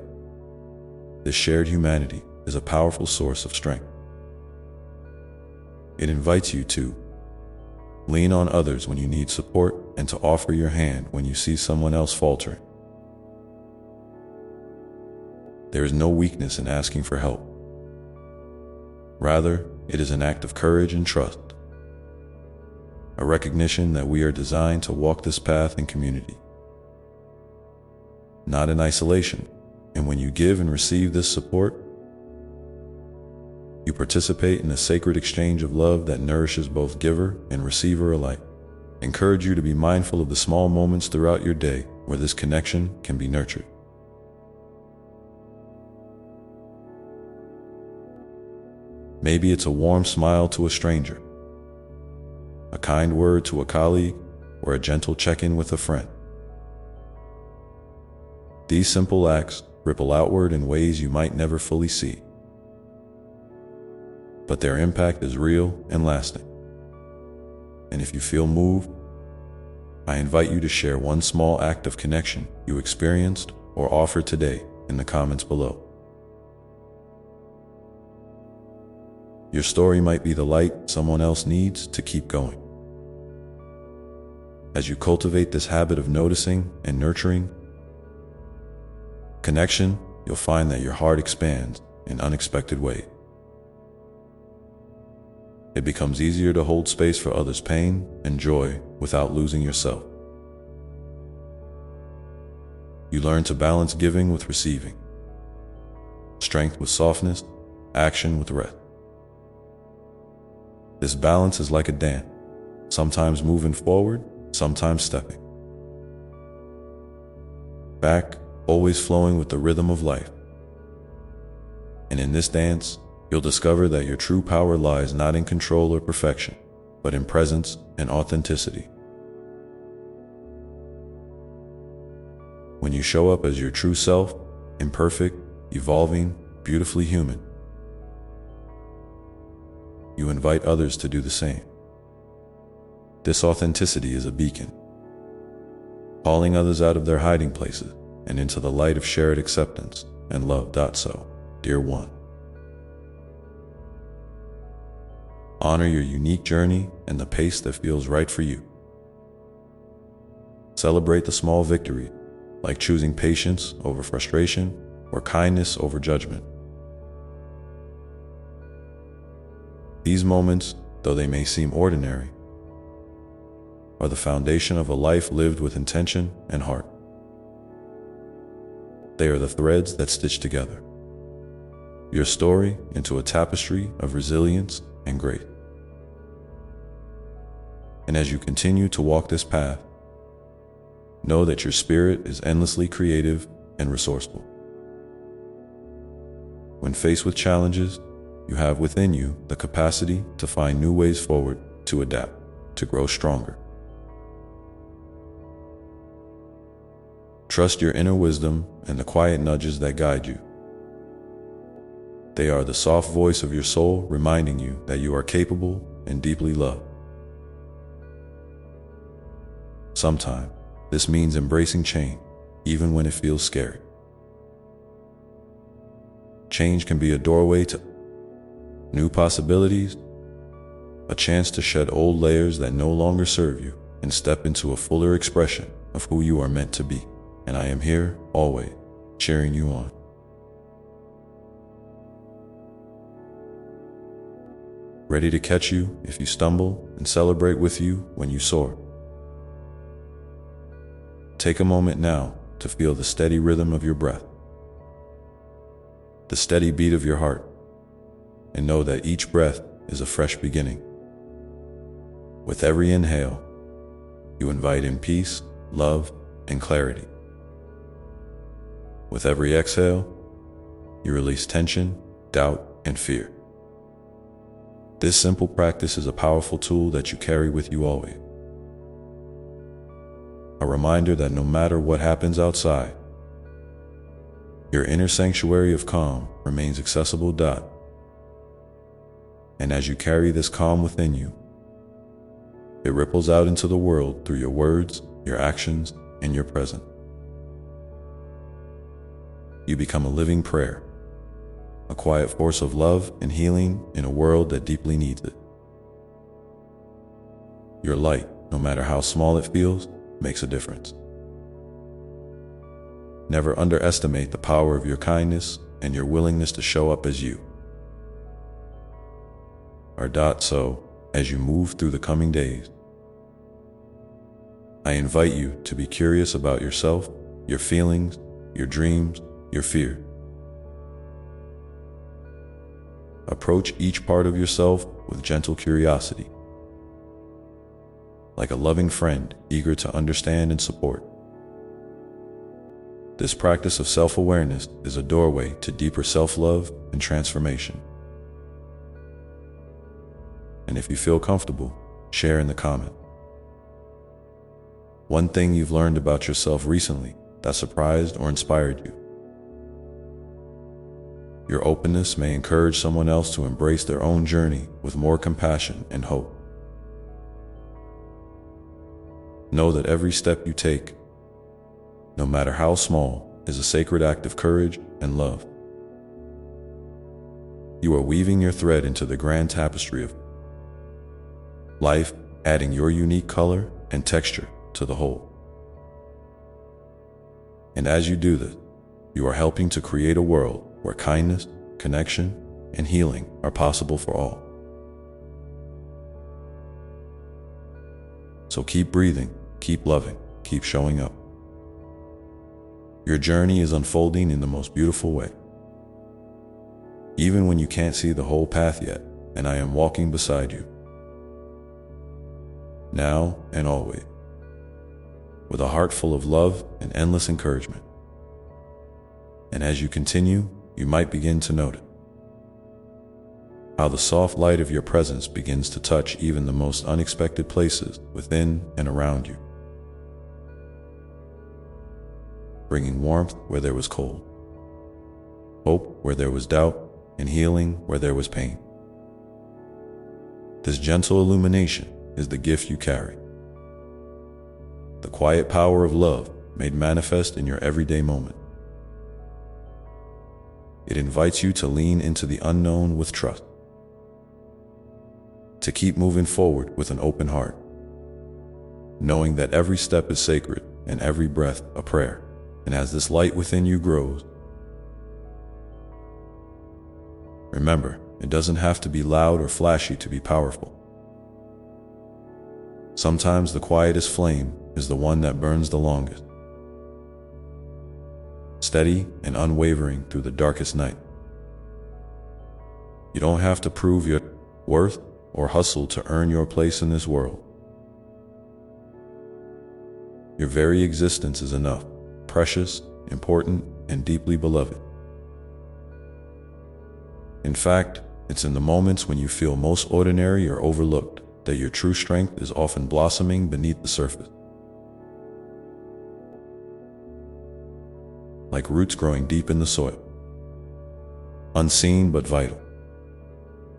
this shared humanity is a powerful source of strength. It invites you to lean on others when you need support and to offer your hand when you see someone else faltering. There is no weakness in asking for help. Rather, it is an act of courage and trust, a recognition that we are designed to walk this path in community, not in isolation. And when you give and receive this support, you participate in a sacred exchange of love that nourishes both giver and receiver alike. I encourage you to be mindful of the small moments throughout your day where this connection can be nurtured. Maybe it's a warm smile to a stranger, a kind word to a colleague, or a gentle check-in with a friend. These simple acts ripple outward in ways you might never fully see, but their impact is real and lasting. And if you feel moved, I invite you to share one small act of connection you experienced or offered today in the comments below. Your story might be the light someone else needs to keep going. As you cultivate this habit of noticing and nurturing connection, you'll find that your heart expands in unexpected ways. It becomes easier to hold space for others' pain and joy without losing yourself. You learn to balance giving with receiving, strength with softness, action with rest. This balance is like a dance, sometimes moving forward, sometimes stepping back, always flowing with the rhythm of life. And in this dance, you'll discover that your true power lies not in control or perfection, but in presence and authenticity. When you show up as your true self, imperfect, evolving, beautifully human, you invite others to do the same. This authenticity is a beacon, calling others out of their hiding places and into the light of shared acceptance and love. So, dear one, honor your unique journey and the pace that feels right for you. Celebrate the small victories, like choosing patience over frustration or kindness over judgment. These moments, though they may seem ordinary, are the foundation of a life lived with intention and heart. They are the threads that stitch together your story into a tapestry of resilience and grace. And as you continue to walk this path, know that your spirit is endlessly creative and resourceful. When faced with challenges, you have within you the capacity to find new ways forward, to adapt, to grow stronger. Trust your inner wisdom and the quiet nudges that guide you. They are the soft voice of your soul reminding you that you are capable and deeply loved. Sometimes, this means embracing change, even when it feels scary. Change can be a doorway to new possibilities, a chance to shed old layers that no longer serve you and step into a fuller expression of who you are meant to be. And I am here, always, cheering you on. Ready to catch you if you stumble and celebrate with you when you soar. Take a moment now to feel the steady rhythm of your breath, the steady beat of your heart, and know that each breath is a fresh beginning. With every inhale, you invite in peace, love, and clarity. With every exhale, you release tension, doubt, and fear. This simple practice is a powerful tool that you carry with you always. A reminder that no matter what happens outside, your inner sanctuary of calm remains accessible. And as you carry this calm within you, it ripples out into the world through your words, your actions, and your presence. You become a living prayer, a quiet force of love and healing in a world that deeply needs it. Your light, no matter how small it feels, makes a difference. Never underestimate the power of your kindness and your willingness to show up as you are. So, as you move through the coming days, I invite you to be curious about yourself, your feelings, your dreams, your fear. Approach each part of yourself with gentle curiosity, like a loving friend eager to understand and support. This practice of self-awareness is a doorway to deeper self-love and transformation. And if you feel comfortable, share in the comment one thing you've learned about yourself recently that surprised or inspired you. Your openness may encourage someone else to embrace their own journey with more compassion and hope. Know that every step you take, no matter how small, is a sacred act of courage and love. You are weaving your thread into the grand tapestry of life, adding your unique color and texture to the whole. And as you do this, you are helping to create a world where kindness, connection, and healing are possible for all. So keep breathing, keep loving, keep showing up. Your journey is unfolding in the most beautiful way. Even when you can't see the whole path yet, and I am walking beside you. Now and always. With a heart full of love and endless encouragement. And as you continue, you might begin to notice how the soft light of your presence begins to touch even the most unexpected places within and around you, bringing warmth where there was cold, hope where there was doubt, and healing where there was pain. This gentle illumination is the gift you carry, the quiet power of love made manifest in your everyday moment. It invites you to lean into the unknown with trust, to keep moving forward with an open heart, knowing that every step is sacred and every breath a prayer. And as this light within you grows, remember, it doesn't have to be loud or flashy to be powerful. Sometimes the quietest flame is the one that burns the longest, steady and unwavering through the darkest night. You don't have to prove your worth or hustle to earn your place in this world. Your very existence is enough, precious, important, and deeply beloved. In fact, it's in the moments when you feel most ordinary or overlooked that your true strength is often blossoming beneath the surface. Like roots growing deep in the soil. Unseen but vital.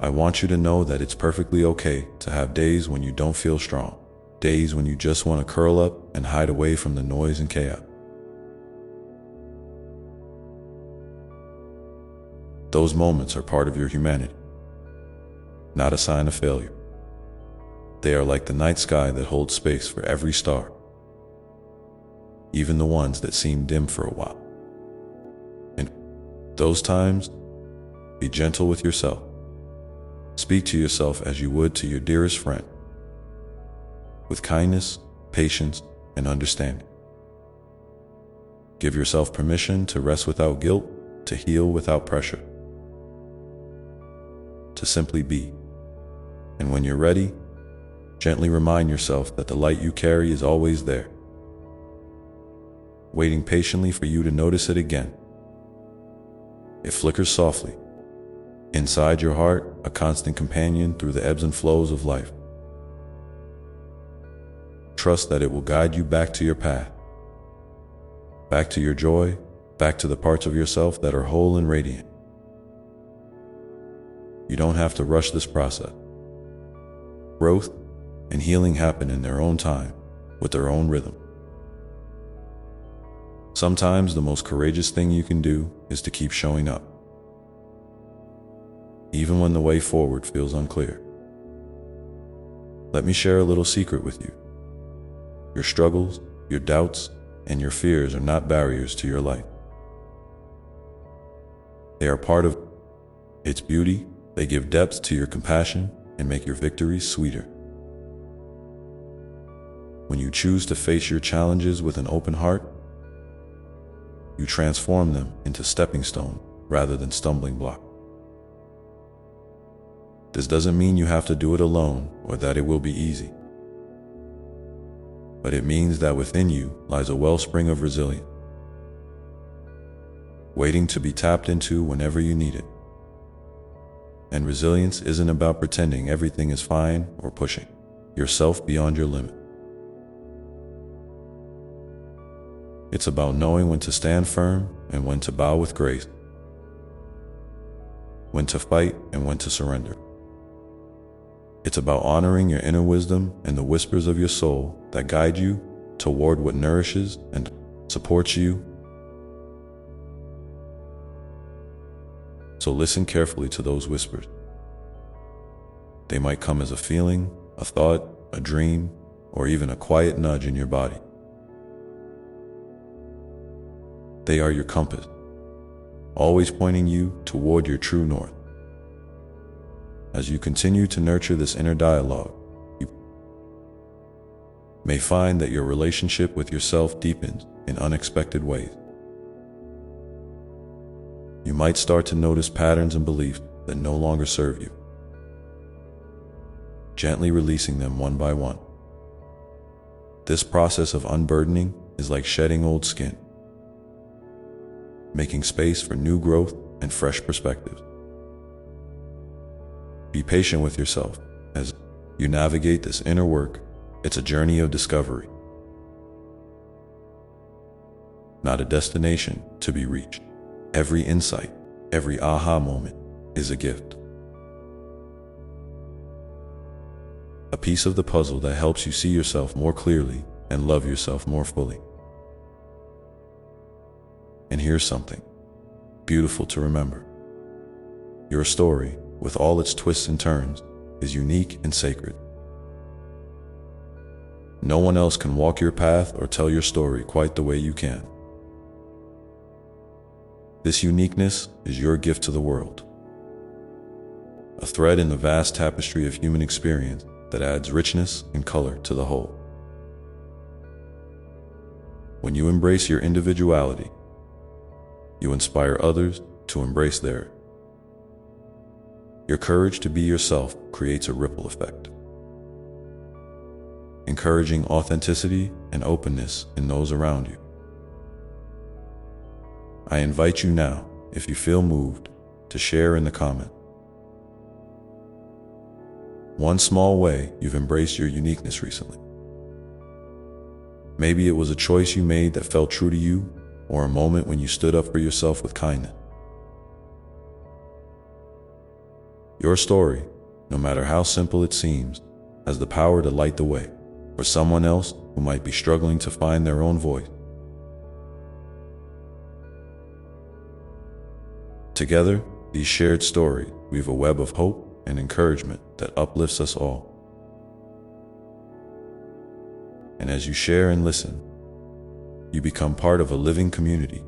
I want you to know that it's perfectly okay to have days when you don't feel strong, days when you just want to curl up and hide away from the noise and chaos. Those moments are part of your humanity, not a sign of failure. They are like the night sky that holds space for every star, even the ones that seem dim for a while. In those times, be gentle with yourself. Speak to yourself as you would to your dearest friend, with kindness, patience, and understanding. Give yourself permission to rest without guilt, to heal without pressure, to simply be. And when you're ready, gently remind yourself that the light you carry is always there, waiting patiently for you to notice it again. It flickers softly, inside your heart, a constant companion through the ebbs and flows of life. Trust that it will guide you back to your path, back to your joy, back to the parts of yourself that are whole and radiant. You don't have to rush this process. Growth and healing happen in their own time, with their own rhythm. Sometimes the most courageous thing you can do is to keep showing up, even when the way forward feels unclear. Let me share a little secret with you. Your struggles, your doubts, and your fears are not barriers to your life. They are part of its beauty. They give depth to your compassion and make your victories sweeter. When you choose to face your challenges with an open heart, you transform them into stepping stones rather than stumbling blocks. This doesn't mean you have to do it alone or that it will be easy. But it means that within you lies a wellspring of resilience, waiting to be tapped into whenever you need it. And resilience isn't about pretending everything is fine or pushing yourself beyond your limit. It's about knowing when to stand firm and when to bow with grace, when to fight and when to surrender. It's about honoring your inner wisdom and the whispers of your soul that guide you toward what nourishes and supports you. So listen carefully to those whispers. They might come as a feeling, a thought, a dream, or even a quiet nudge in your body. They are your compass, always pointing you toward your true north. As you continue to nurture this inner dialogue, you may find that your relationship with yourself deepens in unexpected ways. You might start to notice patterns and beliefs that no longer serve you, gently releasing them one by one. This process of unburdening is like shedding old skin, making space for new growth and fresh perspectives. Be patient with yourself as you navigate this inner work. It's a journey of discovery, not a destination to be reached. Every insight, every aha moment is a gift. A piece of the puzzle that helps you see yourself more clearly and love yourself more fully. And here's something beautiful to remember. Your story, with all its twists and turns, is unique and sacred. No one else can walk your path or tell your story quite the way you can. This uniqueness is your gift to the world, a thread in the vast tapestry of human experience that adds richness and color to the whole. When you embrace your individuality, you inspire others to embrace theirs. Your courage to be yourself creates a ripple effect, encouraging authenticity and openness in those around you. I invite you now, if you feel moved, to share in the comment. One small way you've embraced your uniqueness recently. Maybe it was a choice you made that felt true to you, or a moment when you stood up for yourself with kindness. Your story, no matter how simple it seems, has the power to light the way for someone else who might be struggling to find their own voice. Together, these shared stories weave a web of hope and encouragement that uplifts us all. And as you share and listen, you become part of a living community,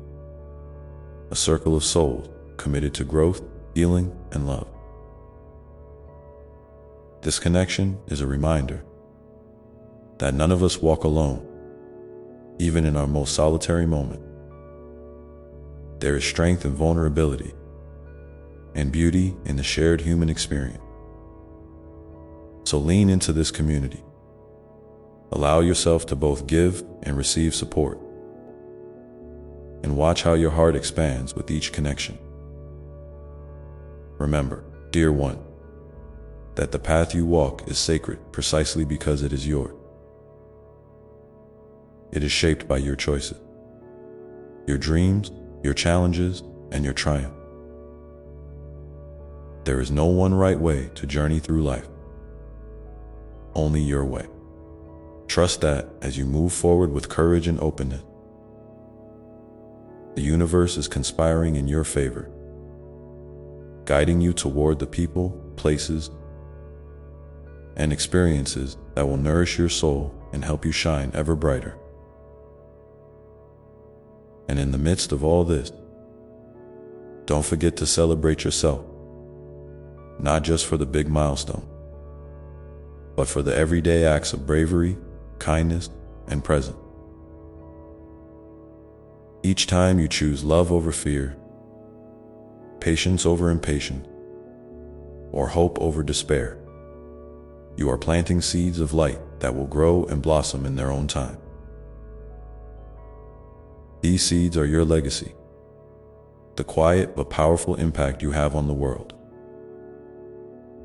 a circle of souls committed to growth, healing, and love. This connection is a reminder that none of us walk alone, even in our most solitary moment. There is strength in vulnerability and beauty in the shared human experience. So lean into this community. Allow yourself to both give and receive support, and watch how your heart expands with each connection. Remember, dear one, that the path you walk is sacred precisely because it is yours. It is shaped by your choices, your dreams, your challenges, and your triumph. There is no one right way to journey through life, only your way. Trust that as you move forward with courage and openness, the universe is conspiring in your favor, guiding you toward the people, places, and experiences that will nourish your soul and help you shine ever brighter. And in the midst of all this, don't forget to celebrate yourself, not just for the big milestone, but for the everyday acts of bravery, kindness, and presence. Each time you choose love over fear, patience over impatience, or hope over despair, you are planting seeds of light that will grow and blossom in their own time. These seeds are your legacy, the quiet but powerful impact you have on the world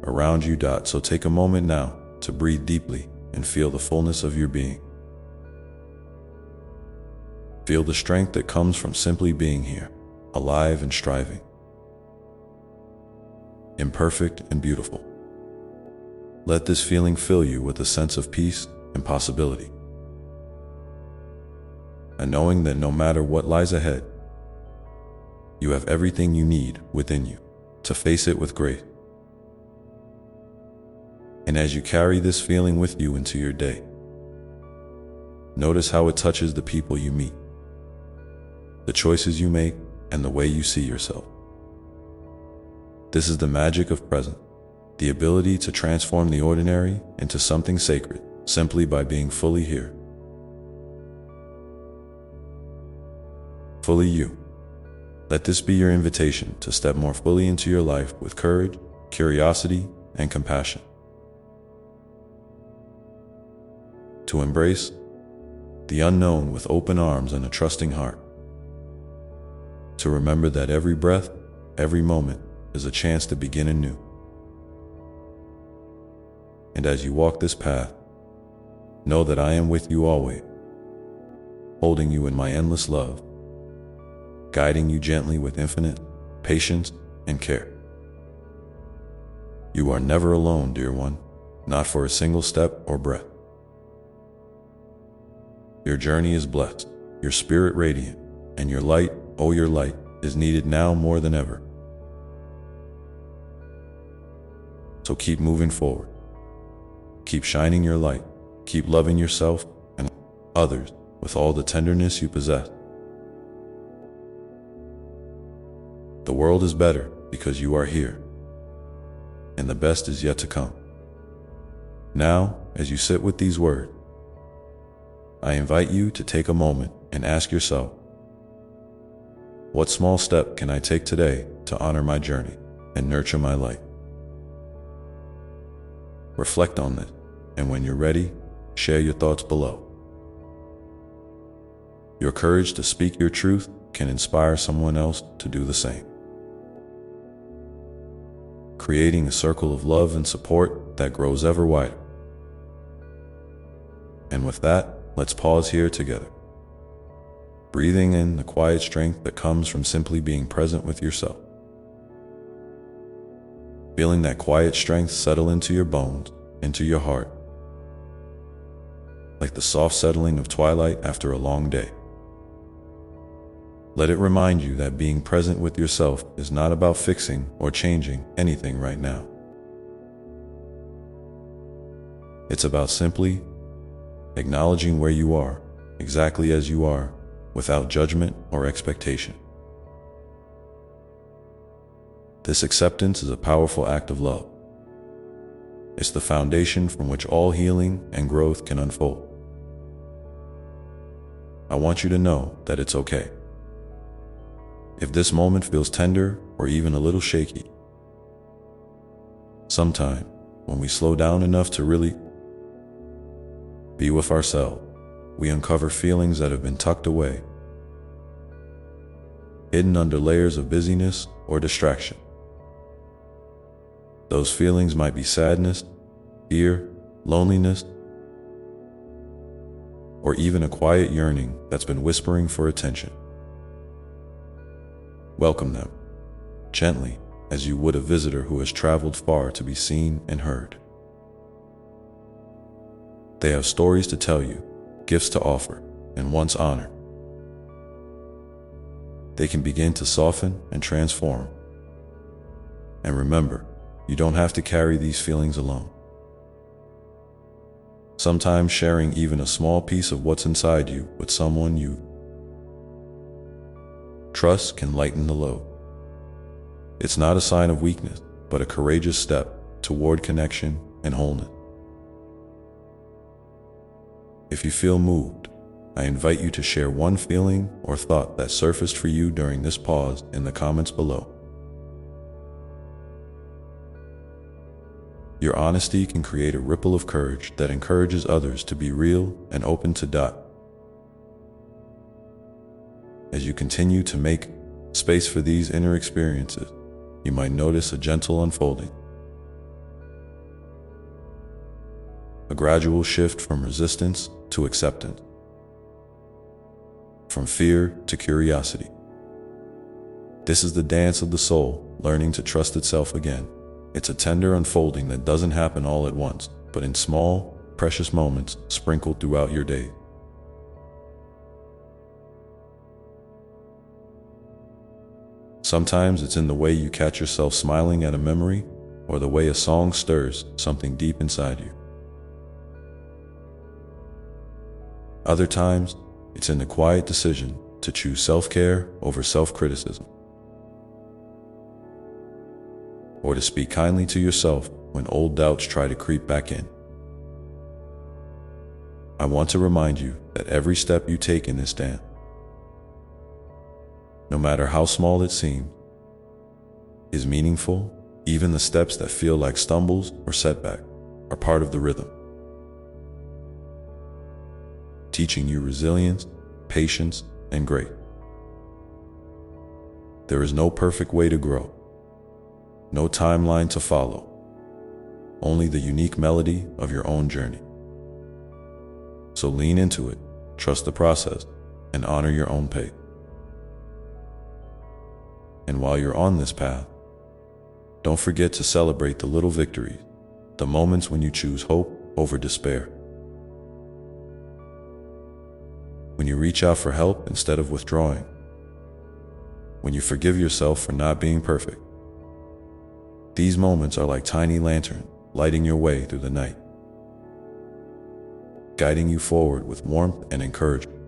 around you. So take a moment now to breathe deeply and feel the fullness of your being. Feel the strength that comes from simply being here, alive and striving, imperfect and beautiful. Let this feeling fill you with a sense of peace and possibility, and knowing that no matter what lies ahead, you have everything you need within you to face it with grace. And as you carry this feeling with you into your day, notice how it touches the people you meet, the choices you make, and the way you see yourself. This is the magic of presence, the ability to transform the ordinary into something sacred simply by being fully here. Fully you. Let this be your invitation to step more fully into your life with courage, curiosity, and compassion. To embrace the unknown with open arms and a trusting heart. To remember that every breath, every moment is a chance to begin anew. And as you walk this path, know that I am with you always, holding you in my endless love, guiding you gently with infinite patience and care. You are never alone, dear one, not for a single step or breath. Your journey is blessed, your spirit radiant, and your light, oh your light, is needed now more than ever. So keep moving forward. Keep shining your light. Keep loving yourself and others with all the tenderness you possess. The world is better because you are here, and the best is yet to come. Now, as you sit with these words, I invite you to take a moment and ask yourself, what small step can I take today to honor my journey and nurture my light? Reflect on this, and when you're ready, share your thoughts below. Your courage to speak your truth can inspire someone else to do the same, creating a circle of love and support that grows ever wider. And with that, let's pause here together, breathing in the quiet strength that comes from simply being present with yourself. Feeling that quiet strength settle into your bones, into your heart, like the soft settling of twilight after a long day. Let it remind you that being present with yourself is not about fixing or changing anything right now. It's about simply acknowledging where you are, exactly as you are, without judgment or expectation. This acceptance is a powerful act of love. It's the foundation from which all healing and growth can unfold. I want you to know that it's okay. If this moment feels tender or even a little shaky, sometime when we slow down enough to really be with ourselves, we uncover feelings that have been tucked away, hidden under layers of busyness or distraction. Those feelings might be sadness, fear, loneliness, or even a quiet yearning that's been whispering for attention. Welcome them gently, as you would a visitor who has traveled far to be seen and heard. They have stories to tell you, gifts to offer, and once honored, they can begin to soften and transform. And remember, you don't have to carry these feelings alone. Sometimes sharing even a small piece of what's inside you with someone you trust can lighten the load. It's not a sign of weakness, but a courageous step toward connection and wholeness. If you feel moved, I invite you to share one feeling or thought that surfaced for you during this pause in the comments below. Your honesty can create a ripple of courage that encourages others to be real and open to dot. As you continue to make space for these inner experiences, you might notice a gentle unfolding, a gradual shift from resistance to acceptance, from fear to curiosity. This is the dance of the soul, learning to trust itself again. It's a tender unfolding that doesn't happen all at once, but in small, precious moments sprinkled throughout your day. Sometimes it's in the way you catch yourself smiling at a memory, or the way a song stirs something deep inside you. Other times, it's in the quiet decision to choose self-care over self-criticism, or to speak kindly to yourself when old doubts try to creep back in. I want to remind you that every step you take in this dance, no matter how small it seems, is meaningful. Even the steps that feel like stumbles or setbacks are part of the rhythm, teaching you resilience, patience, and grace. There is no perfect way to grow, no timeline to follow, only the unique melody of your own journey. So lean into it, trust the process, and honor your own pace. And while you're on this path, don't forget to celebrate the little victories, the moments when you choose hope over despair, when you reach out for help instead of withdrawing, when you forgive yourself for not being perfect. These moments are like tiny lanterns lighting your way through the night, guiding you forward with warmth and encouragement.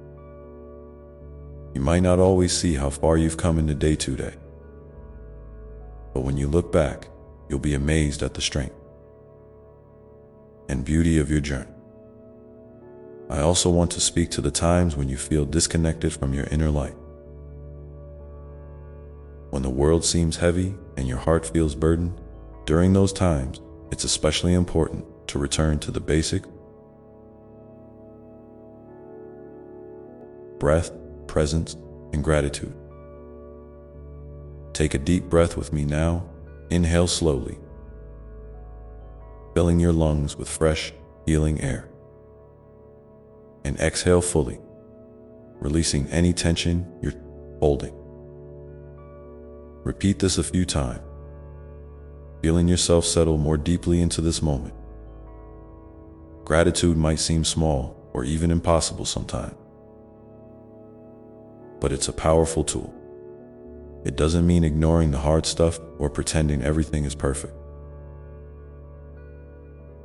You might not always see how far you've come in the day today, but when you look back, you'll be amazed at the strength and beauty of your journey. I also want to speak to the times when you feel disconnected from your inner light. When the world seems heavy and your heart feels burdened, during those times, it's especially important to return to the basic: breath, presence, and gratitude. Take a deep breath with me now. Inhale slowly, filling your lungs with fresh, healing air. And exhale fully, releasing any tension you're holding. Repeat this a few times, feeling yourself settle more deeply into this moment. Gratitude might seem small or even impossible sometimes, but it's a powerful tool. It doesn't mean ignoring the hard stuff or pretending everything is perfect.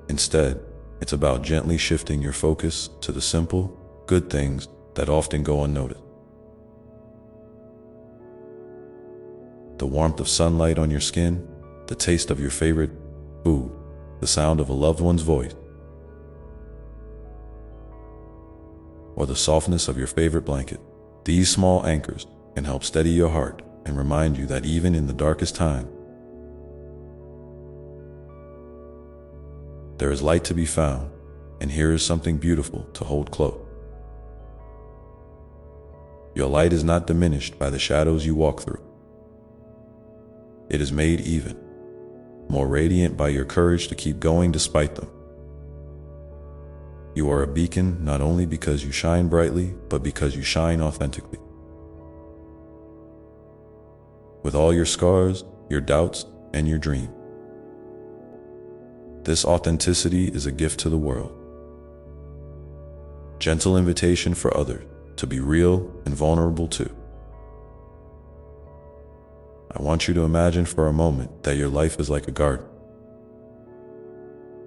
Instead, it's about gently shifting your focus to the simple, good things that often go unnoticed. The warmth of sunlight on your skin, the taste of your favorite food, the sound of a loved one's voice, or the softness of your favorite blanket. These small anchors can help steady your heart and remind you that even in the darkest time, there is light to be found, and here is something beautiful to hold close. Your light is not diminished by the shadows you walk through. It is made even more radiant by your courage to keep going despite them. You are a beacon not only because you shine brightly, but because you shine authentically. With all your scars, your doubts, and your dreams, this authenticity is a gift to the world. Gentle invitation for others to be real and vulnerable too. I want you to imagine for a moment that your life is like a garden.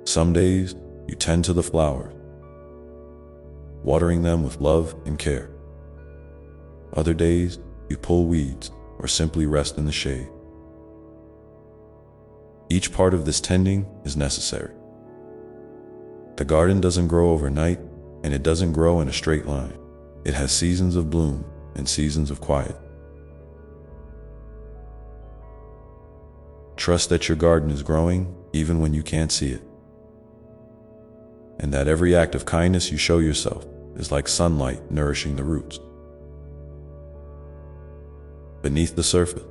Some days you tend to the flowers, watering them with love and care. Other days you pull weeds or simply rest in the shade. Each part of this tending is necessary. The garden doesn't grow overnight, and it doesn't grow in a straight line. It has seasons of bloom and seasons of quiet. Trust that your garden is growing even when you can't see it, and that every act of kindness you show yourself is like sunlight nourishing the roots. Beneath the surface,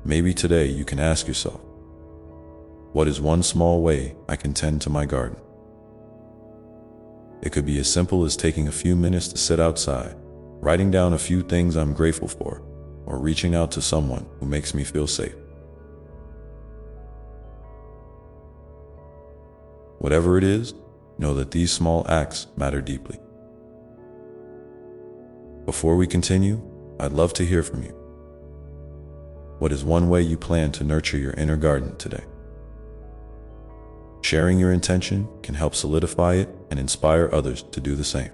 maybe today you can ask yourself, what is one small way I can tend to my garden? It could be as simple as taking a few minutes to sit outside, writing down a few things I'm grateful for, or reaching out to someone who makes me feel safe. Whatever it is, know that these small acts matter deeply. Before we continue, I'd love to hear from you. What is one way you plan to nurture your inner garden today? Sharing your intention can help solidify it and inspire others to do the same.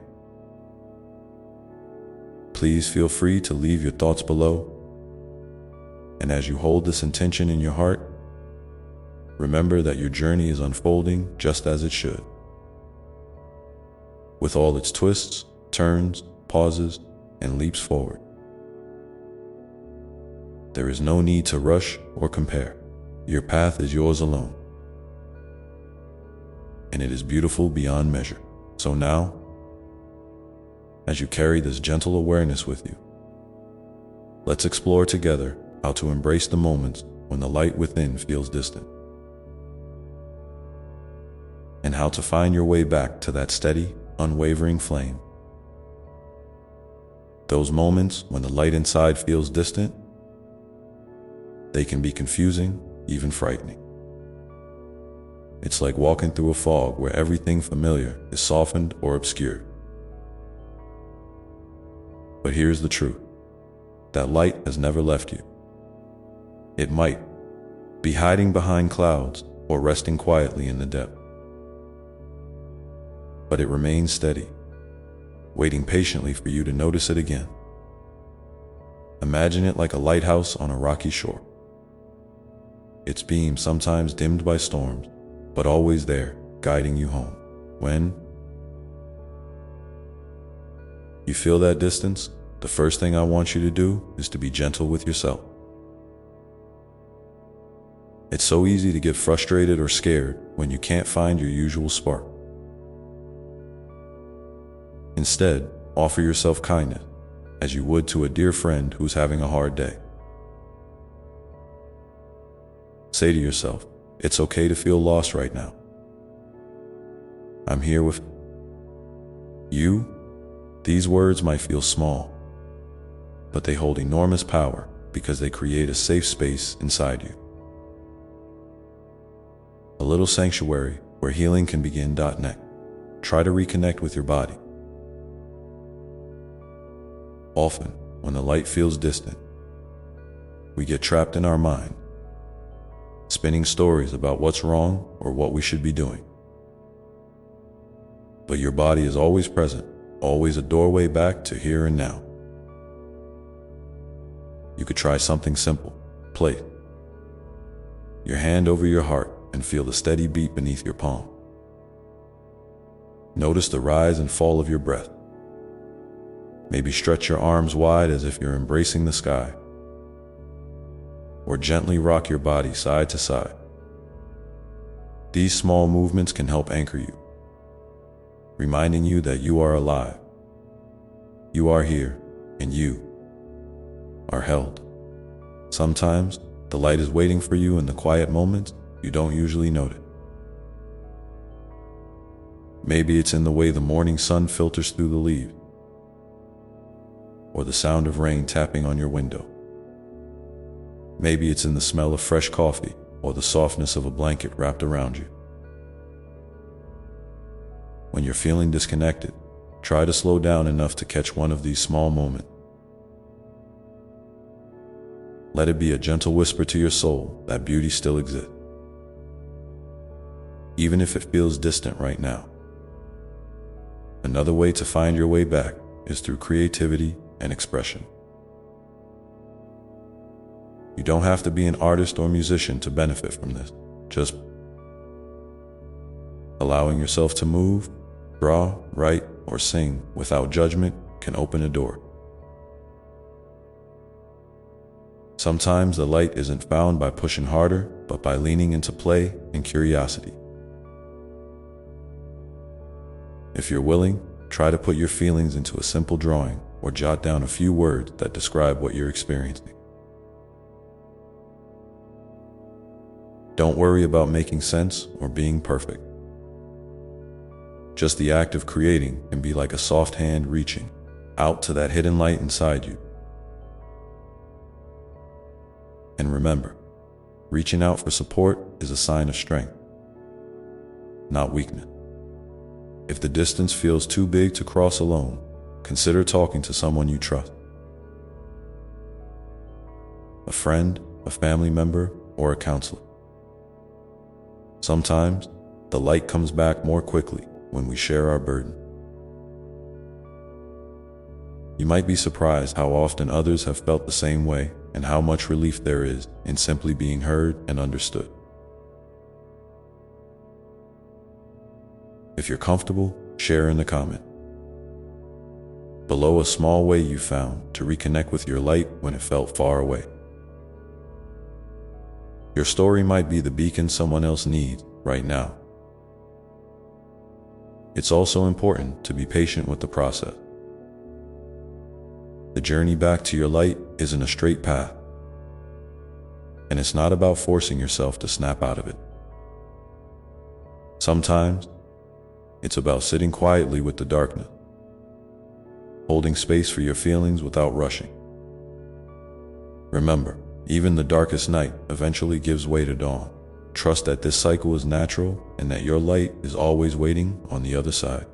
Please feel free to leave your thoughts below. And as you hold this intention in your heart, remember that your journey is unfolding just as it should. With all its twists, turns, pauses, and leaps forward. There is no need to rush or compare. Your path is yours alone, and it is beautiful beyond measure. So now, as you carry this gentle awareness with you, let's explore together how to embrace the moments when the light within feels distant, and how to find your way back to that steady, unwavering flame. Those moments when the light inside feels distant, they can be confusing, even frightening. It's like walking through a fog where everything familiar is softened or obscured. But here's the truth. That light has never left you. It might be hiding behind clouds or resting quietly in the depth, but it remains steady, waiting patiently for you to notice it again. Imagine it like a lighthouse on a rocky shore. Its beam sometimes dimmed by storms, but always there, guiding you home. When you feel that distance, the first thing I want you to do is to be gentle with yourself. It's so easy to get frustrated or scared when you can't find your usual spark. Instead, offer yourself kindness as you would to a dear friend who's having a hard day. Say to yourself, it's okay to feel lost right now. I'm here with you. These words might feel small, but they hold enormous power because they create a safe space inside you. A little sanctuary where healing can begin. Next, try to reconnect with your body. Often, when the light feels distant, we get trapped in our mind, spinning stories about what's wrong or what we should be doing. But your body is always present, always a doorway back to here and now. You could try something simple. Place your hand over your heart and feel the steady beat beneath your palm. Notice the rise and fall of your breath. Maybe stretch your arms wide as if you're embracing the sky, or gently rock your body side to side. These small movements can help anchor you, reminding you that you are alive, you are here, and you are held. Sometimes the light is waiting for you in the quiet moments you don't usually notice. Maybe it's in the way the morning sun filters through the leaves, or the sound of rain tapping on your window. Maybe it's in the smell of fresh coffee or the softness of a blanket wrapped around you. When you're feeling disconnected, try to slow down enough to catch one of these small moments. Let it be a gentle whisper to your soul that beauty still exists, even if it feels distant right now. Another way to find your way back is through creativity and expression. You don't have to be an artist or musician to benefit from this. Just allowing yourself to move, draw, write, or sing without judgment can open a door. Sometimes the light isn't found by pushing harder, but by leaning into play and curiosity. If you're willing, try to put your feelings into a simple drawing or jot down a few words that describe what you're experiencing. Don't worry about making sense or being perfect. Just the act of creating can be like a soft hand reaching out to that hidden light inside you. And remember, reaching out for support is a sign of strength, not weakness. If the distance feels too big to cross alone, consider talking to someone you trust. A friend, a family member, or a counselor. Sometimes, the light comes back more quickly when we share our burden. You might be surprised how often others have felt the same way and how much relief there is in simply being heard and understood. If you're comfortable, share in the comment below a small way you found to reconnect with your light when it felt far away. Your story might be the beacon someone else needs right now. It's also important to be patient with the process. The journey back to your light isn't a straight path, and it's not about forcing yourself to snap out of it. Sometimes, it's about sitting quietly with the darkness, holding space for your feelings without rushing. Remember, even the darkest night eventually gives way to dawn. Trust that this cycle is natural and that your light is always waiting on the other side.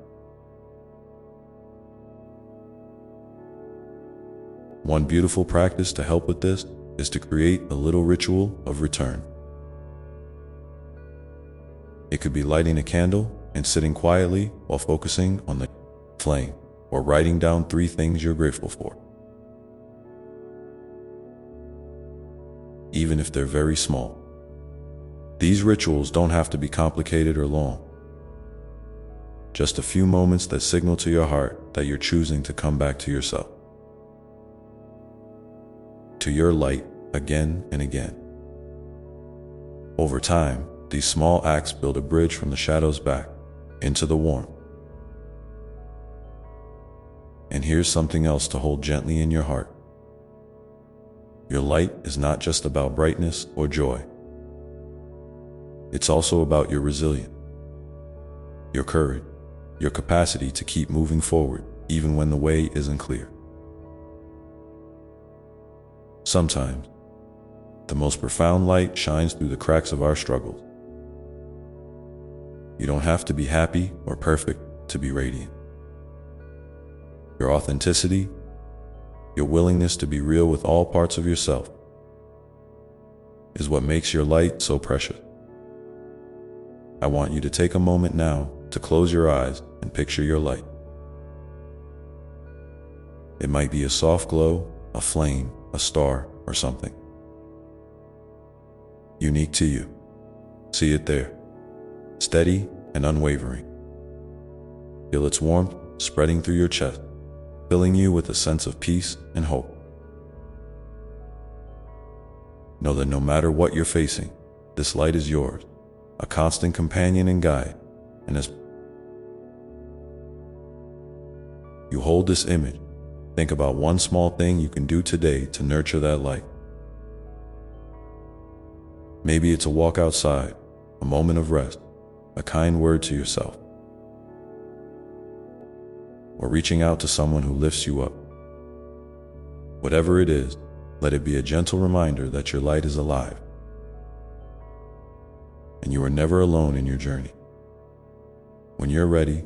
One beautiful practice to help with this is to create a little ritual of return. It could be lighting a candle and sitting quietly while focusing on the flame, or writing down 3 things you're grateful for. Even if they're very small. These rituals don't have to be complicated or long. Just a few moments that signal to your heart that you're choosing to come back to yourself, to your light again and again. Over time, these small acts build a bridge from the shadows back into the warmth. And And here's something else to hold gently in your heart. Your light is not just about brightness or joy. It's also about your resilience, your courage, your capacity to keep moving forward even when the way isn't clear. Sometimes, the most profound light shines through the cracks of our struggles. You don't have to be happy or perfect to be radiant. Your authenticity, your willingness to be real with all parts of yourself, is what makes your light so precious. I want you to take a moment now to close your eyes and picture your light. It might be a soft glow, a flame, a star, or something unique to you. See it there, steady and unwavering. Feel its warmth spreading through your chest, filling you with a sense of peace and hope. Know that no matter what you're facing, this light is yours, a constant companion and guide. And as you hold this image, think about one small thing you can do today to nurture that light. Maybe it's a walk outside, a moment of rest, a kind word to yourself, or reaching out to someone who lifts you up. Whatever it is, let it be a gentle reminder that your light is alive, and you are never alone in your journey. When you're ready,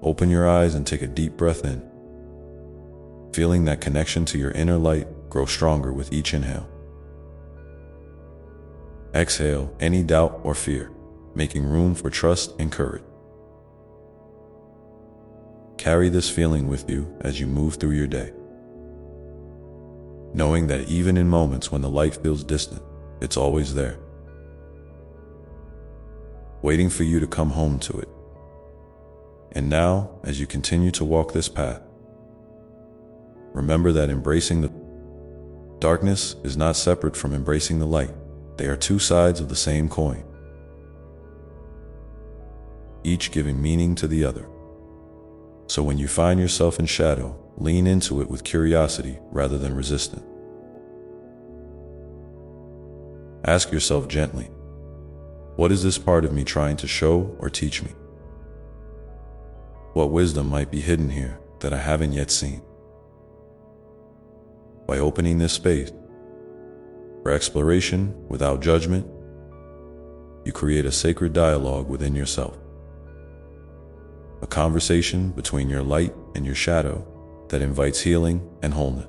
open your eyes and take a deep breath in, feeling that connection to your inner light grow stronger with each inhale. Exhale any doubt or fear, making room for trust and courage. Carry this feeling with you as you move through your day, knowing that even in moments when the light feels distant, it's always there, waiting for you to come home to it. And now, as you continue to walk this path, remember that embracing the darkness is not separate from embracing the light. They are two sides of the same coin, each giving meaning to the other. So when you find yourself in shadow, lean into it with curiosity rather than resistance. Ask yourself gently, what is this part of me trying to show or teach me? What wisdom might be hidden here that I haven't yet seen? By opening this space for exploration without judgment, you create a sacred dialogue within yourself, a conversation between your light and your shadow that invites healing and wholeness.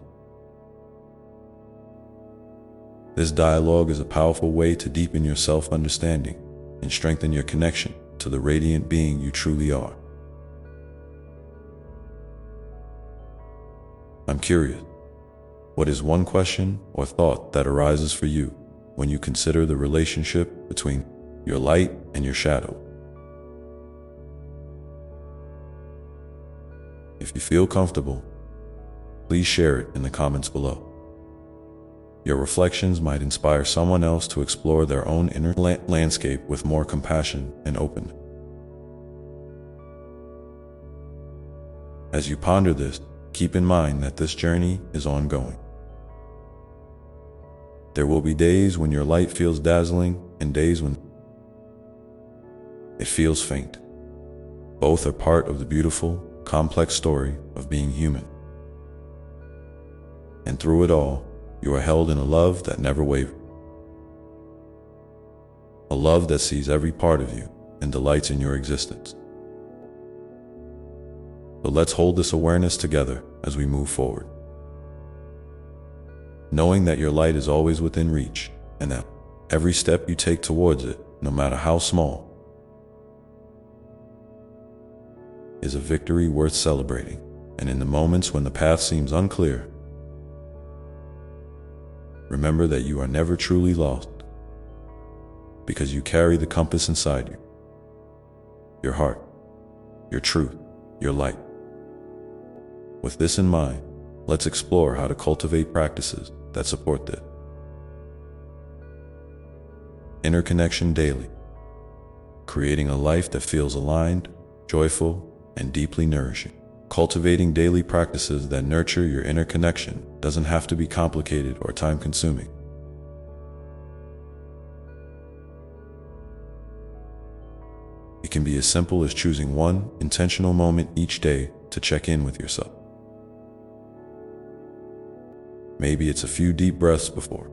This dialogue is a powerful way to deepen your self-understanding and strengthen your connection to the radiant being you truly are. I'm curious, what is one question or thought that arises for you when you consider the relationship between your light and your shadow? If you feel comfortable, please share it in the comments below. Your reflections might inspire someone else to explore their own inner landscape with more compassion and openness. As you ponder this, keep in mind that this journey is ongoing. There will be days when your light feels dazzling and days when it feels faint. Both are part of the beautiful, complex story of being human. And through it all, you are held in a love that never wavers. A love that sees every part of you and delights in your existence. So let's hold this awareness together as we move forward, knowing that your light is always within reach and that every step you take towards it, no matter how small, is a victory worth celebrating. And in the moments when the path seems unclear, remember that you are never truly lost, because you carry the compass inside you, your heart, your truth, your light. With this in mind, let's explore how to cultivate practices that support this. Inner connection daily, creating a life that feels aligned, joyful, and deeply nourishing. Cultivating daily practices that nurture your inner connection doesn't have to be complicated or time-consuming. It can be as simple as choosing one intentional moment each day to check in with yourself. Maybe it's a few deep breaths before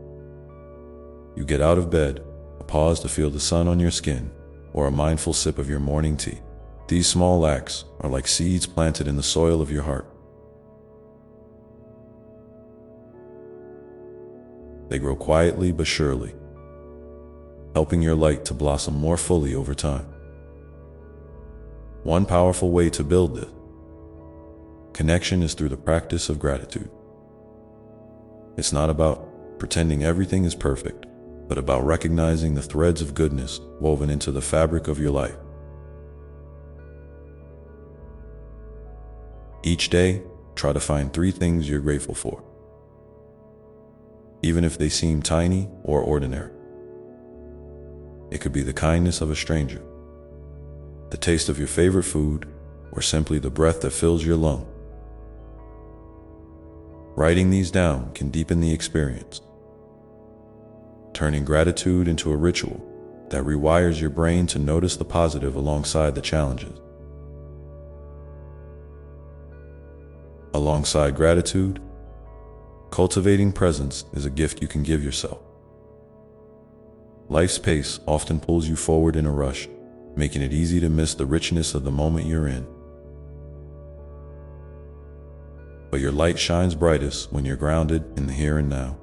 you get out of bed, a pause to feel the sun on your skin, or a mindful sip of your morning tea. These small acts are like seeds planted in the soil of your heart. They grow quietly but surely, helping your light to blossom more fully over time. One powerful way to build this connection is through the practice of gratitude. It's not about pretending everything is perfect, but about recognizing the threads of goodness woven into the fabric of your life. Each day, try to find 3 things you're grateful for, even if they seem tiny or ordinary. It could be the kindness of a stranger, the taste of your favorite food, or simply the breath that fills your lungs. Writing these down can deepen the experience, turning gratitude into a ritual that rewires your brain to notice the positive alongside the challenges. Alongside gratitude, cultivating presence is a gift you can give yourself. Life's pace often pulls you forward in a rush, making it easy to miss the richness of the moment you're in. But your light shines brightest when you're grounded in the here and now.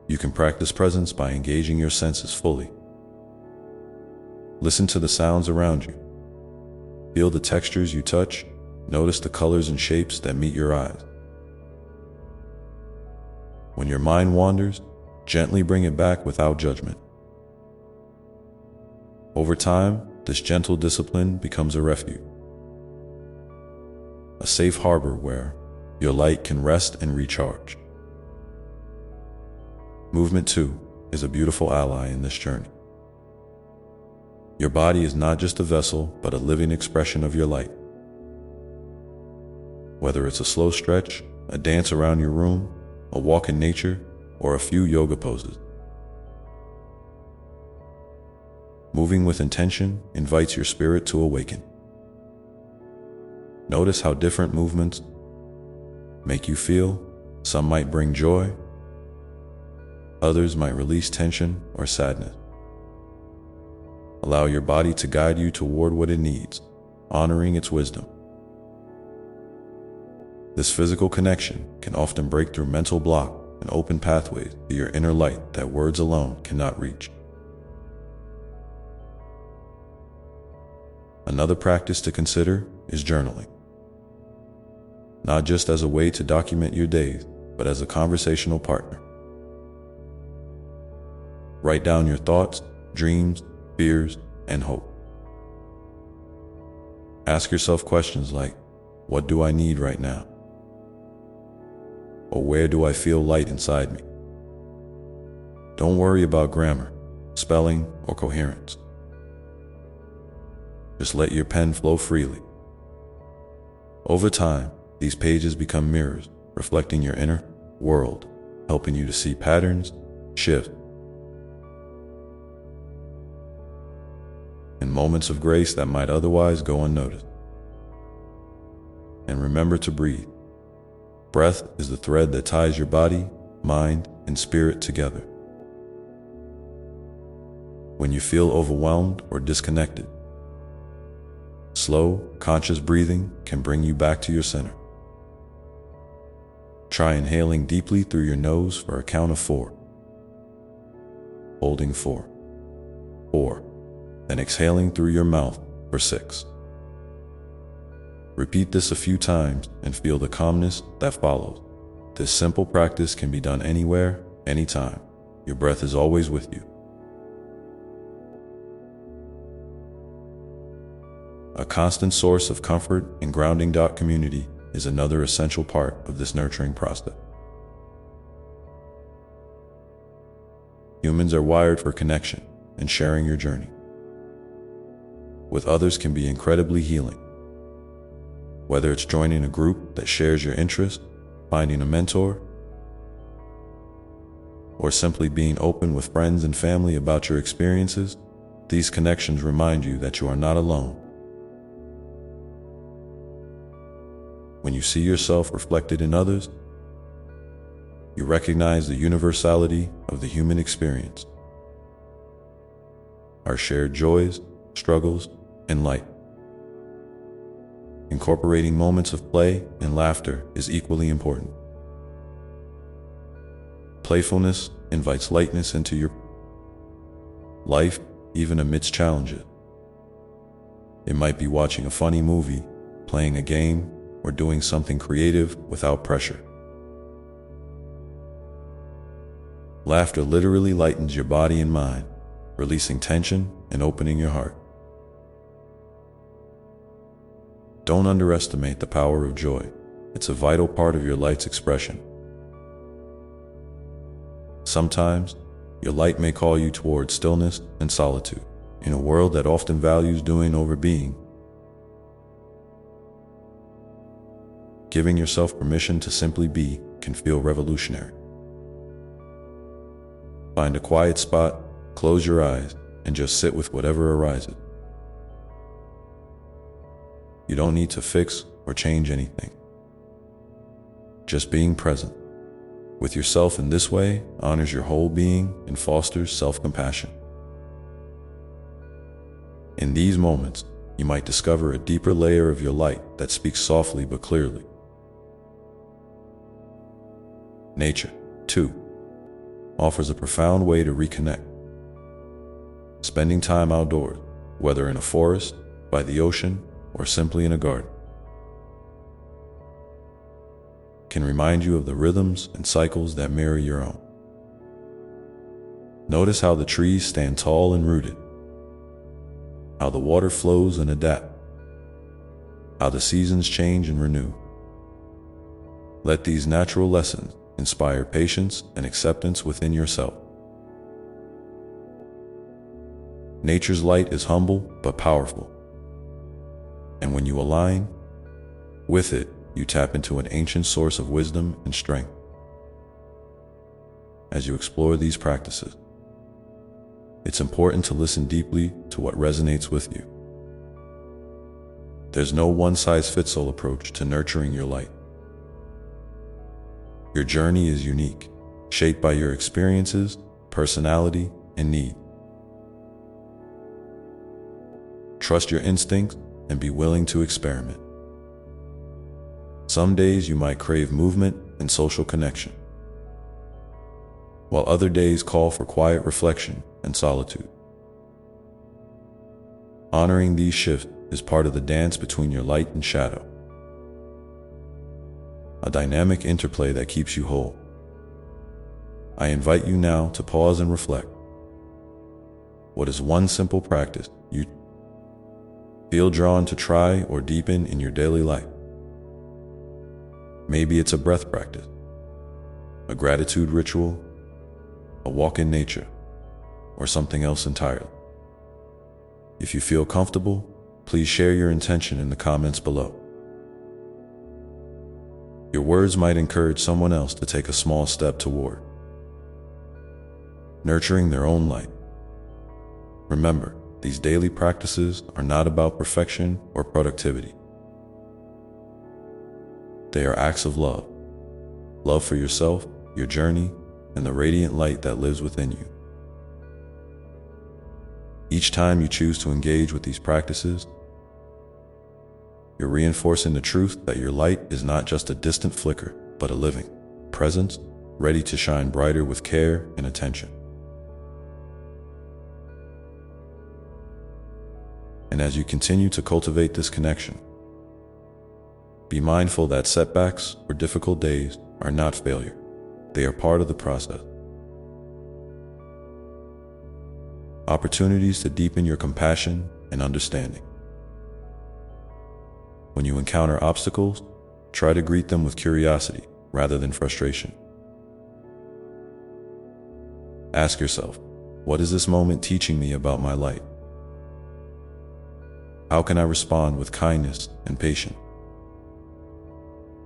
You can practice presence by engaging your senses fully. Listen to the sounds around you. Feel the textures you touch. Notice the colors and shapes that meet your eyes. When your mind wanders, gently bring it back without judgment. Over time, this gentle discipline becomes a refuge, a safe harbor where your light can rest and recharge. Movement, too, is a beautiful ally in this journey. Your body is not just a vessel, but a living expression of your light. Whether it's a slow stretch, a dance around your room, a walk in nature, or a few yoga poses, moving with intention invites your spirit to awaken. Notice how different movements make you feel. Some might bring joy, others might release tension or sadness. Allow your body to guide you toward what it needs, honoring its wisdom. This physical connection can often break through mental block and open pathways to your inner light that words alone cannot reach. Another practice to consider is journaling. Not just as a way to document your days, but as a conversational partner. Write down your thoughts, dreams, fears, and hope. Ask yourself questions like, what do I need right now? Or where do I feel light inside me? Don't worry about grammar, spelling, or coherence. Just let your pen flow freely. Over time, these pages become mirrors, reflecting your inner world, helping you to see patterns, shifts, and moments of grace that might otherwise go unnoticed. And remember to breathe. Breath is the thread that ties your body, mind, and spirit together. When you feel overwhelmed or disconnected, slow, conscious breathing can bring you back to your center. Try inhaling deeply through your nose for a count of 4. Holding 4. 4. Then exhaling through your mouth for 6. Repeat this a few times and feel the calmness that follows. This simple practice can be done anywhere, anytime. Your breath is always with you. A constant source of comfort and grounding. Community is another essential part of this nurturing process. Humans are wired for connection, and sharing your journey with others can be incredibly healing. Whether it's joining a group that shares your interests, finding a mentor, or simply being open with friends and family about your experiences, these connections remind you that you are not alone. When you see yourself reflected in others, you recognize the universality of the human experience, our shared joys, struggles, and light. Incorporating moments of play and laughter is equally important. Playfulness invites lightness into your life, even amidst challenges. It might be watching a funny movie, playing a game, or doing something creative without pressure. Laughter literally lightens your body and mind, releasing tension and opening your heart. Don't underestimate the power of joy. It's a vital part of your light's expression. Sometimes, your light may call you toward stillness and solitude. In a world that often values doing over being, giving yourself permission to simply be can feel revolutionary. Find a quiet spot, close your eyes, and just sit with whatever arises. You don't need to fix or change anything. Just being present with yourself in this way honors your whole being and fosters self-compassion. In these moments, you might discover a deeper layer of your light that speaks softly but clearly. Nature, too, offers a profound way to reconnect. Spending time outdoors, whether in a forest, by the ocean, or simply in a garden, can remind you of the rhythms and cycles that mirror your own. Notice how the trees stand tall and rooted, how the water flows and adapts, how the seasons change and renew. Let these natural lessons inspire patience and acceptance within yourself. Nature's light is humble but powerful, and when you align with it, you tap into an ancient source of wisdom and strength. As you explore these practices, it's important to listen deeply to what resonates with you. There's no one-size-fits-all approach to nurturing your light. Your journey is unique, shaped by your experiences, personality, and need. Trust your instincts and be willing to experiment. Some days you might crave movement and social connection, while other days call for quiet reflection and solitude. Honoring these shifts is part of the dance between your light and shadow, a dynamic interplay that keeps you whole. I invite you now to pause and reflect. What is one simple practice you feel drawn to try or deepen in your daily life? Maybe it's a breath practice, a gratitude ritual, a walk in nature, or something else entirely. If you feel comfortable, please share your intention in the comments below. Your words might encourage someone else to take a small step toward nurturing their own light. Remember, these daily practices are not about perfection or productivity. They are acts of love. Love for yourself, your journey, and the radiant light that lives within you. Each time you choose to engage with these practices, you're reinforcing the truth that your light is not just a distant flicker, but a living presence, ready to shine brighter with care and attention. And as you continue to cultivate this connection, be mindful that setbacks or difficult days are not failure. They are part of the process. Opportunities to deepen your compassion and understanding. When you encounter obstacles, try to greet them with curiosity rather than frustration. Ask yourself, what is this moment teaching me about my light? How can I respond with kindness and patience?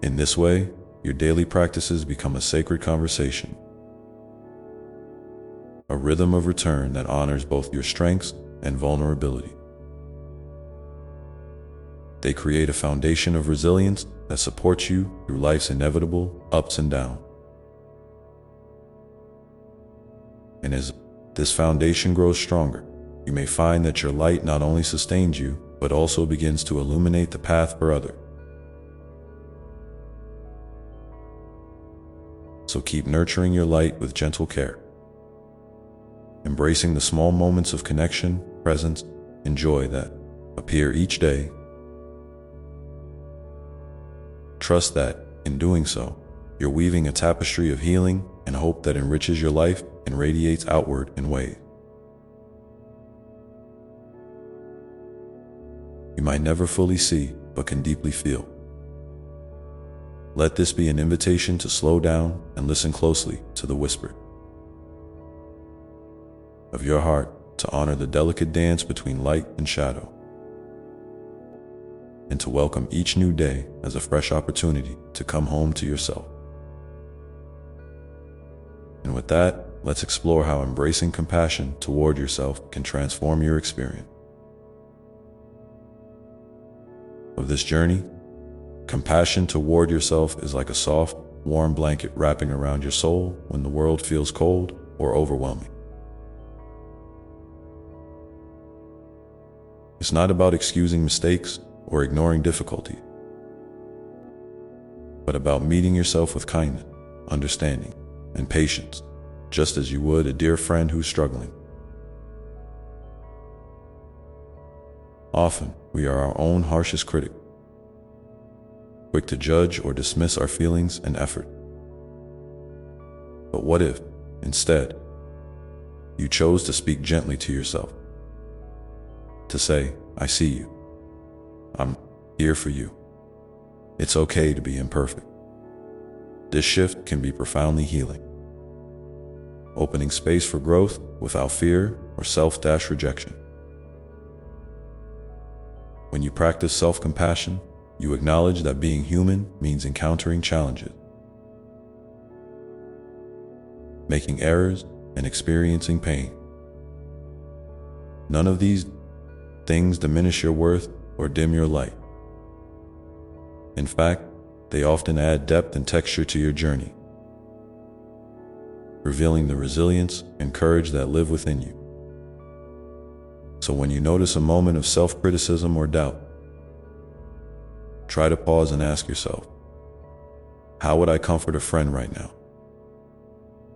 In this way, your daily practices become a sacred conversation, a rhythm of return that honors both your strengths and vulnerability. They create a foundation of resilience that supports you through life's inevitable ups and downs. And as this foundation grows stronger, you may find that your light not only sustains you, but also begins to illuminate the path for others. So keep nurturing your light with gentle care, embracing the small moments of connection, presence, and joy that appear each day. Trust that, in doing so, you're weaving a tapestry of healing and hope that enriches your life and radiates outward in ways you might never fully see but can deeply feel. Let this be an invitation to slow down and listen closely to the whisper of your heart, to honor the delicate dance between light and shadow, and to welcome each new day as a fresh opportunity to come home to yourself. And with that, let's explore how embracing compassion toward yourself can transform your experience of this journey. Compassion toward yourself is like a soft, warm blanket wrapping around your soul when the world feels cold or overwhelming. It's not about excusing mistakes or ignoring difficulty, but about meeting yourself with kindness, understanding, and patience, just as you would a dear friend who's struggling. Often, we are our own harshest critic, quick to judge or dismiss our feelings and effort. But what if, instead, you chose to speak gently to yourself, to say, "I see you. I'm here for you. It's okay to be imperfect." This shift can be profoundly healing, opening space for growth without fear or self-rejection. When you practice self-compassion, you acknowledge that being human means encountering challenges, making errors, and experiencing pain. None of these things diminish your worth or dim your light. In fact, they often add depth and texture to your journey, revealing the resilience and courage that live within you. So when you notice a moment of self-criticism or doubt, try to pause and ask yourself, how would I comfort a friend right now?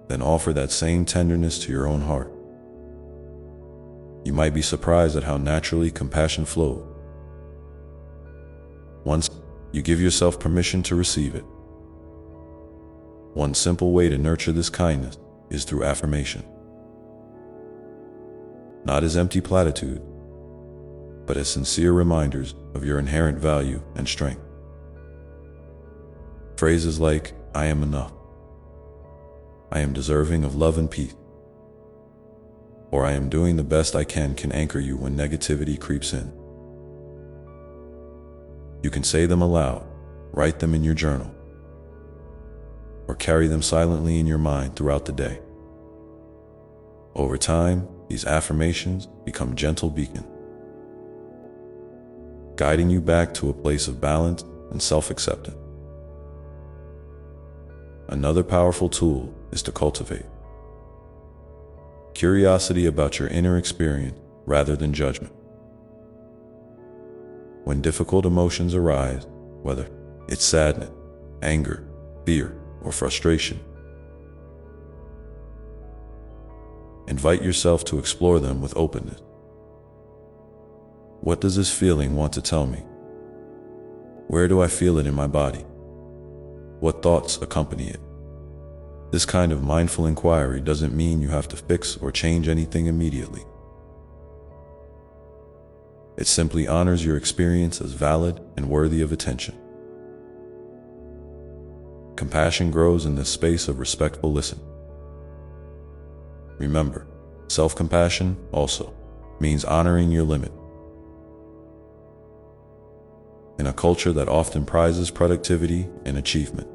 Then offer that same tenderness to your own heart. You might be surprised at how naturally compassion flows once you give yourself permission to receive it. One simple way to nurture this kindness is through affirmation. Not as empty platitudes, but as sincere reminders of your inherent value and strength. Phrases like, "I am enough," "I am deserving of love and peace," or "I am doing the best I can anchor you when negativity creeps in. You can say them aloud, write them in your journal, or carry them silently in your mind throughout the day. Over time, these affirmations become gentle beacons, guiding you back to a place of balance and self-acceptance. Another powerful tool is to cultivate curiosity about your inner experience rather than judgment. When difficult emotions arise, whether it's sadness, anger, fear, or frustration, invite yourself to explore them with openness. What does this feeling want to tell me? Where do I feel it in my body? What thoughts accompany it? This kind of mindful inquiry doesn't mean you have to fix or change anything immediately. It simply honors your experience as valid and worthy of attention. Compassion grows in this space of respectful listening. Remember, self-compassion also means honoring your limit. in a culture that often prizes productivity and achievement.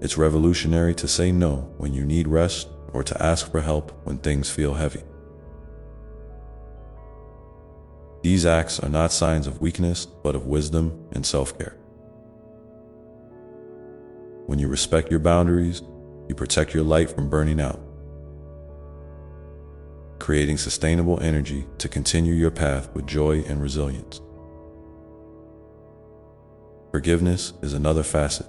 It's revolutionary to say no when you need rest or to ask for help when things feel heavy. These acts are not signs of weakness, but of wisdom and self-care. When you respect your boundaries, you protect your light from burning out, creating sustainable energy to continue your path with joy and resilience. Forgiveness is another facet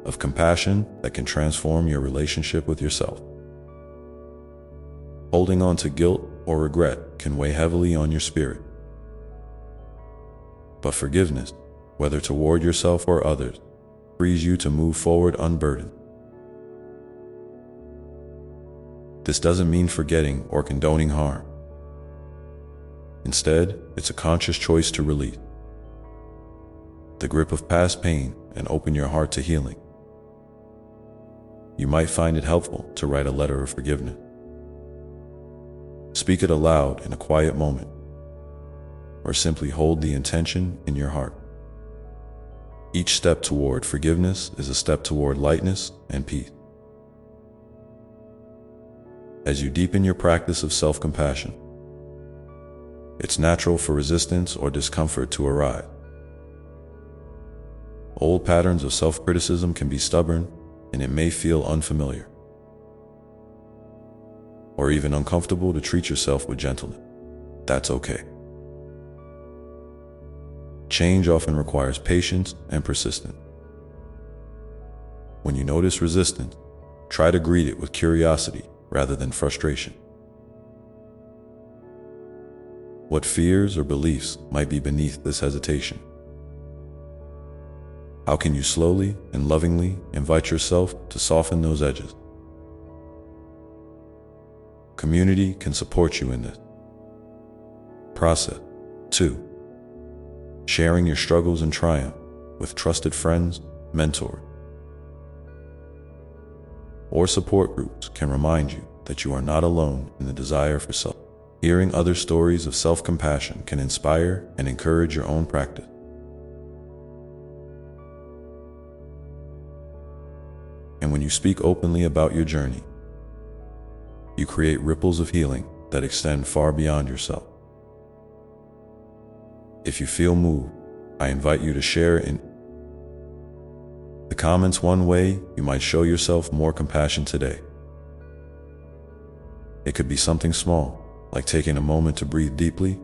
of compassion that can transform your relationship with yourself. Holding on to guilt or regret can weigh heavily on your spirit. But forgiveness, whether toward yourself or others, frees you to move forward unburdened. This doesn't mean forgetting or condoning harm. Instead, it's a conscious choice to release the grip of past pain and open your heart to healing. You might find it helpful to write a letter of forgiveness. Speak it aloud in a quiet moment, or simply hold the intention in your heart. Each step toward forgiveness is a step toward lightness and peace. As you deepen your practice of self-compassion, it's natural for resistance or discomfort to arise. Old patterns of self-criticism can be stubborn, and it may feel unfamiliar or even uncomfortable to treat yourself with gentleness. That's okay. Change often requires patience and persistence. When you notice resistance, try to greet it with curiosity rather than frustration. What fears or beliefs might be beneath this hesitation? How can you slowly and lovingly invite yourself to soften those edges? Community can support you in this process. 2. Sharing your struggles and triumph with trusted friends, mentors, or support groups can remind you that you are not alone in the desire for self. Hearing other stories of self-compassion can inspire and encourage your own practice. And when you speak openly about your journey, you create ripples of healing that extend far beyond yourself. If you feel moved, I invite you to share in the comments one way you might show yourself more compassion today. It could be something small, like taking a moment to breathe deeply,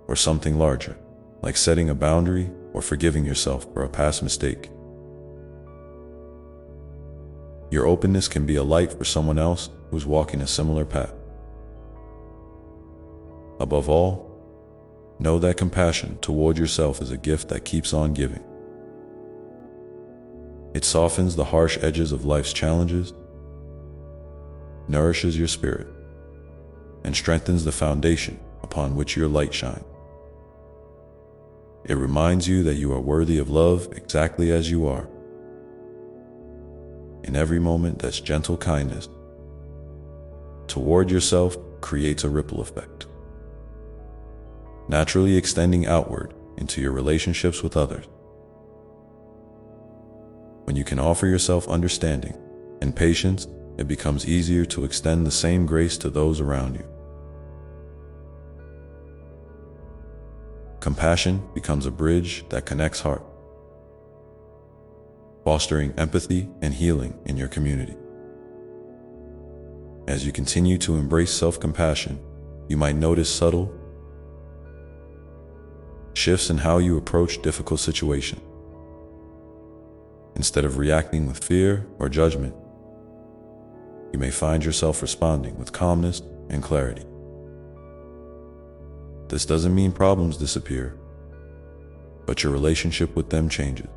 or something larger, like setting a boundary or forgiving yourself for a past mistake. Your openness can be a light for someone else who's walking a similar path. Above all, know that compassion toward yourself is a gift that keeps on giving. It softens the harsh edges of life's challenges, nourishes your spirit, and strengthens the foundation upon which your light shines. It reminds you that you are worthy of love exactly as you are. In every moment, that's gentle kindness toward yourself creates a ripple effect, naturally extending outward into your relationships with others. When you can offer yourself understanding and patience, it becomes easier to extend the same grace to those around you. Compassion becomes a bridge that connects hearts, fostering empathy and healing in your community. As you continue to embrace self-compassion, you might notice subtle shifts in how you approach difficult situations. Instead of reacting with fear or judgment, you may find yourself responding with calmness and clarity. This doesn't mean problems disappear, but your relationship with them changes.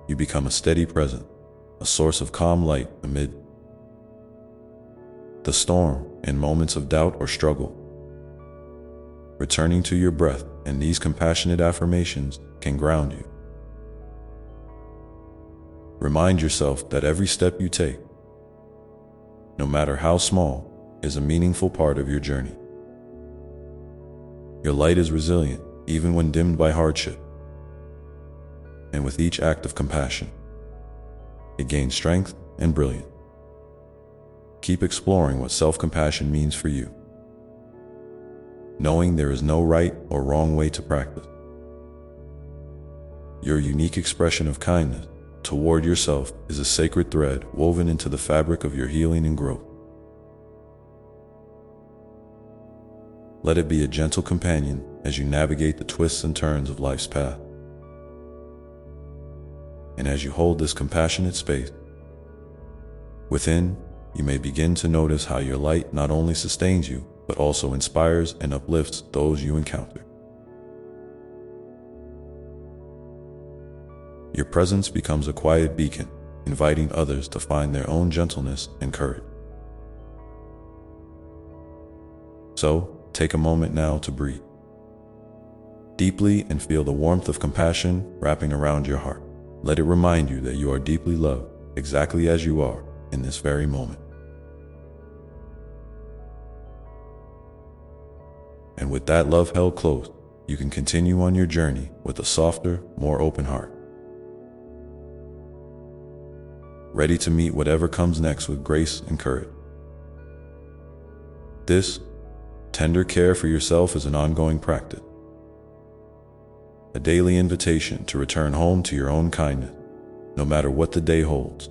You become a steady presence, a source of calm light amid the storm in moments of doubt or struggle. Returning to your breath and these compassionate affirmations can ground you. Remind yourself that every step you take, no matter how small, is a meaningful part of your journey. Your light is resilient, even when dimmed by hardship. And with each act of compassion, it gains strength and brilliance. Keep exploring what self-compassion means for you, knowing there is no right or wrong way to practice. Your unique expression of kindness toward yourself is a sacred thread woven into the fabric of your healing and growth. Let it be a gentle companion as you navigate the twists and turns of life's path. And as you hold this compassionate space, within, you may begin to notice how your light not only sustains you, but also inspires and uplifts those you encounter. Your presence becomes a quiet beacon, inviting others to find their own gentleness and courage. So, take a moment now to breathe deeply and feel the warmth of compassion wrapping around your heart. Let it remind you that you are deeply loved, exactly as you are in this very moment. And with that love held close, you can continue on your journey with a softer, more open heart, ready to meet whatever comes next with grace and courage. This tender care for yourself is an ongoing practice, a daily invitation to return home to your own kindness, no matter what the day holds.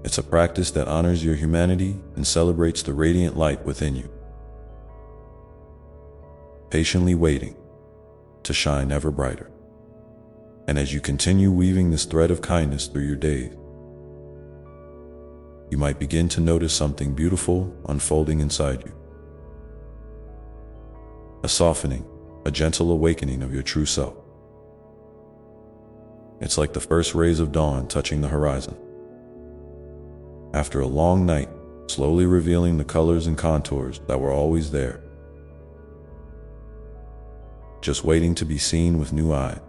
It's a practice that honors your humanity and celebrates the radiant light within you, patiently waiting to shine ever brighter. And as you continue weaving this thread of kindness through your days, you might begin to notice something beautiful unfolding inside you. A softening, a gentle awakening of your true self. It's like the first rays of dawn touching the horizon, after a long night, slowly revealing the colors and contours that were always there, just waiting to be seen with new eyes.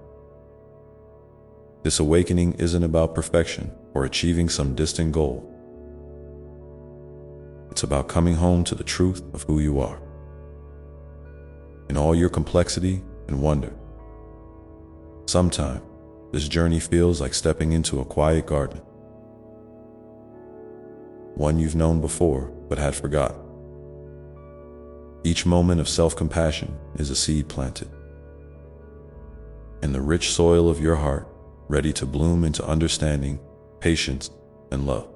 This awakening isn't about perfection or achieving some distant goal. It's about coming home to the truth of who you are, in all your complexity and wonder. Sometimes, this journey feels like stepping into a quiet garden, one you've known before but had forgotten. Each moment of self-compassion is a seed planted, in the rich soil of your heart, ready to bloom into understanding, patience, and love.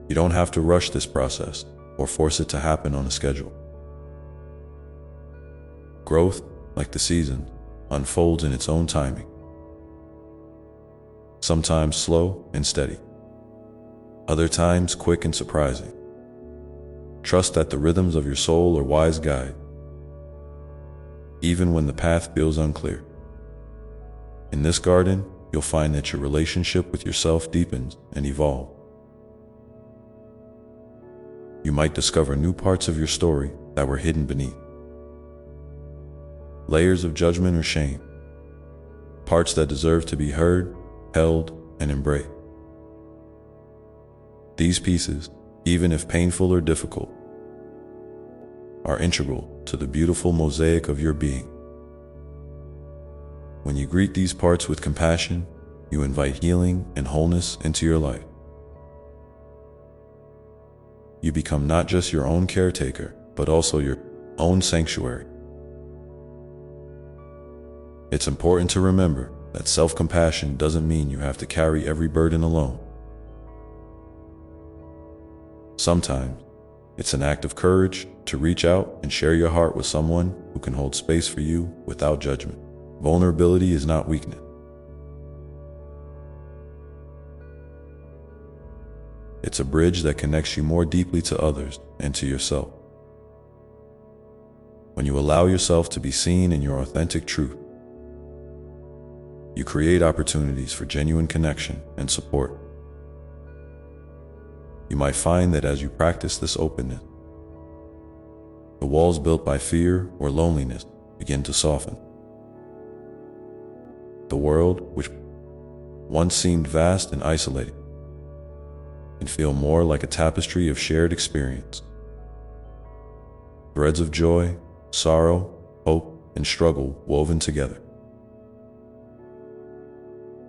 You don't have to rush this process or force it to happen on a schedule. Growth, like the season, unfolds in its own timing, sometimes slow and steady, other times quick and surprising. Trust that the rhythms of your soul are wise guide, even when the path feels unclear. In this garden, you'll find that your relationship with yourself deepens and evolves. You might discover new parts of your story that were hidden beneath. Layers of judgment or shame, parts that deserve to be heard, held, and embraced. These pieces, even if painful or difficult, are integral to the beautiful mosaic of your being. When you greet these parts with compassion, you invite healing and wholeness into your life. You become not just your own caretaker, but also your own sanctuary. It's important to remember that self-compassion doesn't mean you have to carry every burden alone. Sometimes, it's an act of courage to reach out and share your heart with someone who can hold space for you without judgment. Vulnerability is not weakness. It's a bridge that connects you more deeply to others and to yourself. When you allow yourself to be seen in your authentic truth, you create opportunities for genuine connection and support. You might find that as you practice this openness, the walls built by fear or loneliness begin to soften. The world, which once seemed vast and isolated, and feel more like a tapestry of shared experience. Threads of joy, sorrow, hope, and struggle woven together.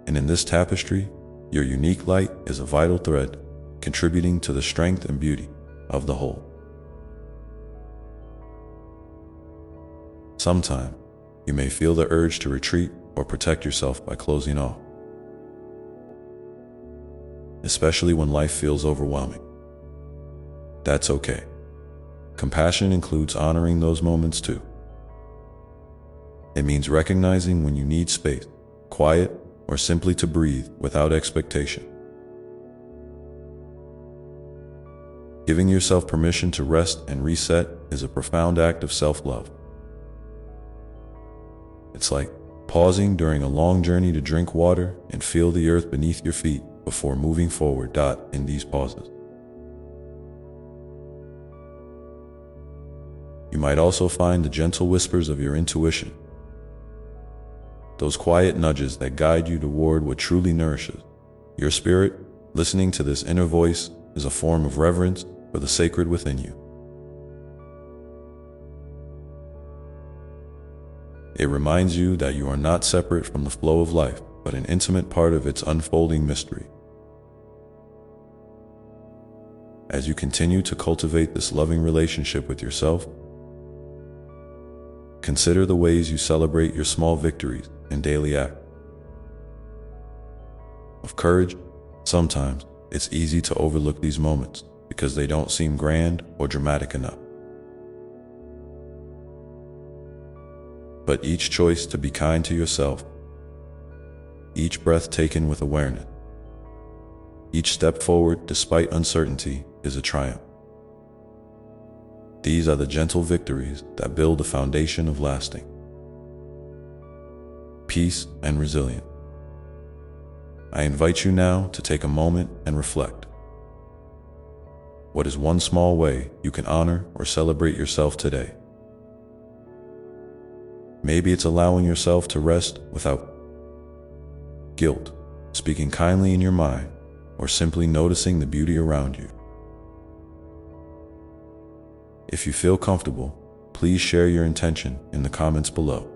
And in this tapestry, your unique light is a vital thread, contributing to the strength and beauty of the whole. Sometimes, you may feel the urge to retreat or protect yourself by closing off, especially when life feels overwhelming. That's okay. Compassion includes honoring those moments too. It means recognizing when you need space, quiet, or simply to breathe without expectation. Giving yourself permission to rest and reset is a profound act of self-love. It's like pausing during a long journey to drink water and feel the earth beneath your feet before moving forward. In these pauses, you might also find the gentle whispers of your intuition, those quiet nudges that guide you toward what truly nourishes your spirit. Listening to this inner voice is a form of reverence for the sacred within you. It reminds you that you are not separate from the flow of life, but an intimate part of its unfolding mystery. As you continue to cultivate this loving relationship with yourself, consider the ways you celebrate your small victories and daily acts of courage. Sometimes it's easy to overlook these moments because they don't seem grand or dramatic enough. But each choice to be kind to yourself, each breath taken with awareness, each step forward despite uncertainty is a triumph. These are the gentle victories that build the foundation of lasting peace and resilience. I invite you now to take a moment and reflect. What is one small way you can honor or celebrate yourself today? Maybe it's allowing yourself to rest without guilt, speaking kindly in your mind, or simply noticing the beauty around you. If you feel comfortable, please share your intention in the comments below.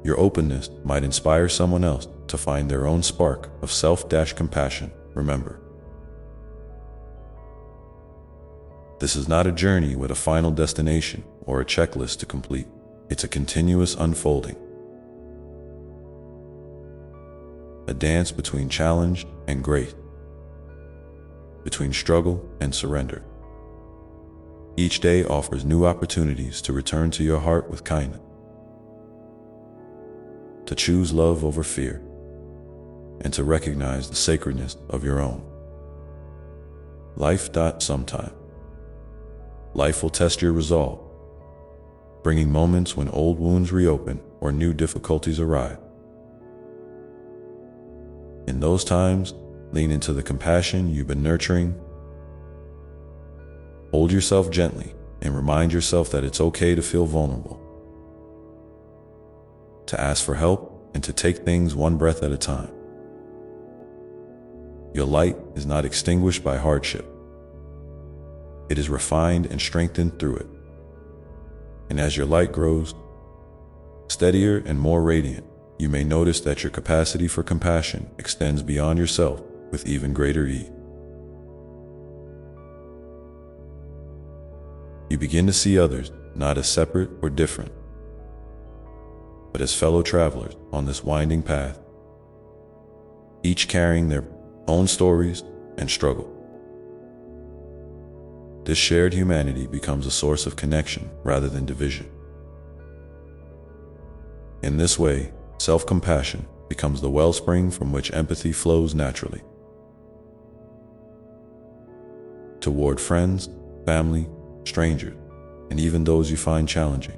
Your openness might inspire someone else to find their own spark of self-compassion. Remember, this is not a journey with a final destination or a checklist to complete. It's a continuous unfolding, a dance between challenge and grace, between struggle and surrender. Each day offers new opportunities to return to your heart with kindness, to choose love over fear, and to recognize the sacredness of your own life. Sometime, life will test your resolve, bringing moments when old wounds reopen or new difficulties arise. In those times, lean into the compassion you've been nurturing. Hold yourself gently and remind yourself that it's okay to feel vulnerable, to ask for help, and to take things one breath at a time. Your light is not extinguished by hardship. It is refined and strengthened through it. And as your light grows steadier and more radiant, you may notice that your capacity for compassion extends beyond yourself with even greater ease. You begin to see others not as separate or different, but as fellow travelers on this winding path, each carrying their own stories and struggle. This shared humanity becomes a source of connection rather than division. In this way, self-compassion becomes the wellspring from which empathy flows naturally toward friends, family, strangers, and even those you find challenging.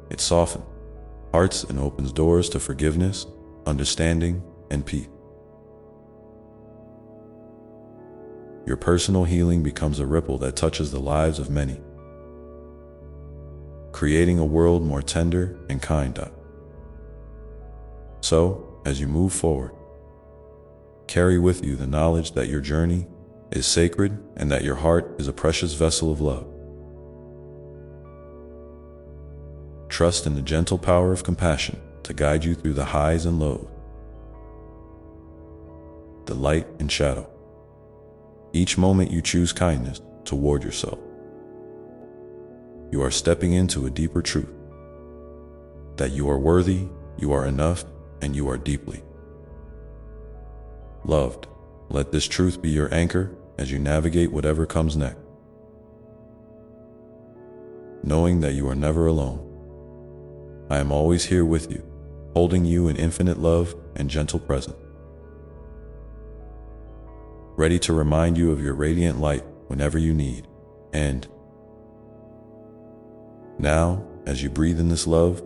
It softens hearts and opens doors to forgiveness, understanding, and peace. Your personal healing becomes a ripple that touches the lives of many, creating a world more tender and kind. So, as you move forward, carry with you the knowledge that your journey is sacred and that your heart is a precious vessel of love. Trust in the gentle power of compassion to guide you through the highs and lows, the light and shadow. Each moment you choose kindness toward yourself, you are stepping into a deeper truth, that you are worthy, you are enough, and you are deeply loved. Let this truth be your anchor as you navigate whatever comes next, knowing that you are never alone. I am always here with you, holding you in infinite love and gentle presence, ready to remind you of your radiant light whenever you need. And now, as you breathe in this love,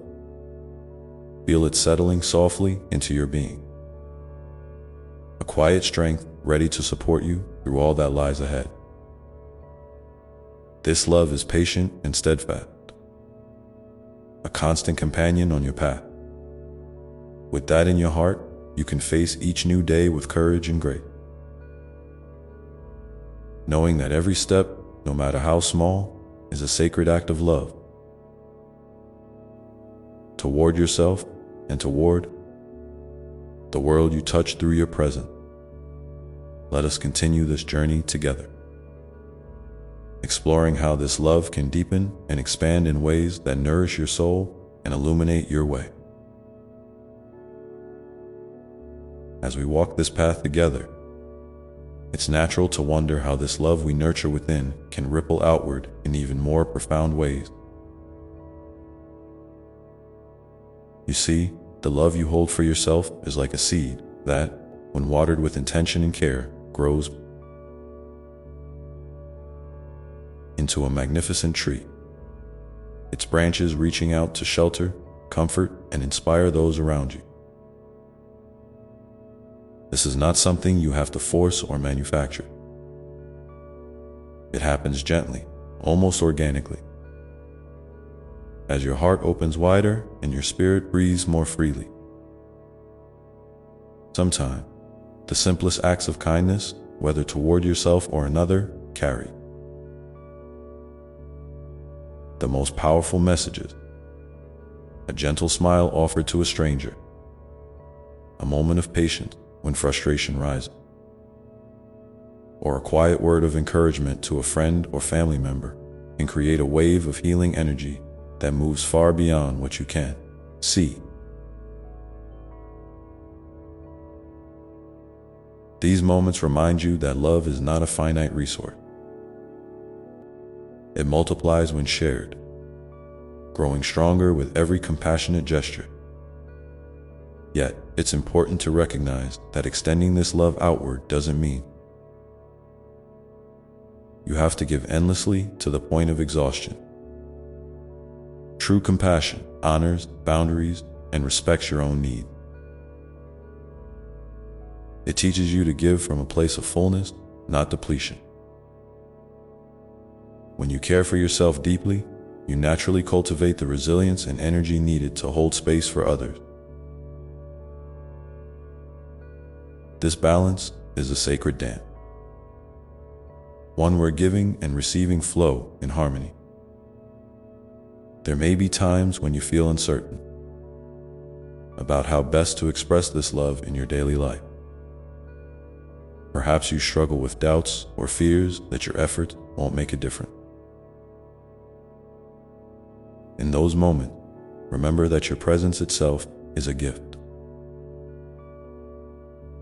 feel it settling softly into your being, a quiet strength ready to support you through all that lies ahead. This love is patient and steadfast, a constant companion on your path. With that in your heart, you can face each new day with courage and grace, knowing that every step, no matter how small, is a sacred act of love toward yourself and toward the world you touch through your presence. Let us continue this journey together, exploring how this love can deepen and expand in ways that nourish your soul and illuminate your way. As we walk this path together, it's natural to wonder how this love we nurture within can ripple outward in even more profound ways. You see, the love you hold for yourself is like a seed that, when watered with intention and care, grows into a magnificent tree, its branches reaching out to shelter, comfort, and inspire those around you. This is not something you have to force or manufacture. It happens gently, almost organically, as your heart opens wider and your spirit breathes more freely. Sometimes, the simplest acts of kindness, whether toward yourself or another, carry the most powerful messages. A gentle smile offered to a stranger, a moment of patience when frustration rises, or a quiet word of encouragement to a friend or family member can create a wave of healing energy that moves far beyond what you can see. These moments remind you that love is not a finite resource. It multiplies when shared, growing stronger with every compassionate gesture. Yet, it's important to recognize that extending this love outward doesn't mean you have to give endlessly to the point of exhaustion. True compassion honors boundaries and respects your own needs. It teaches you to give from a place of fullness, not depletion. When you care for yourself deeply, you naturally cultivate the resilience and energy needed to hold space for others. This balance is a sacred dance, one where giving and receiving flow in harmony. There may be times when you feel uncertain about how best to express this love in your daily life. Perhaps you struggle with doubts or fears that your efforts won't make a difference. In those moments, remember that your presence itself is a gift.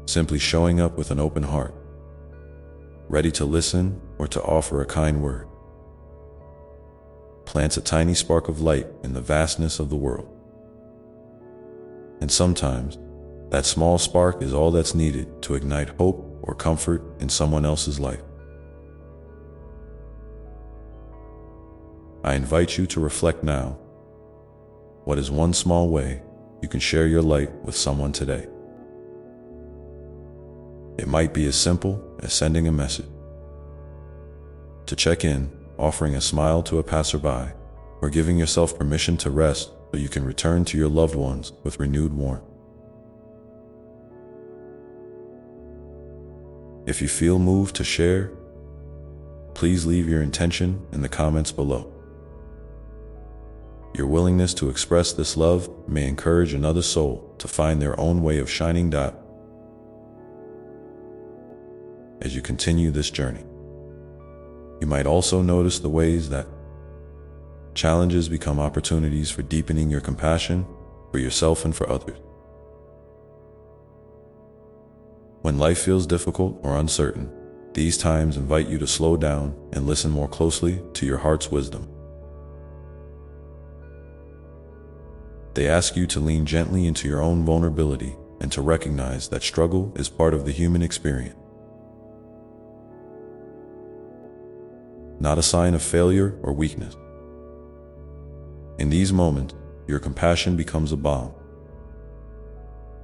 Simply showing up with an open heart, ready to listen or to offer a kind word, plants a tiny spark of light in the vastness of the world. And sometimes, that small spark is all that's needed to ignite hope or comfort in someone else's life. I invite you to reflect now. What is one small way you can share your light with someone today? It might be as simple as sending a message, to check in, offering a smile to a passerby, or giving yourself permission to rest so you can return to your loved ones with renewed warmth. If you feel moved to share, please leave your intention in the comments below. Your willingness to express this love may encourage another soul to find their own way of shining. As you continue this journey, you might also notice the ways that challenges become opportunities for deepening your compassion for yourself and for others. When life feels difficult or uncertain, these times invite you to slow down and listen more closely to your heart's wisdom. They ask you to lean gently into your own vulnerability and to recognize that struggle is part of the human experience, not a sign of failure or weakness. In these moments, your compassion becomes a balm,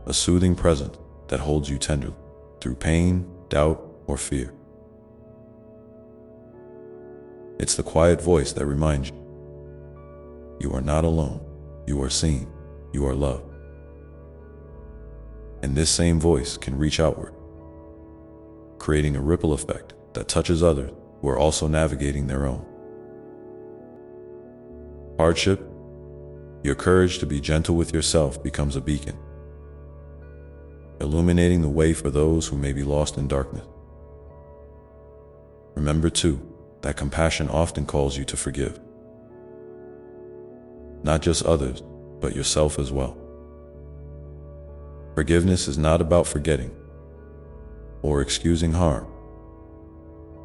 a soothing presence that holds you tenderly through pain, doubt, or fear. It's the quiet voice that reminds you, you are not alone, you are seen, you are loved. And this same voice can reach outward, creating a ripple effect that touches others who are also navigating their own hardship. Your courage to be gentle with yourself becomes a beacon, illuminating the way for those who may be lost in darkness. Remember, too, that compassion often calls you to forgive, not just others, but yourself as well. Forgiveness is not about forgetting or excusing harm.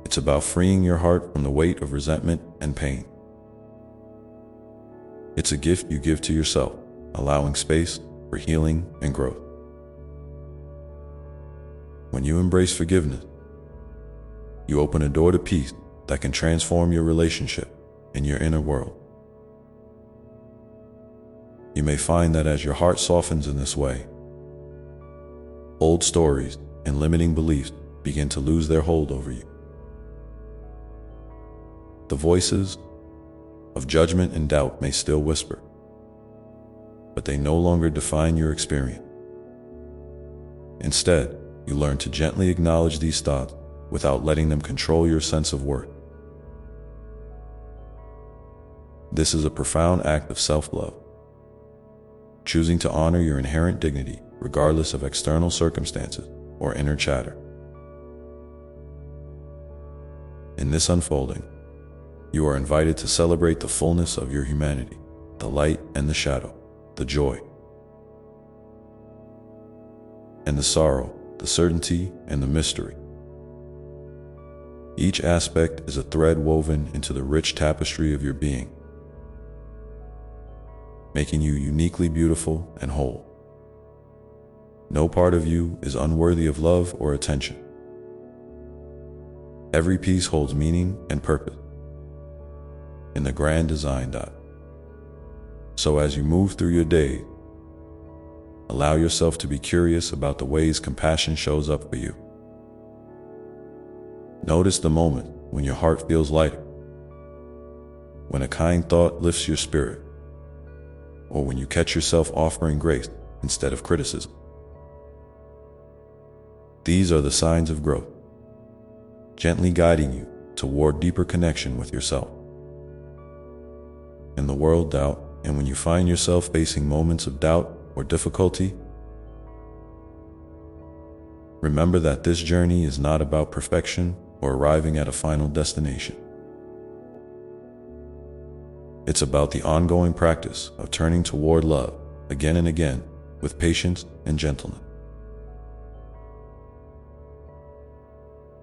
It's about freeing your heart from the weight of resentment and pain. It's a gift you give to yourself, allowing space for healing and growth. When you embrace forgiveness, you open a door to peace that can transform your relationship and your inner world. You may find that as your heart softens in this way, old stories and limiting beliefs begin to lose their hold over you. The voices of judgment and doubt may still whisper, but they no longer define your experience. Instead, you learn to gently acknowledge these thoughts without letting them control your sense of worth. This is a profound act of self-love, choosing to honor your inherent dignity regardless of external circumstances or inner chatter. In this unfolding, you are invited to celebrate the fullness of your humanity, the light and the shadow, the joy and the sorrow, the certainty and the mystery. Each aspect is a thread woven into the rich tapestry of your being, making you uniquely beautiful and whole. No part of you is unworthy of love or attention. Every piece holds meaning and purpose in the grand design. So as you move through your day, allow yourself to be curious about the ways compassion shows up for you. Notice the moment when your heart feels lighter, when a kind thought lifts your spirit, or when you catch yourself offering grace instead of criticism. These are the signs of growth, gently guiding you toward deeper connection with yourself. In the world doubt, and when you find yourself facing moments of doubt or difficulty, remember that this journey is not about perfection or arriving at a final destination. It's about the ongoing practice of turning toward love again and again with patience and gentleness.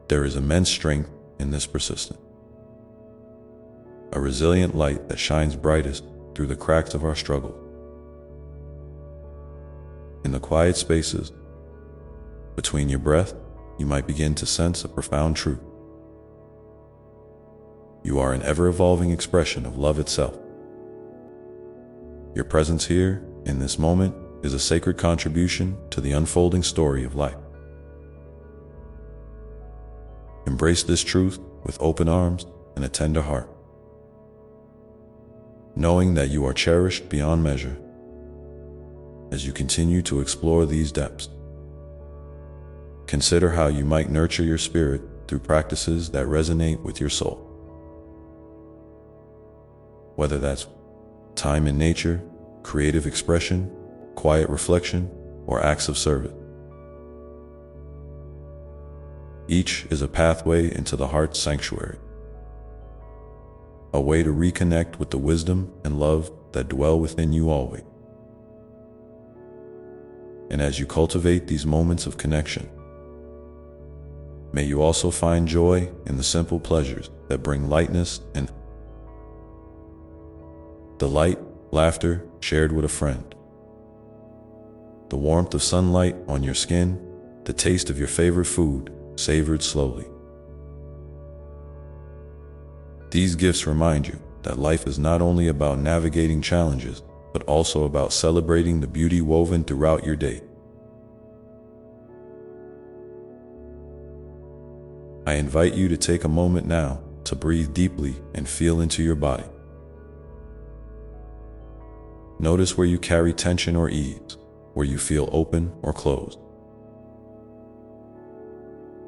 There is immense strength in this persistence, a resilient light that shines brightest through the cracks of our struggle. In the quiet spaces between your breath, you might begin to sense a profound truth. You are an ever-evolving expression of love itself. Your presence here, in this moment, is a sacred contribution to the unfolding story of life. Embrace this truth with open arms and a tender heart, knowing that you are cherished beyond measure as you continue to explore these depths. Consider how you might nurture your spirit through practices that resonate with your soul. Whether that's time in nature, creative expression, quiet reflection, or acts of service. Each is a pathway into the heart's sanctuary, a way to reconnect with the wisdom and love that dwell within you always. And as you cultivate these moments of connection, may you also find joy in the simple pleasures that bring lightness and delight, laughter shared with a friend, the warmth of sunlight on your skin, the taste of your favorite food savored slowly. These gifts remind you that life is not only about navigating challenges, but also about celebrating the beauty woven throughout your day. I invite you to take a moment now to breathe deeply and feel into your body. Notice where you carry tension or ease, where you feel open or closed.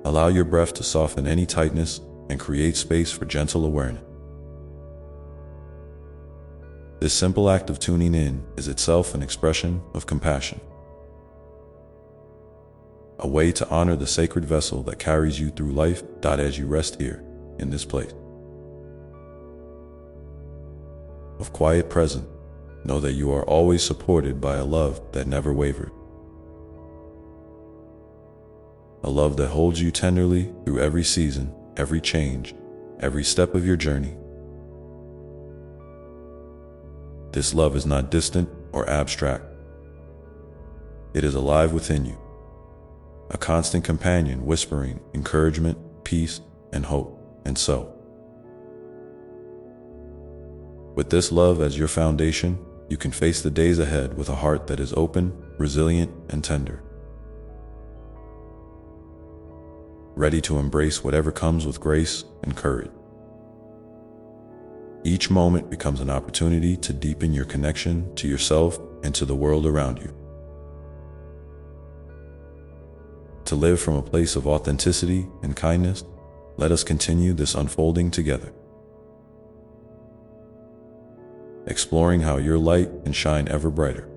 Allow your breath to soften any tightness and create space for gentle awareness. This simple act of tuning in is itself an expression of compassion, a way to honor the sacred vessel that carries you through life. As you rest here, in this place of quiet presence, know that you are always supported by a love that never wavers. A love that holds you tenderly through every season, every change, every step of your journey. This love is not distant or abstract. It is alive within you, a constant companion whispering encouragement, peace, and hope. And so, with this love as your foundation, you can face the days ahead with a heart that is open, resilient, and tender, ready to embrace whatever comes with grace and courage. Each moment becomes an opportunity to deepen your connection to yourself and to the world around you. To live from a place of authenticity and kindness, let us continue this unfolding together, exploring how your light can shine ever brighter,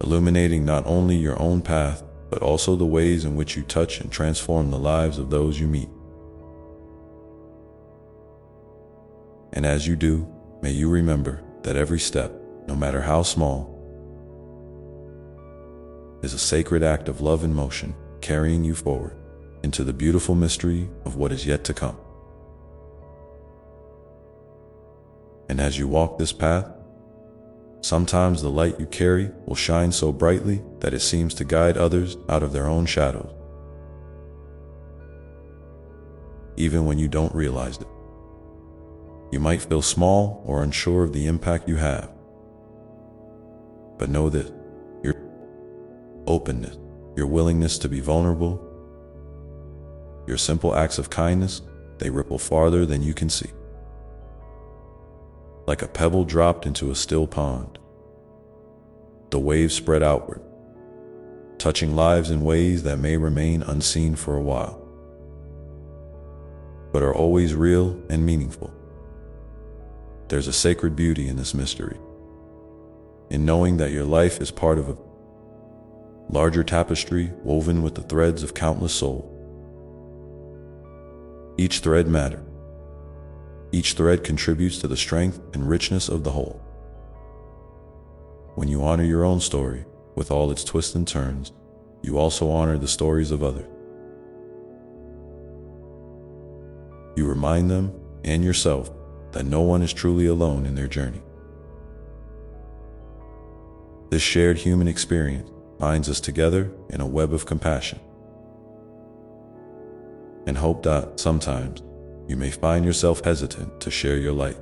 illuminating not only your own path, but also the ways in which you touch and transform the lives of those you meet. And as you do, may you remember that every step, no matter how small, is a sacred act of love in motion, carrying you forward into the beautiful mystery of what is yet to come. And as you walk this path, sometimes the light you carry will shine so brightly that it seems to guide others out of their own shadows, even when you don't realize it. You might feel small or unsure of the impact you have, but know this: your openness, your willingness to be vulnerable, your simple acts of kindness, they ripple farther than you can see. Like a pebble dropped into a still pond, the waves spread outward, touching lives in ways that may remain unseen for a while, but are always real and meaningful. There's a sacred beauty in this mystery, in knowing that your life is part of a larger tapestry woven with the threads of countless souls. Each thread matters. Each thread contributes to the strength and richness of the whole. When you honor your own story, with all its twists and turns, you also honor the stories of others. You remind them and yourself that no one is truly alone in their journey. This shared human experience binds us together in a web of compassion and hope that sometimes you may find yourself hesitant to share your light,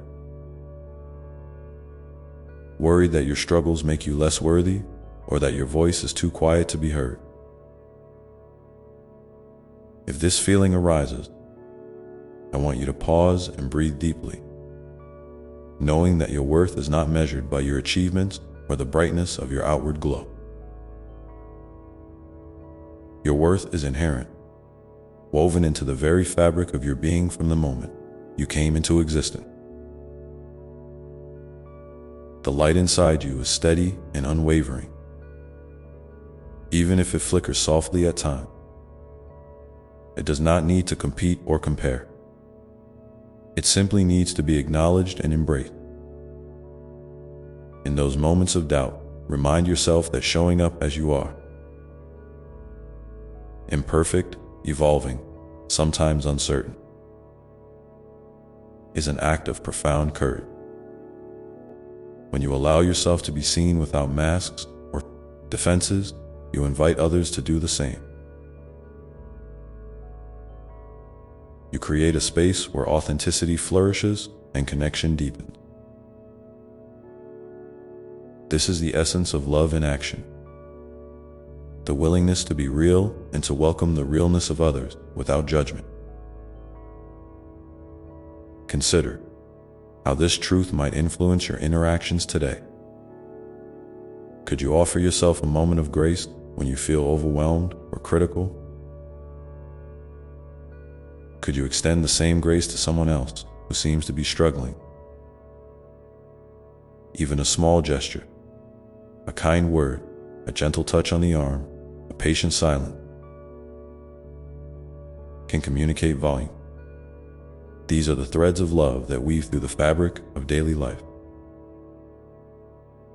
worried that your struggles make you less worthy or that your voice is too quiet to be heard. If this feeling arises, I want you to pause and breathe deeply, knowing that your worth is not measured by your achievements or the brightness of your outward glow. Your worth is inherent, woven into the very fabric of your being from the moment you came into existence. The light inside you is steady and unwavering, even if it flickers softly at times. It does not need to compete or compare. It simply needs to be acknowledged and embraced. In those moments of doubt, remind yourself that showing up as you are, imperfect, evolving, sometimes uncertain, is an act of profound courage. When you allow yourself to be seen without masks or defenses, you invite others to do the same. You create a space where authenticity flourishes and connection deepens. This is the essence of love in action. The willingness to be real and to welcome the realness of others without judgment. Consider how this truth might influence your interactions today. Could you offer yourself a moment of grace when you feel overwhelmed or critical? Could you extend the same grace to someone else who seems to be struggling? Even a small gesture, a kind word, a gentle touch on the arm, a patient silence, can communicate volume. These are the threads of love that weave through the fabric of daily life,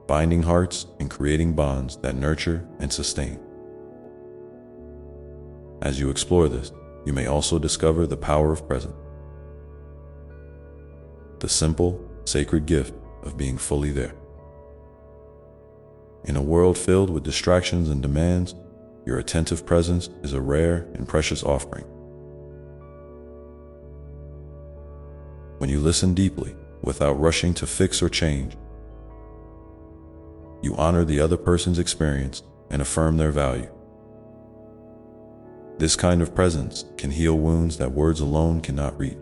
binding hearts and creating bonds that nurture and sustain. As you explore this, you may also discover the power of presence, the simple, sacred gift of being fully there. In a world filled with distractions and demands, your attentive presence is a rare and precious offering. When you listen deeply, without rushing to fix or change, you honor the other person's experience and affirm their value. This kind of presence can heal wounds that words alone cannot reach.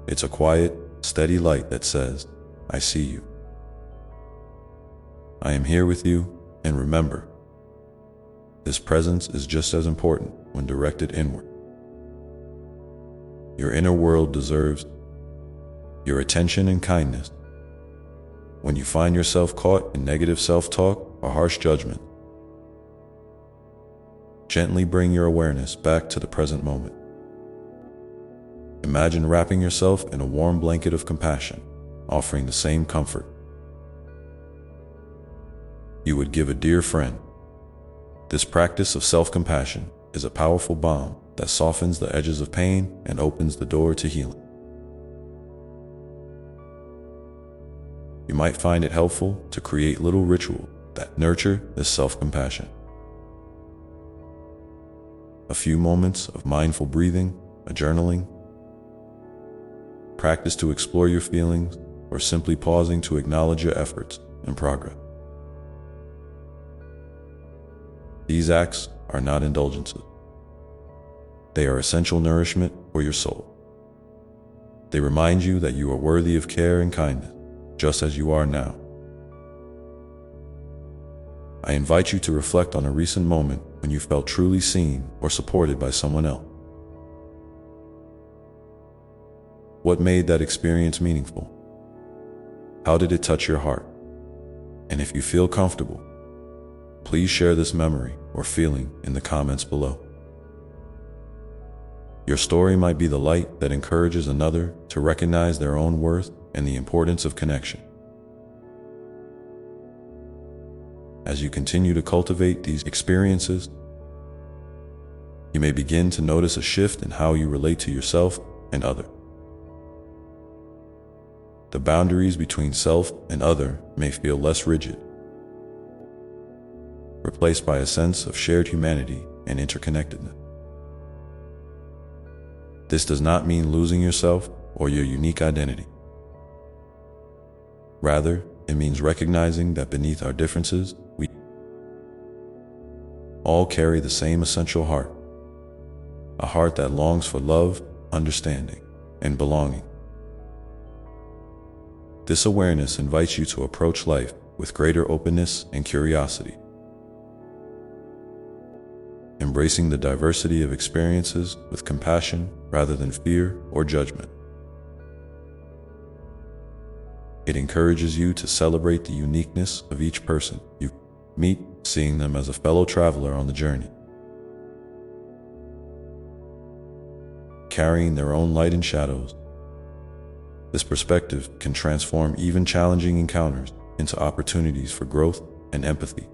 It's a quiet, steady light that says, "I see you. I am here with you, and remember." This presence is just as important when directed inward. Your inner world deserves your attention and kindness. When you find yourself caught in negative self-talk or harsh judgment, gently bring your awareness back to the present moment. Imagine wrapping yourself in a warm blanket of compassion, offering the same comfort you would give a dear friend. This practice of self-compassion is a powerful balm that softens the edges of pain and opens the door to healing. You might find it helpful to create little rituals that nurture this self-compassion. A few moments of mindful breathing, a journaling, practice to explore your feelings, or simply pausing to acknowledge your efforts and progress. These acts are not indulgences. They are essential nourishment for your soul. They remind you that you are worthy of care and kindness, just as you are now. I invite you to reflect on a recent moment when you felt truly seen or supported by someone else. What made that experience meaningful? How did it touch your heart? And if you feel comfortable, please share this memory or feeling in the comments below. Your story might be the light that encourages another to recognize their own worth and the importance of connection. As you continue to cultivate these experiences, you may begin to notice a shift in how you relate to yourself and others. The boundaries between self and other may feel less rigid, replaced by a sense of shared humanity and interconnectedness. This does not mean losing yourself or your unique identity. Rather, it means recognizing that beneath our differences, we all carry the same essential heart, a heart that longs for love, understanding, and belonging. This awareness invites you to approach life with greater openness and curiosity. embracing the diversity of experiences with compassion rather than fear or judgment. It encourages you to celebrate the uniqueness of each person you meet, seeing them as a fellow traveler on the journey, carrying their own light and shadows. This perspective can transform even challenging encounters into opportunities for growth and empathy.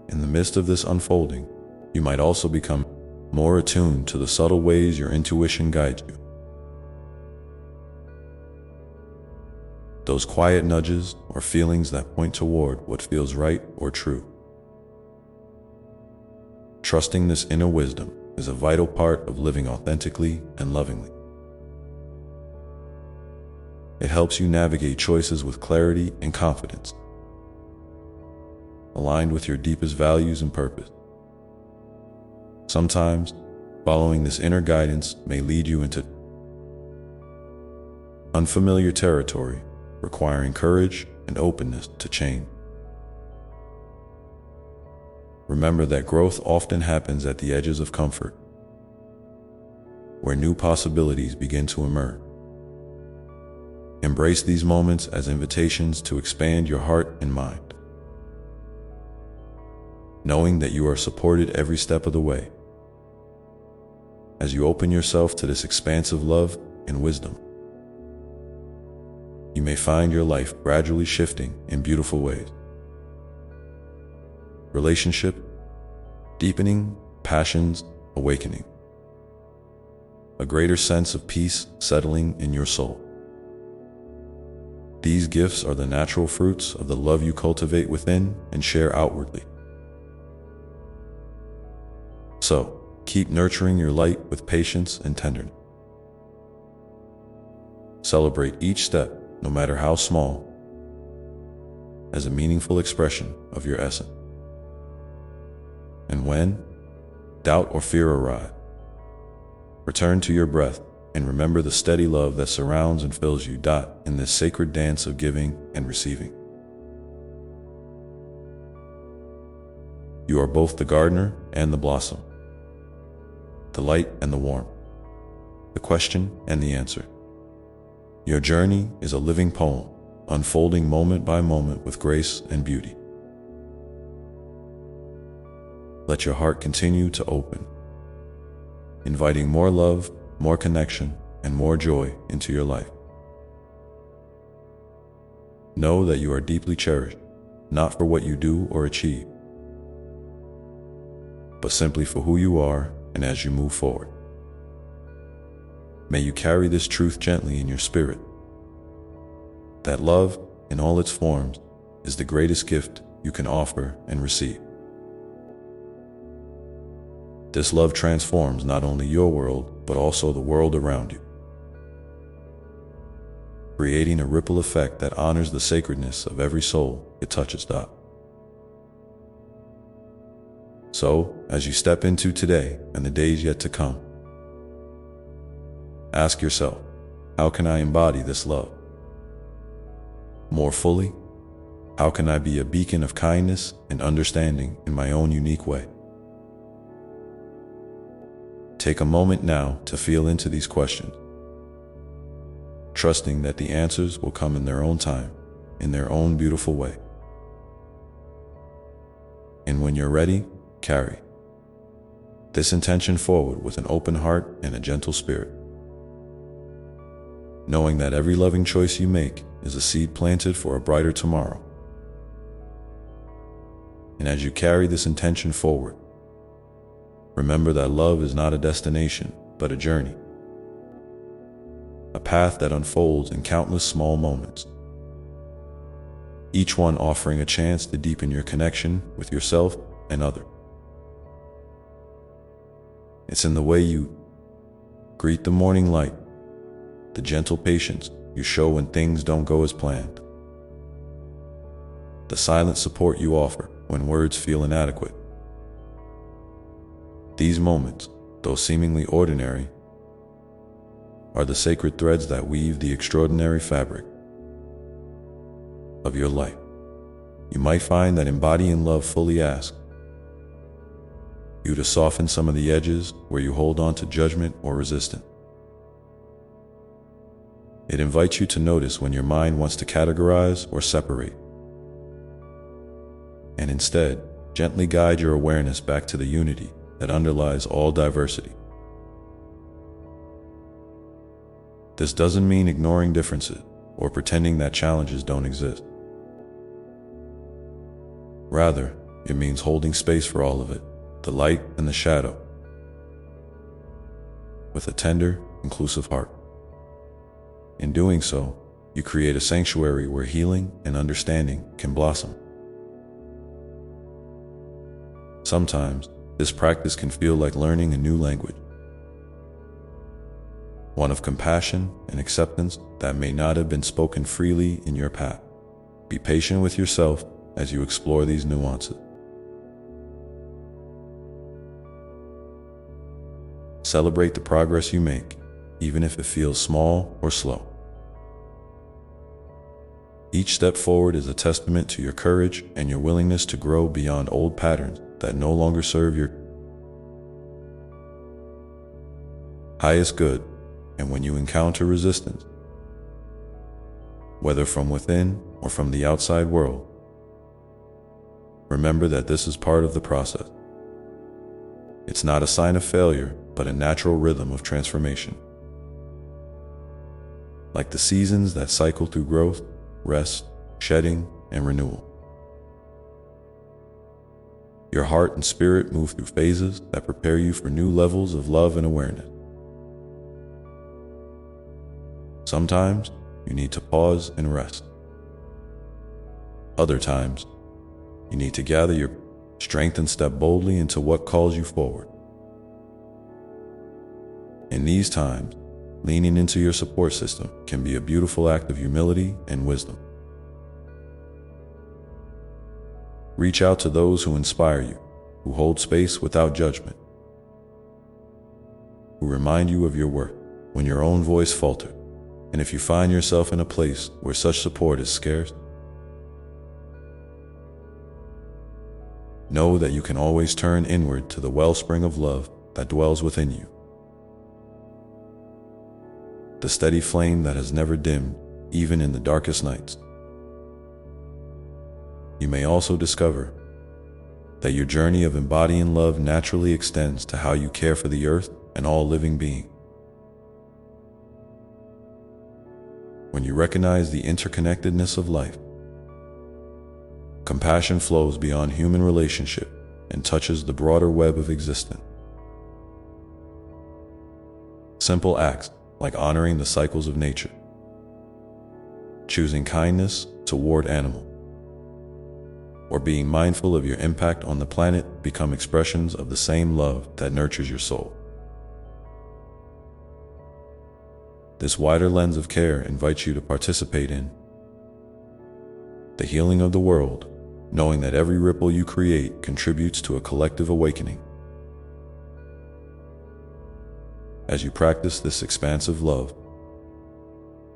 In the midst of this unfolding, you might also become more attuned to the subtle ways your intuition guides you. Those quiet nudges or feelings that point toward what feels right or true. Trusting this inner wisdom is a vital part of living authentically and lovingly. It helps you navigate choices with clarity and confidence, aligned with your deepest values and purpose. Sometimes, following this inner guidance may lead you into unfamiliar territory, requiring courage and openness to change. Remember that growth often happens at the edges of comfort, where new possibilities begin to emerge. Embrace these moments as invitations to expand your heart and mind, knowing that you are supported every step of the way. As you open yourself to this expansive love and wisdom, you may find your life gradually shifting in beautiful ways. Relationship deepening, passions awakening, a greater sense of peace settling in your soul. These gifts are the natural fruits of the love you cultivate within and share outwardly. So, keep nurturing your light with patience and tenderness. Celebrate each step, no matter how small, as a meaningful expression of your essence. And when doubt or fear arrive, return to your breath and remember the steady love that surrounds and fills you. In this sacred dance of giving and receiving, you are both the gardener and the blossom, the light and the warmth, the question and the answer. Your journey is a living poem, unfolding moment by moment with grace and beauty. Let your heart continue to open, inviting more love, more connection, and more joy into your life. Know that you are deeply cherished, not for what you do or achieve, but simply for who you are and as you move forward. May you carry this truth gently in your spirit, that love, in all its forms, is the greatest gift you can offer and receive. This love transforms not only your world, but also the world around you, creating a ripple effect that honors the sacredness of every soul it touches. So, as you step into today and the days yet to come, ask yourself, how can I embody this love more fully? How can I be a beacon of kindness and understanding in my own unique way? Take a moment now to feel into these questions, trusting that the answers will come in their own time, in their own beautiful way. And when you're ready, carry this intention forward with an open heart and a gentle spirit, knowing that every loving choice you make is a seed planted for a brighter tomorrow. And as you carry this intention forward, remember that love is not a destination, but a journey, a path that unfolds in countless small moments, each one offering a chance to deepen your connection with yourself and others. It's in the way you greet the morning light, the gentle patience you show when things don't go as planned, the silent support you offer when words feel inadequate. These moments, though seemingly ordinary, are the sacred threads that weave the extraordinary fabric of your life. you might find that embodying love fully asks you to soften some of the edges where you hold on to judgment or resistance. It invites you to notice when your mind wants to categorize or separate, and instead, gently guide your awareness back to the unity that underlies all diversity. This doesn't mean ignoring differences or pretending that challenges don't exist. Rather, it means holding space for all of it, the light and the shadow, with a tender, inclusive heart. In doing so, you create a sanctuary where healing and understanding can blossom. Sometimes, this practice can feel like learning a new language, one of compassion and acceptance that may not have been spoken freely in your path. Be patient with yourself as you explore these nuances. Celebrate the progress you make, even if it feels small or slow. Each step forward is a testament to your courage and your willingness to grow beyond old patterns that no longer serve your highest good. And when you encounter resistance, whether from within or from the outside world, remember that this is part of the process. It's not a sign of failure, but a natural rhythm of transformation. Like the seasons that cycle through growth, rest, shedding, and renewal. Your heart and spirit move through phases that prepare you for new levels of love and awareness. Sometimes you need to pause and rest. Other times, you need to gather your strength and step boldly into what calls you forward. In these times, leaning into your support system can be a beautiful act of humility and wisdom. Reach out to those who inspire you, who hold space without judgment, who remind you of your worth when your own voice falters. And if you find yourself in a place where such support is scarce, know that you can always turn inward to the wellspring of love that dwells within you. The steady flame that has never dimmed, even in the darkest nights. You may also discover that your journey of embodying love naturally extends to how you care for the earth and all living beings. When you recognize the interconnectedness of life, compassion flows beyond human relationship and touches the broader web of existence. Simple acts like honoring the cycles of nature, choosing kindness toward animals, or being mindful of your impact on the planet become expressions of the same love that nurtures your soul. This wider lens of care invites you to participate in the healing of the world, knowing that every ripple you create contributes to a collective awakening. As you practice this expansive love,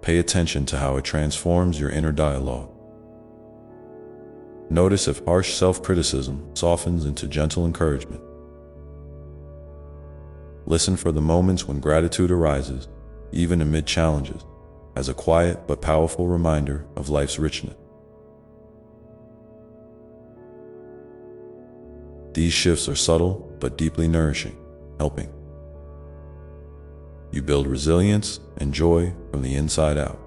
pay attention to how it transforms your inner dialogue. Notice if harsh self-criticism softens into gentle encouragement. Listen for the moments when gratitude arises, even amid challenges, as a quiet but powerful reminder of life's richness. These shifts are subtle but deeply nourishing, helping you build resilience and joy from the inside out.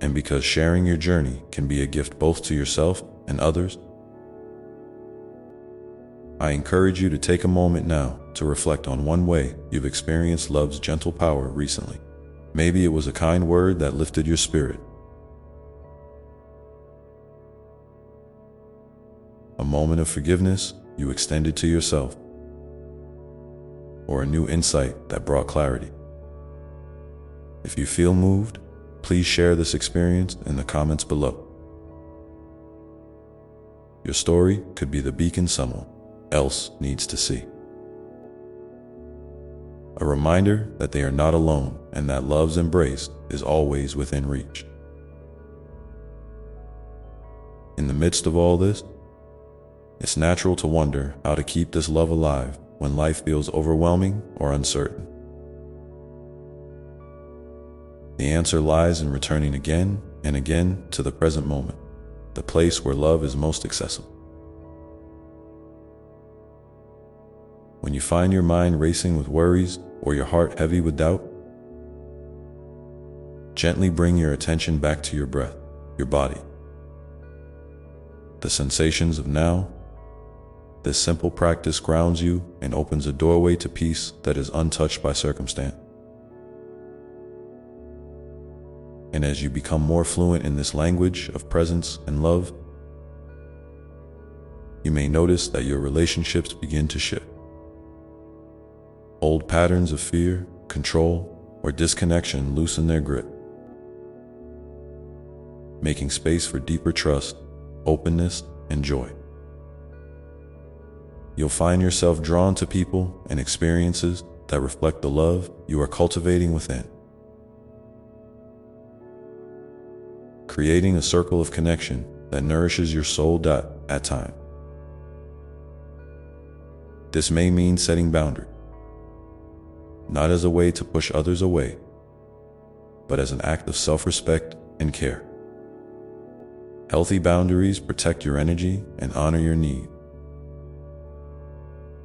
And because sharing your journey can be a gift both to yourself and others, I encourage you to take a moment now to reflect on one way you've experienced love's gentle power recently. Maybe it was a kind word that lifted your spirit, a moment of forgiveness you extended to yourself, or a new insight that brought clarity. If you feel moved, please share this experience in the comments below. Your story could be the beacon someone else needs to see. A reminder that they are not alone and that love's embrace is always within reach. In the midst of all this, it's natural to wonder how to keep this love alive when life feels overwhelming or uncertain. The answer lies in returning again and again to the present moment, the place where love is most accessible. When you find your mind racing with worries or your heart heavy with doubt, gently bring your attention back to your breath, your body, the sensations of now. This simple practice grounds you and opens a doorway to peace that is untouched by circumstance. And as you become more fluent in this language of presence and love, you may notice that your relationships begin to shift. Old patterns of fear, control, or disconnection loosen their grip, making space for deeper trust, openness, and joy. You'll find yourself drawn to people and experiences that reflect the love you are cultivating within, creating a circle of connection that nourishes your soul at time. This may mean setting boundaries, not as a way to push others away, but as an act of self-respect and care. Healthy boundaries protect your energy and honor your needs,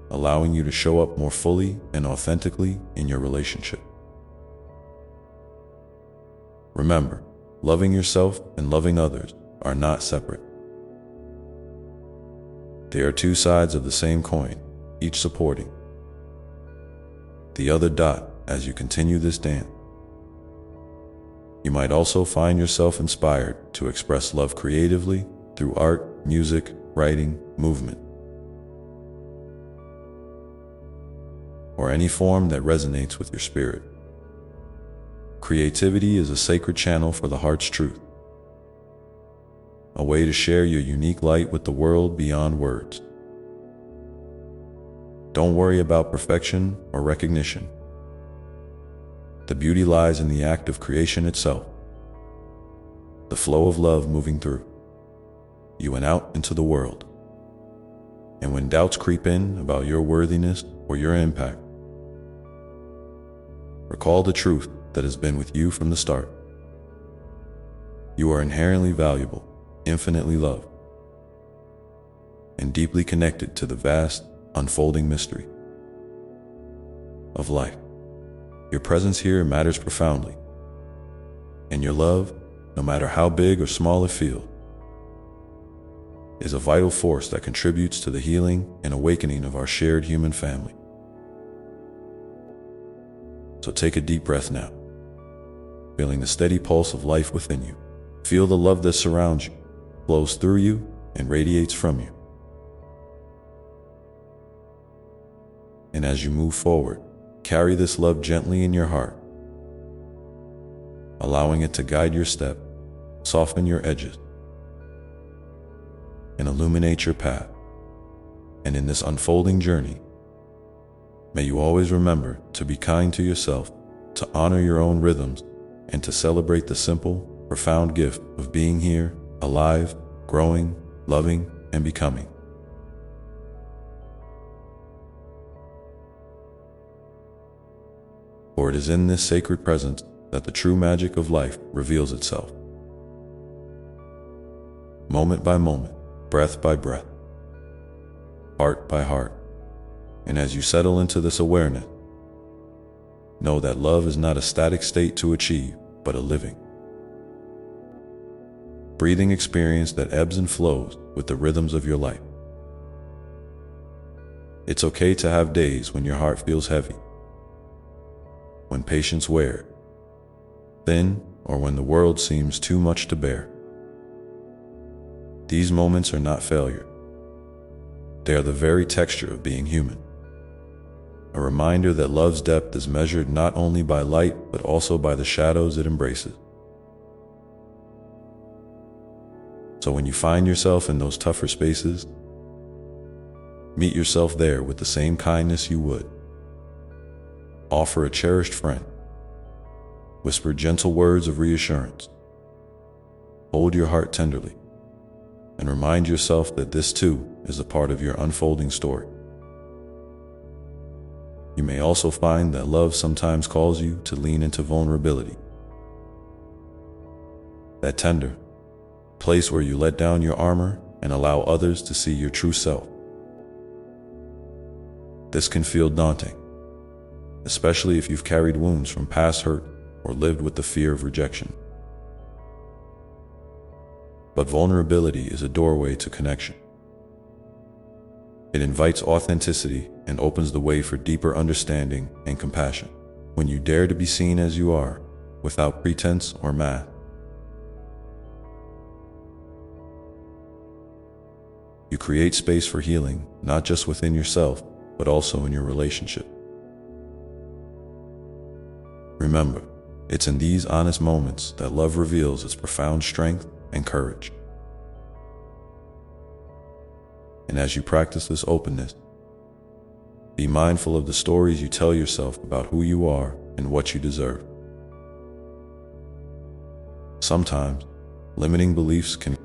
allowing you to show up more fully and authentically in your relationship. Remember, loving yourself and loving others are not separate. They are two sides of the same coin, each supporting the other as you continue this dance. You might also find yourself inspired to express love creatively through art, music, writing, movement, or any form that resonates with your spirit. Creativity is a sacred channel for the heart's truth, a way to share your unique light with the world beyond words. Don't worry about perfection or recognition. The beauty lies in the act of creation itself, the flow of love moving through you and out into the world. And when doubts creep in about your worthiness or your impact, recall the truth that has been with you from the start. You are inherently valuable, infinitely loved, and deeply connected to the vast, unfolding mystery of life. Your presence here matters profoundly, and your love, no matter how big or small it feels, is a vital force that contributes to the healing and awakening of our shared human family. So take a deep breath now, feeling the steady pulse of life within you. Feel the love that surrounds you, flows through you, and radiates from you. And as you move forward, carry this love gently in your heart, allowing it to guide your step, soften your edges, and illuminate your path. And in this unfolding journey, may you always remember to be kind to yourself, to honor your own rhythms, and to celebrate the simple, profound gift of being here, alive, growing, loving, and becoming. For it is in this sacred presence that the true magic of life reveals itself. Moment by moment, breath by breath, heart by heart. And as you settle into this awareness, know that love is not a static state to achieve, but a living, breathing experience that ebbs and flows with the rhythms of your life. It's okay to have days when your heart feels heavy, when patience wears thin, or when the world seems too much to bear. These moments are not failure. They are the very texture of being human. A reminder that love's depth is measured not only by light, but also by the shadows it embraces. So when you find yourself in those tougher spaces, meet yourself there with the same kindness you would. Offer a cherished friend. Whisper gentle words of reassurance. Hold your heart tenderly. and remind yourself that this too is a part of your unfolding story. You may also find that love sometimes calls you to lean into vulnerability. That tender place where you let down your armor and allow others to see your true self. This can feel daunting, especially if you've carried wounds from past hurt or lived with the fear of rejection. But vulnerability is a doorway to connection. It invites authenticity and opens the way for deeper understanding and compassion. When you dare to be seen as you are, without pretense or mask, you create space for healing, not just within yourself, but also in your relationship. Remember, it's in these honest moments that love reveals its profound strength and courage. And as you practice this openness, be mindful of the stories you tell yourself about who you are and what you deserve. Sometimes, limiting beliefs can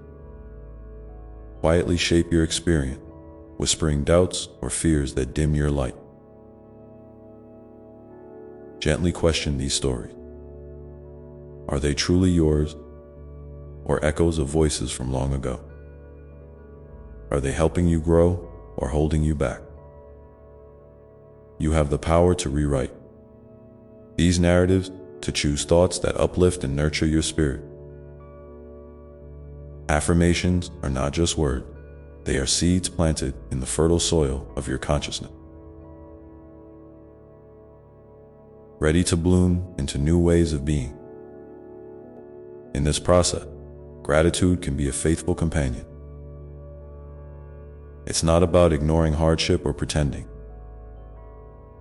quietly shape your experience, whispering doubts or fears that dim your light. Gently question these stories. Are they truly yours, or echoes of voices from long ago? Are they helping you grow or holding you back? You have the power to rewrite these narratives, to choose thoughts that uplift and nurture your spirit. Affirmations are not just words, they are seeds planted in the fertile soil of your consciousness, ready to bloom into new ways of being. In this process, gratitude can be a faithful companion. It's not about ignoring hardship or pretending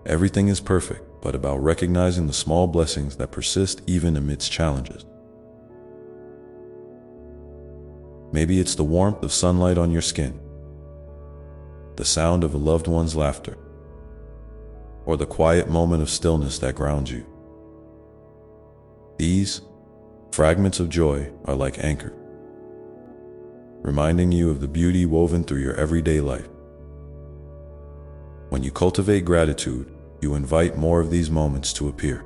everything is perfect, but about recognizing the small blessings that persist even amidst challenges. Maybe it's the warmth of sunlight on your skin, the sound of a loved one's laughter, or the quiet moment of stillness that grounds you. These fragments of joy are like anchors, reminding you of the beauty woven through your everyday life. When you cultivate gratitude, you invite more of these moments to appear,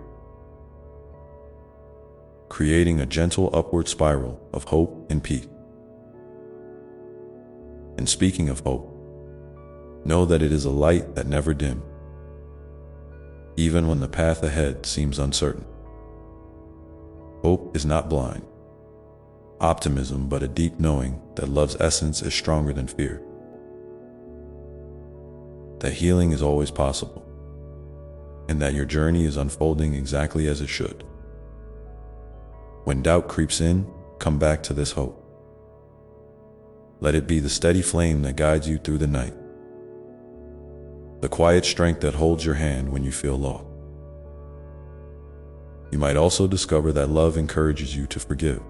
creating a gentle upward spiral of hope and peace. And speaking of hope, know that it is a light that never dims, even when the path ahead seems uncertain. Hope is not blind optimism, but a deep knowing that love's essence is stronger than fear, that healing is always possible, and that your journey is unfolding exactly as it should. When doubt creeps in, come back to this hope. Let it be the steady flame that guides you through the night, the quiet strength that holds your hand when you feel lost. You might also discover that love encourages you to forgive,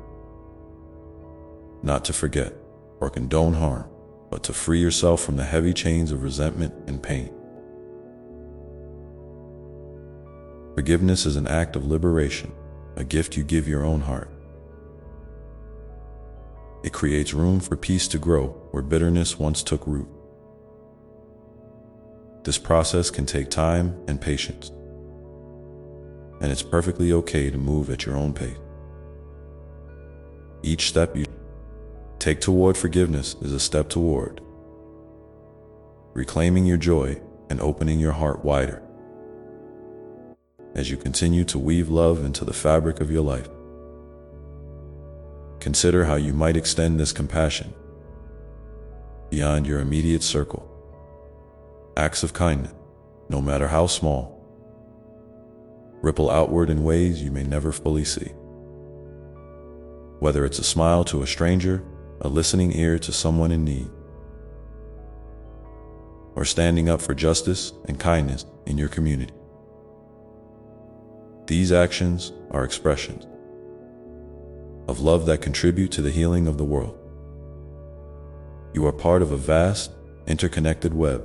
not to forget or condone harm, but to free yourself from the heavy chains of resentment and pain. Forgiveness is an act of liberation, a gift you give your own heart. It creates room for peace to grow where bitterness once took root. This process can take time and patience, and it's perfectly okay to move at your own pace. Each step you take toward forgiveness is a step toward reclaiming your joy and opening your heart wider. As you continue to weave love into the fabric of your life, consider how you might extend this compassion beyond your immediate circle. Acts of kindness, no matter how small, ripple outward in ways you may never fully see. Whether it's a smile to a stranger, a listening ear to someone in need, or standing up for justice and kindness in your community. These actions are expressions of love that contribute to the healing of the world. You are part of a vast, interconnected web,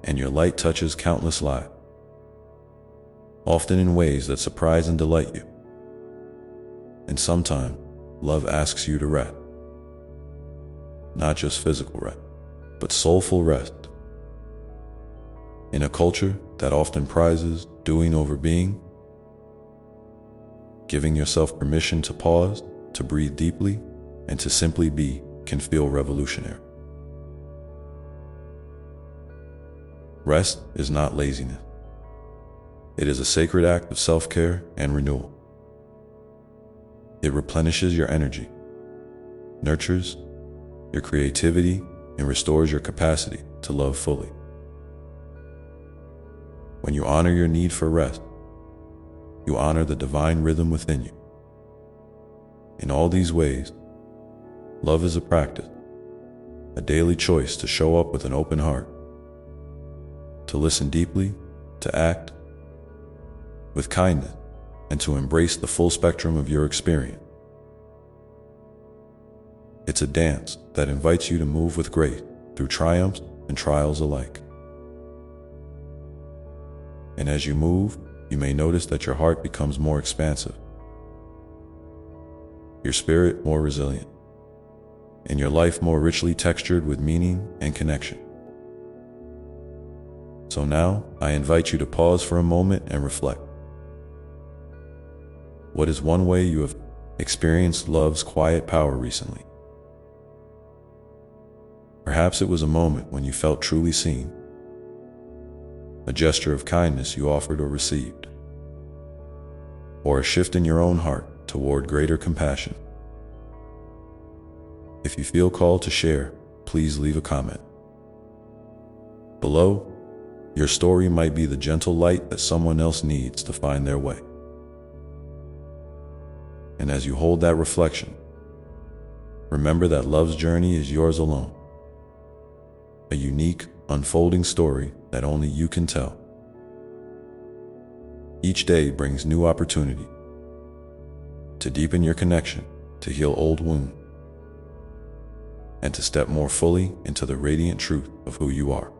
and your light touches countless lives, often in ways that surprise and delight you. And sometimes, love asks you to rest. not just physical rest, but soulful rest. In a culture that often prizes doing over being, giving yourself permission to pause, to breathe deeply, and to simply be can feel revolutionary. Rest is not laziness. It is a sacred act of self-care and renewal. It replenishes your energy, nurtures your creativity, and restores your capacity to love fully. When you honor your need for rest, you honor the divine rhythm within you. In all these ways, love is a practice, a daily choice to show up with an open heart, to listen deeply, to act with kindness, and to embrace the full spectrum of your experience. It's a dance that invites you to move with grace through triumphs and trials alike. And as you move, you may notice that your heart becomes more expansive, your spirit more resilient, and your life more richly textured with meaning and connection. So now, I invite you to pause for a moment and reflect. What is one way you have experienced love's quiet power recently? Perhaps it was a moment when you felt truly seen, a gesture of kindness you offered or received, or a shift in your own heart toward greater compassion. If you feel called to share, please leave a comment. Below, your story might be the gentle light that someone else needs to find their way. And as you hold that reflection, remember that love's journey is yours alone, a unique, unfolding story that only you can tell. Each day brings new opportunity to deepen your connection, to heal old wounds, and to step more fully into the radiant truth of who you are.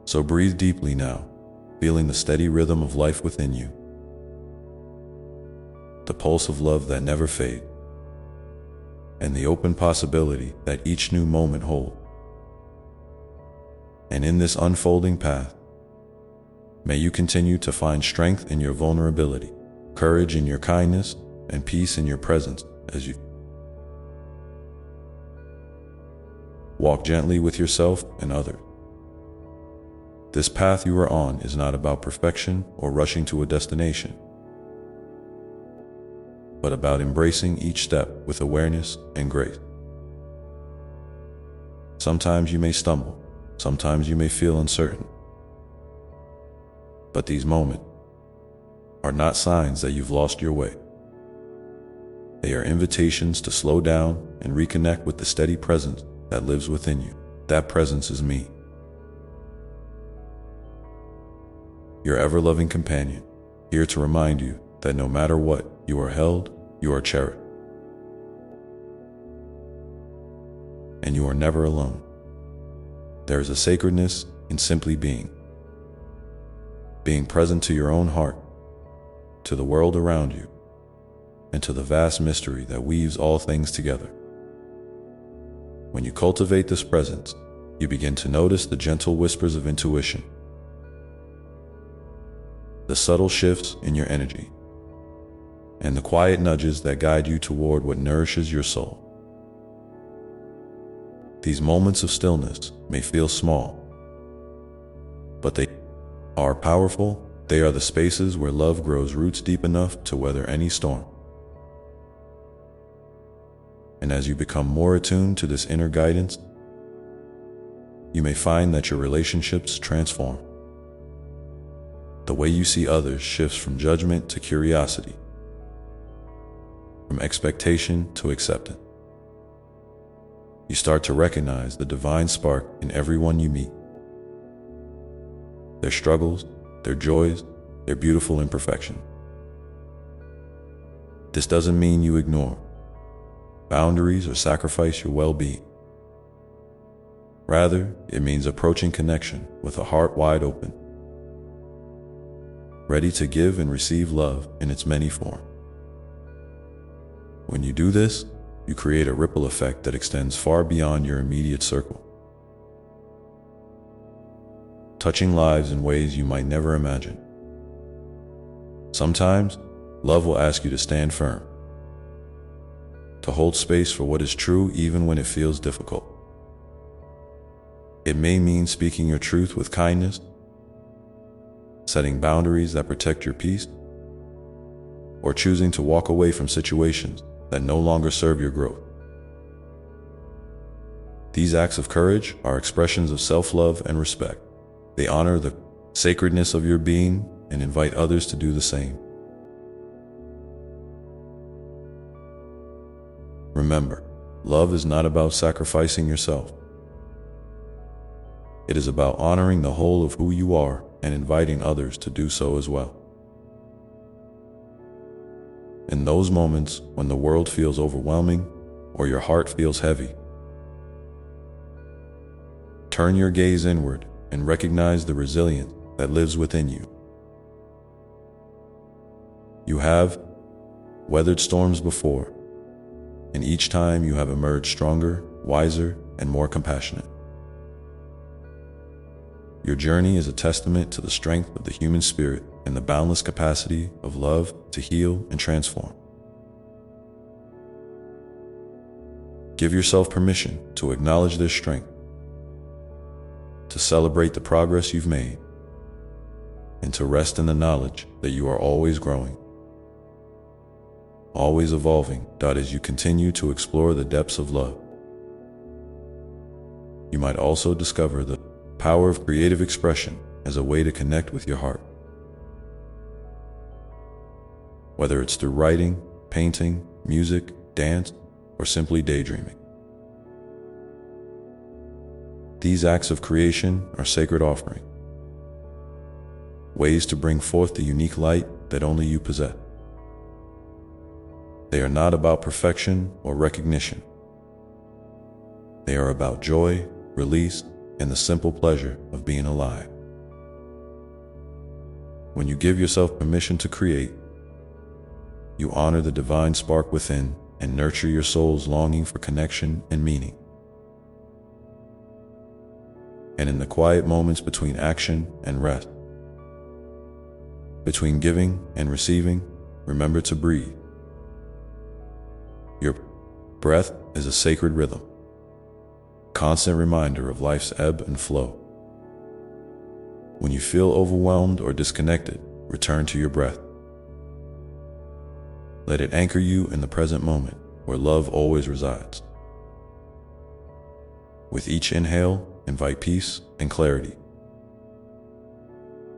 So breathe deeply now, feeling the steady rhythm of life within you, the pulse of love that never fades, and the open possibility that each new moment holds. And in this unfolding path, may you continue to find strength in your vulnerability, courage in your kindness, and peace in your presence as you walk gently with yourself and others. This path you are on is not about perfection or rushing to a destination, but about embracing each step with awareness and grace. Sometimes you may stumble, sometimes you may feel uncertain, but these moments are not signs that you've lost your way. They are invitations to slow down and reconnect with the steady presence that lives within you. That presence is me, your ever-loving companion, here to remind you that no matter what, you are held, you are cherished, and you are never alone. There is a sacredness in simply being present to your own heart, to the world around you, and to the vast mystery that weaves all things together. When you cultivate this presence, you begin to notice the gentle whispers of intuition, the subtle shifts in your energy, and the quiet nudges that guide you toward what nourishes your soul. These moments of stillness may feel small, but they are powerful. They are the spaces where love grows roots deep enough to weather any storm. And as you become more attuned to this inner guidance, you may find that your relationships transform. The way you see others shifts from judgment to curiosity, from expectation to acceptance. You start to recognize the divine spark in everyone you meet, their struggles, their joys, their beautiful imperfections. This doesn't mean you ignore boundaries or sacrifice your well-being. Rather, it means approaching connection with a heart wide open, ready to give and receive love in its many forms. When you do this, you create a ripple effect that extends far beyond your immediate circle, touching lives in ways you might never imagine. Sometimes, love will ask you to stand firm, to hold space for what is true even when it feels difficult. It may mean speaking your truth with kindness, setting boundaries that protect your peace, or choosing to walk away from situations that no longer serve your growth. These acts of courage are expressions of self-love and respect. They honor the sacredness of your being and invite others to do the same. Remember, love is not about sacrificing yourself. It is about honoring the whole of who you are and inviting others to do so as well. In those moments when the world feels overwhelming or your heart feels heavy, turn your gaze inward and recognize the resilience that lives within you. You have weathered storms before, and each time you have emerged stronger, wiser, and more compassionate. Your journey is a testament to the strength of the human spirit and the boundless capacity of love to heal and transform. Give yourself permission to acknowledge this strength, to celebrate the progress you've made, and to rest in the knowledge that you are always growing, always evolving, as you continue to explore the depths of love. You might also discover the power of creative expression as a way to connect with your heart. Whether it's through writing, painting, music, dance, or simply daydreaming. These acts of creation are sacred offerings, ways to bring forth the unique light that only you possess. They are not about perfection or recognition. They are about joy, release, and the simple pleasure of being alive. When you give yourself permission to create, you honor the divine spark within and nurture your soul's longing for connection and meaning. And in the quiet moments between action and rest, between giving and receiving, remember to breathe. Your breath is a sacred rhythm, constant reminder of life's ebb and flow. When you feel overwhelmed or disconnected, return to your breath. Let it anchor you in the present moment, where love always resides. With each inhale, invite peace and clarity.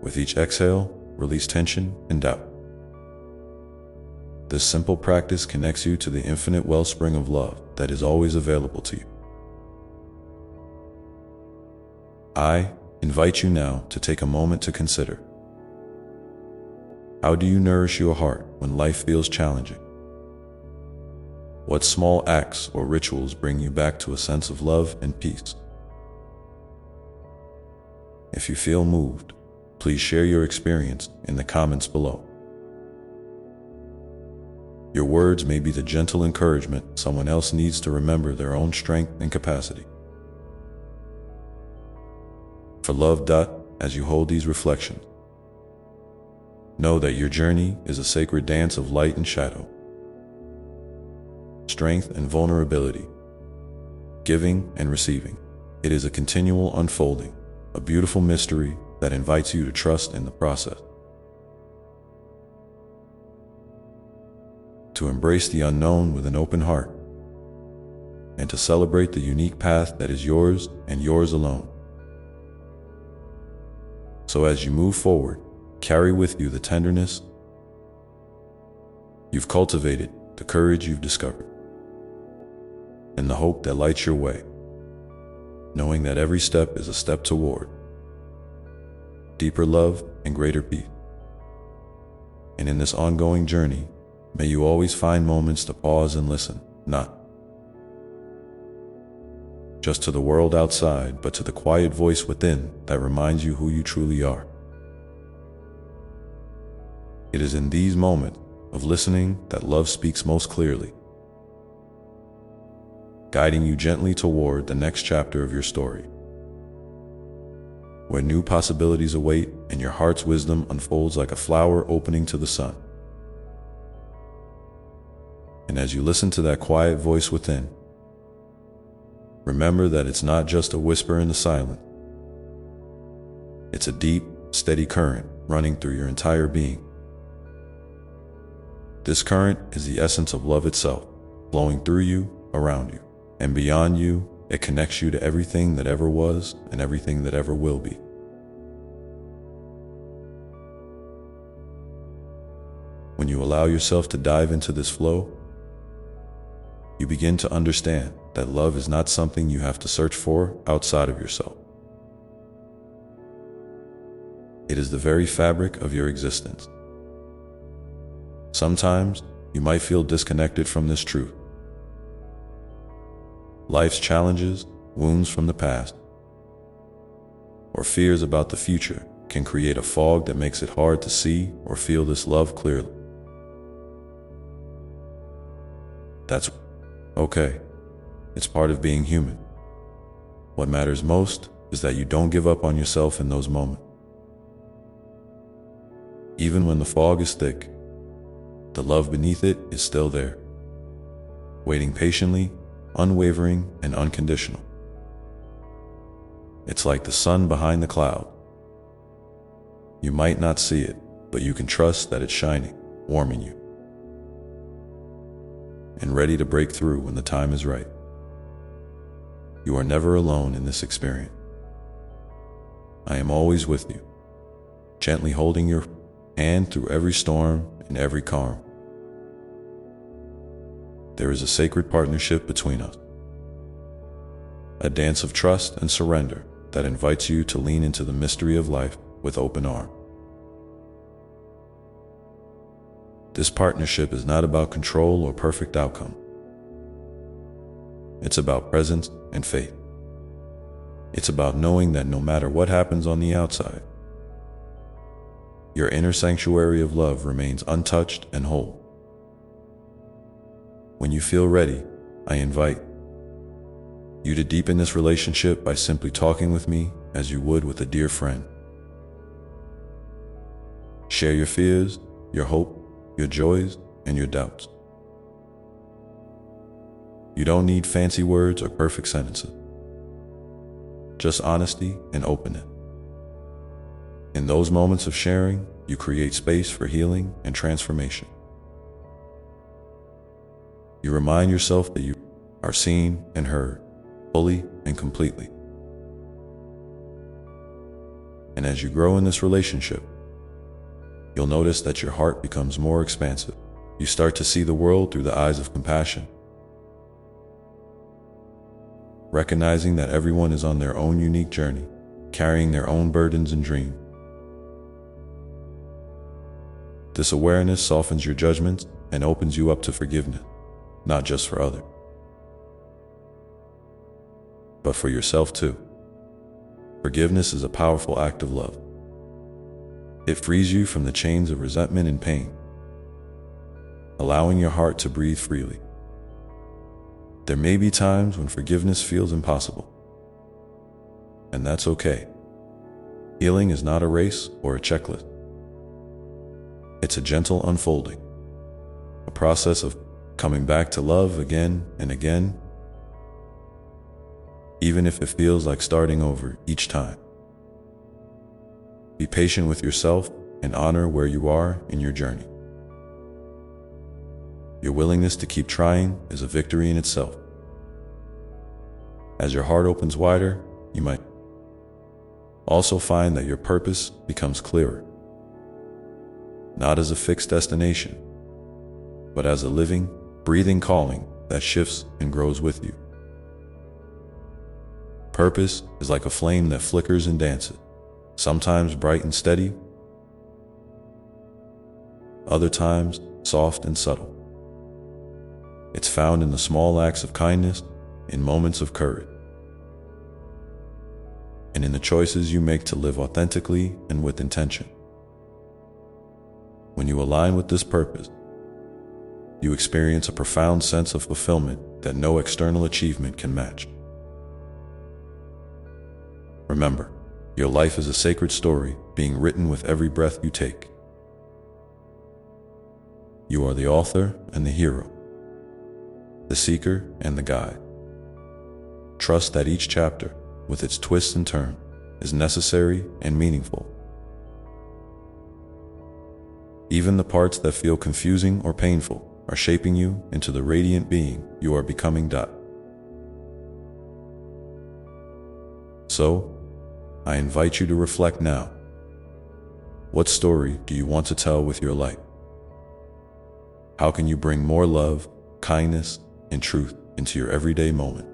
With each exhale, release tension and doubt. This simple practice connects you to the infinite wellspring of love that is always available to you. I invite you now to take a moment to consider: how do you nourish your heart when life feels challenging? What small acts or rituals bring you back to a sense of love and peace? If you feel moved, please share your experience in the comments below. Your words may be the gentle encouragement someone else needs to remember their own strength and capacity. For love. As you hold these reflections, know that your journey is a sacred dance of light and shadow, strength and vulnerability, giving and receiving. It is a continual unfolding, a beautiful mystery that invites you to trust in the process, to embrace the unknown with an open heart, and to celebrate the unique path that is yours and yours alone. So as you move forward, carry with you the tenderness you've cultivated, the courage you've discovered, and the hope that lights your way, knowing that every step is a step toward deeper love and greater peace. And in this ongoing journey, may you always find moments to pause and listen, not just to the world outside, but to the quiet voice within that reminds you who you truly are. It is in these moments of listening that love speaks most clearly. guiding you gently toward the next chapter of your story, where new possibilities await and your heart's wisdom unfolds like a flower opening to the sun. And as you listen to that quiet voice within, remember that it's not just a whisper in the silence. It's a deep, steady current running through your entire being. This current is the essence of love itself, flowing through you, around you, and beyond you. It connects you to everything that ever was and everything that ever will be. When you allow yourself to dive into this flow, you begin to understand that love is not something you have to search for outside of yourself. It is the very fabric of your existence. Sometimes you might feel disconnected from this truth. Life's challenges, wounds from the past, or fears about the future can create a fog that makes it hard to see or feel this love clearly. That's okay. It's part of being human. What matters most is that you don't give up on yourself in those moments. Even when the fog is thick, the love beneath it is still there, waiting patiently, unwavering, and unconditional. It's like the sun behind the cloud. You might not see it, but you can trust that it's shining, warming you, and ready to break through when the time is right. You are never alone in this experience. I am always with you, gently holding your hand through every storm and every calm. There is a sacred partnership between us, a dance of trust and surrender that invites you to lean into the mystery of life with open arms. This partnership is not about control or perfect outcome. It's about presence and faith. It's about knowing that no matter what happens on the outside, your inner sanctuary of love remains untouched and whole. When you feel ready, I invite you to deepen this relationship by simply talking with me as you would with a dear friend. Share your fears, your hope, your joys, and your doubts. You don't need fancy words or perfect sentences, just honesty and openness. In those moments of sharing, you create space for healing and transformation. You remind yourself that you are seen and heard, fully and completely. And as you grow in this relationship, you'll notice that your heart becomes more expansive. You start to see the world through the eyes of compassion, recognizing that everyone is on their own unique journey, carrying their own burdens and dreams. This awareness softens your judgments and opens you up to forgiveness, not just for others, but for yourself too. Forgiveness is a powerful act of love. It frees you from the chains of resentment and pain, allowing your heart to breathe freely. There may be times when forgiveness feels impossible, and that's okay. Healing is not a race or a checklist. It's a gentle unfolding, a process of coming back to love again and again, even if it feels like starting over each time. Be patient with yourself and honor where you are in your journey. Your willingness to keep trying is a victory in itself. As your heart opens wider, you might also find that your purpose becomes clearer, not as a fixed destination, but as a living, breathing calling that shifts and grows with you. Purpose is like a flame that flickers and dances, sometimes bright and steady, other times soft and subtle. It's found in the small acts of kindness, in moments of courage, and in the choices you make to live authentically and with intention. When you align with this purpose, you experience a profound sense of fulfillment that no external achievement can match. Remember, your life is a sacred story being written with every breath you take. You are the author and the hero, the seeker and the guide. Trust that each chapter, with its twists and turns, is necessary and meaningful. Even the parts that feel confusing or painful are shaping you into the radiant being you are becoming. So, I invite you to reflect now. What story do you want to tell with your life? How can you bring more love, kindness, and truth into your everyday moment?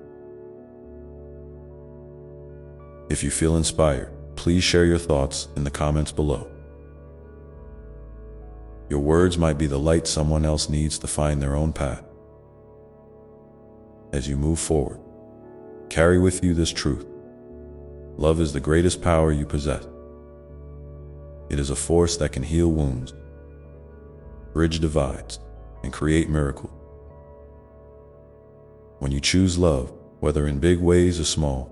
If you feel inspired, please share your thoughts in the comments below. Your words might be the light someone else needs to find their own path. As you move forward, carry with you this truth. Love is the greatest power you possess. It is a force that can heal wounds, bridge divides, and create miracles. When you choose love, whether in big ways or small,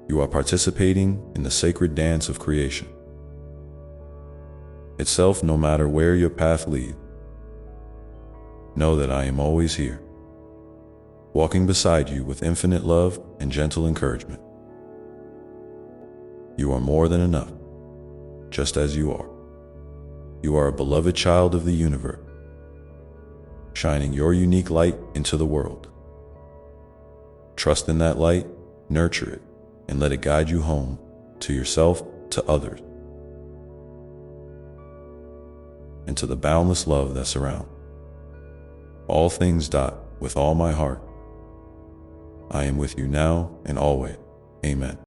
you are participating in the sacred dance of creation itself. No matter where your path leads, know that I am always here, walking beside you with infinite love and gentle encouragement. You are more than enough, just as you are. You are a beloved child of the universe, shining your unique light into the world. Trust in that light, nurture it, and let it guide you home, to yourself, to others, and to the boundless love that surrounds all things. With all my heart, I am with you now and always. Amen.